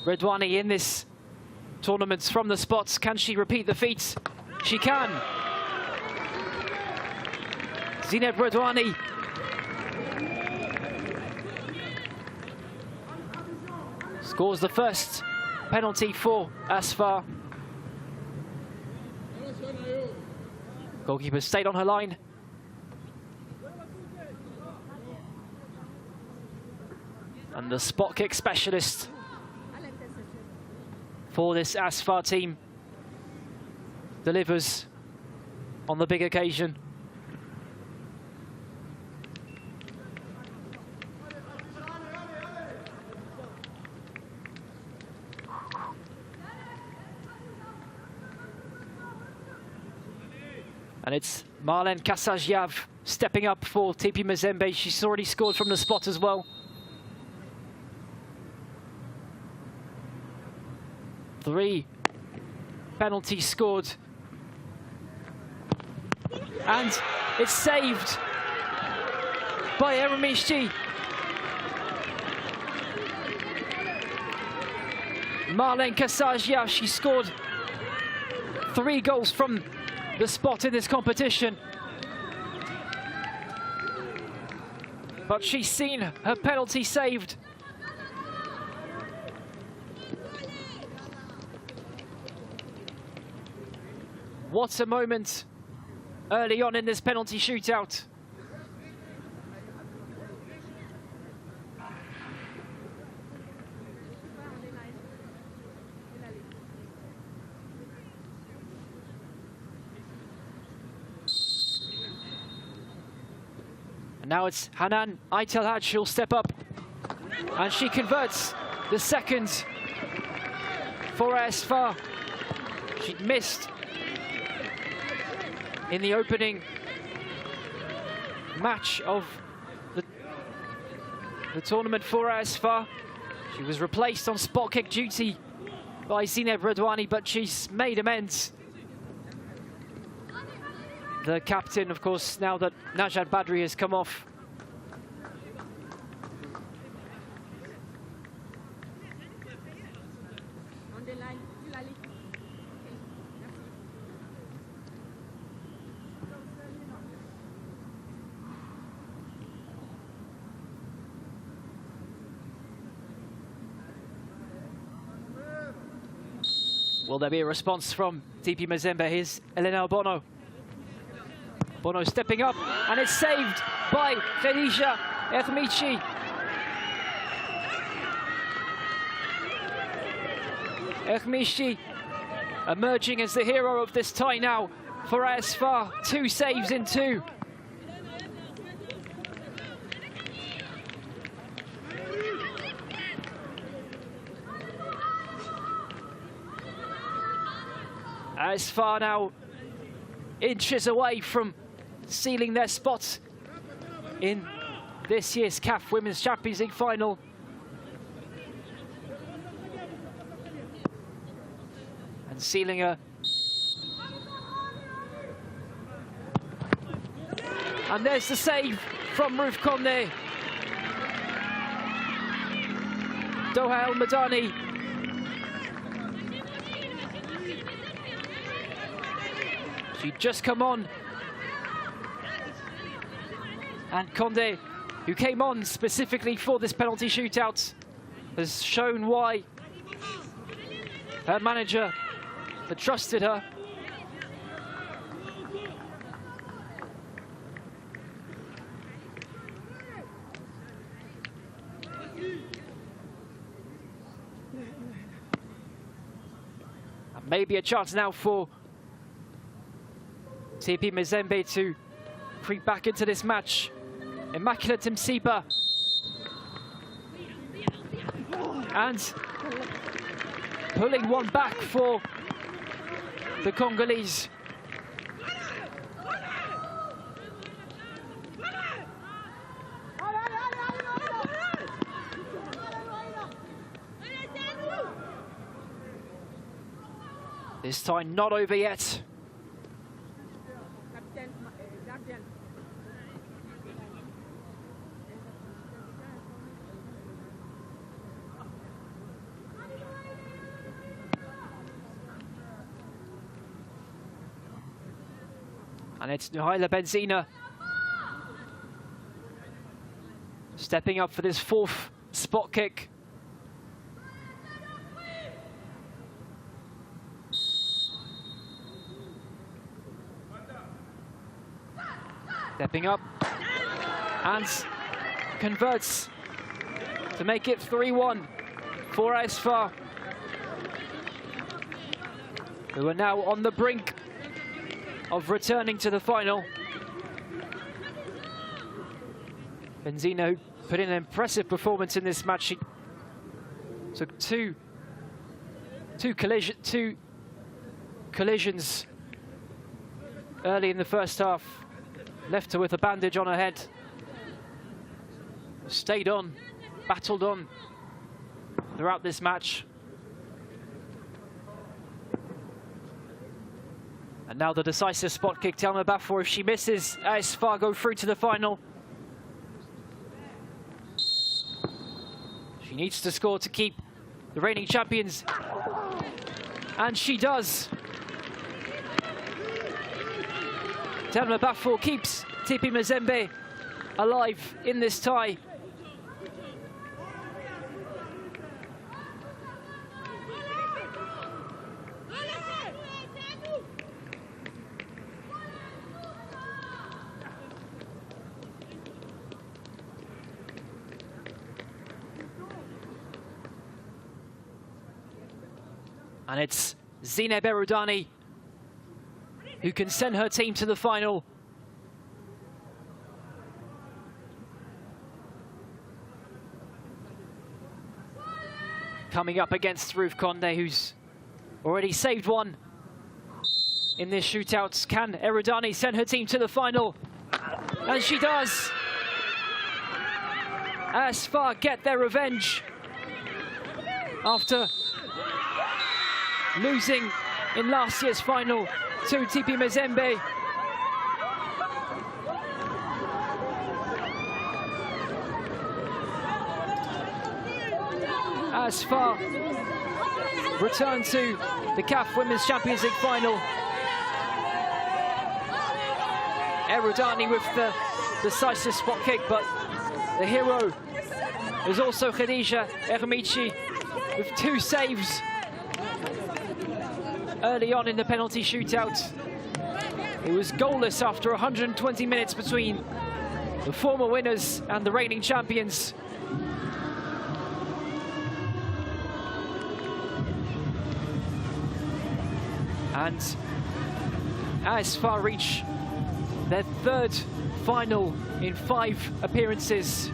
Redouani in this tournament from the spots. Can she repeat the feat? She can. Zineb Redouani. Scores the first penalty for Asfar. Goalkeeper stayed on her line. And the spot kick specialist for this Asfar team delivers on the big occasion. And it's Marlene Kassajiav stepping up for TP Mazembe. She's already scored from the spot as well. 3 penalties scored. And it's saved by Eremishji. Marlene Kassajiav, she scored 3 goals from the spot in this competition. But she's seen her penalty saved. What a moment early on in this penalty shootout. And now it's Hanan Aytelhaj, she'll step up. And she converts the second for Asfar. She'd missed in the opening match of the tournament for Asfar. She was replaced on spot kick duty by Zineb Redouani, but she's made amends. The captain, of course, now that Najat Badri has come off. Will there be a response from TP Mazembe? Here's Elena Bono. Bono stepping up, and it's saved by Khadija Ethmichi. Ethmichi emerging as the hero of this tie now for Asfar. 2 saves in 2. Asfar now inches away from sealing their spot in this year's CAF Women's Champions League final. And sealing a... And there's the save from Ruth Conde. Doha El Madani. She'd just come on. And Conde, who came on specifically for this penalty shootout, has shown why her manager had trusted her. And maybe a chance now for TP Mazembe to creep back into this match. Immaculate Msiba. And pulling one back for the Congolese. This time not over yet. And it's Nuhaila Benzina stepping up for this fourth spot kick. Stepping up and converts to make it 3-1 for ASFA, who are now on the brink of returning to the final. Benzina, who put in an impressive performance in this match. She took two collisions early in the first half, left her with a bandage on her head. Stayed on, battled on throughout this match. And now the decisive spot kick. Thelma Bafor, if she misses, ASFA go through to the final. She needs to score to keep the reigning champions. And she does. Thelma Bafor keeps TP Mazembe alive in this tie. And it's Zineb Erudani who can send her team to the final. Coming up against Ruth Conde, who's already saved one in this shootout. Can Erudani send her team to the final? And she does. ASFA get their revenge after losing in last year's final to TP Mazembe. ASFA return to the CAF Women's Champions League final. Erudani with the decisive spot kick, but the hero is also Khadija Ermici with 2 saves early on in the penalty shootout. It was goalless after 120 minutes between the former winners and the reigning champions. And ASFA reach their 3rd final in 5 appearances.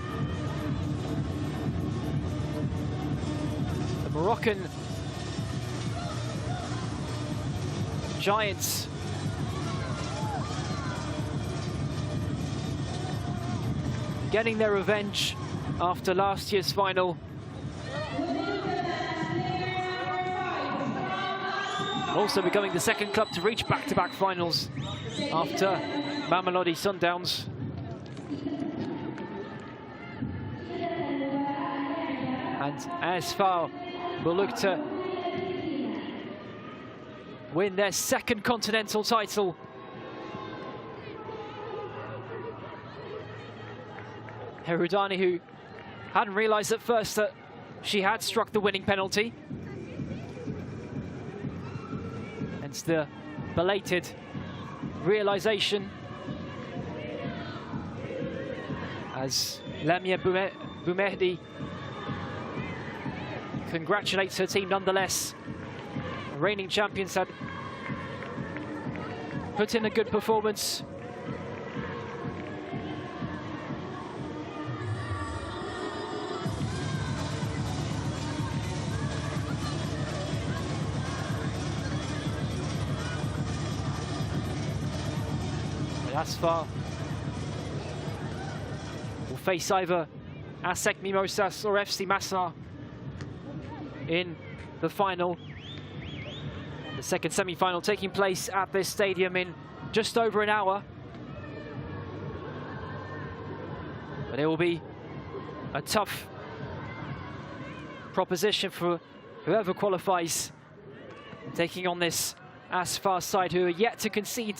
The Moroccan Giants getting their revenge after last year's final. Also becoming the 2nd club to reach back-to-back finals after Mamelodi Sundowns. And ASFA will look to win their 2nd continental title. Erudani, who hadn't realised at first that she had struck the winning penalty. Hence the belated realisation as Lamia Boumehdi congratulates her team nonetheless. The reigning champions had put in a good performance. ASFA will face either ASEC Mimosas or FC Massa in the final. The 2nd semi-final taking place at this stadium in just over an hour. But it will be a tough proposition for whoever qualifies, taking on this ASFA side who are yet to concede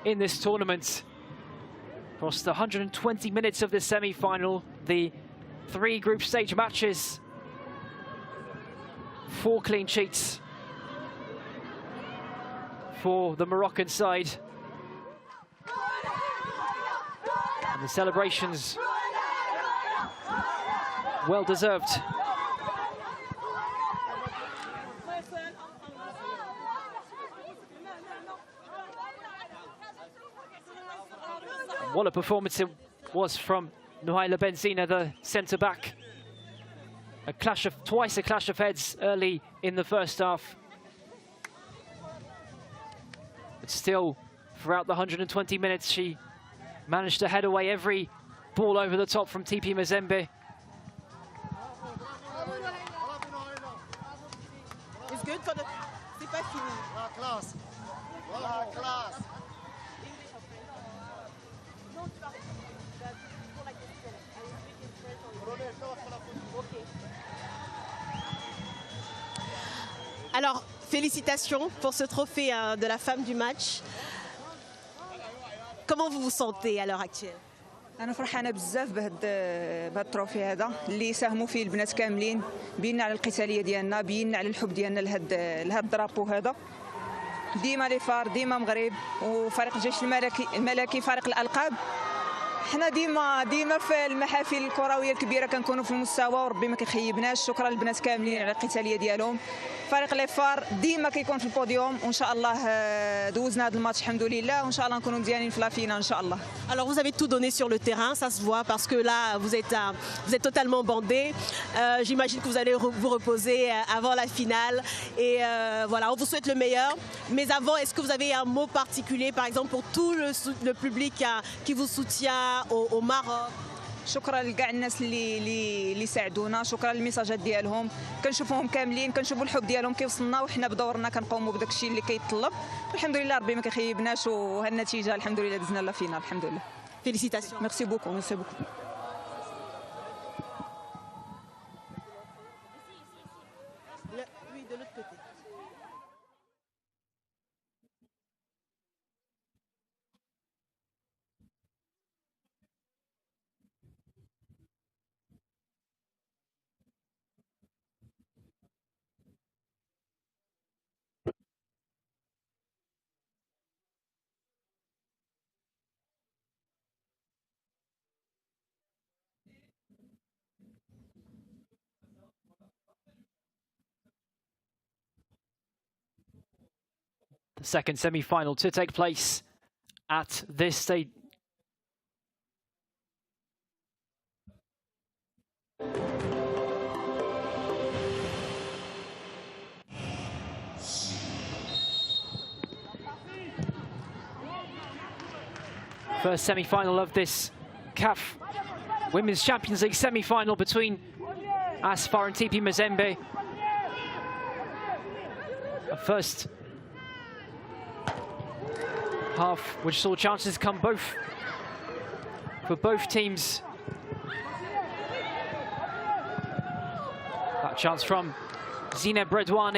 in this tournament. Across the 120 minutes of the semi-final, the 3 group stage matches, 4 clean sheets for the Moroccan side. And the celebrations, well deserved. What a performance it was from Nouhaila Benzina, the centre-back. Twice a clash of heads early in the first half. But still, throughout the 120 minutes, she managed to head away every ball over the top from TP Mazembe. It's good for the... C'est pas fini. La classe. La classe. Alors, félicitations pour ce trophée de la femme du match. Comment vous vous sentez à l'heure actuelle? أنا فرحانة بزاف بهذا التروفي هذا اللي ساهموا فيه البنات كاملين، بينا على القتالية ديالنا، بينا على الحب ديالنا لهذا الدرابو هذا. ديما لي فار، ديما مغرب، وفريق الجيش الملكي فريق الألقاب. حنا ديما في المحافل الكرويه الكبيره كنكونوا في المستوى وربي ما كيخيبناش. شكرا للبنات كاملين على القتاليه ديالهم. فريق لي فار ديما كيكون في البوديوم، وان شاء الله دوزنا هذا الماتش الحمد لله، وان شاء الله نكونوا مزيانين في لافينا ان شاء الله. Alors vous avez tout donné sur le terrain, ça se voit parce que là vous êtes totalement bandé. J'imagine que vous allez vous reposer avant la finale et voilà, on vous souhaite le meilleur. Mais avant, est-ce que vous avez un mot particulier, par exemple pour tout le public qui vous soutient au Maroc? شكرا لكاع الناس اللي ساعدونا، شكرا للميساجات ديالهم، كنشوفوهم كاملين، كنشوفوا الحب ديالهم كيوصلنا، وحنا بدورنا كنقوموا بداك الشيء اللي كيطلب. الحمد لله ربي ما كيخيبناش، وهالنتيجه الحمد لله دزنا لا فينا الحمد لله. Félicitations. ميرسي بوكو، ميرسي بوكو. Lui de l'autre côté. The second semi-final to take place at this stage. First semi-final of this CAF Women's Champions League semi-final between Asfar and TP Mazembe. A first half which saw chances come for both teams. That chance from Zineb Redouane.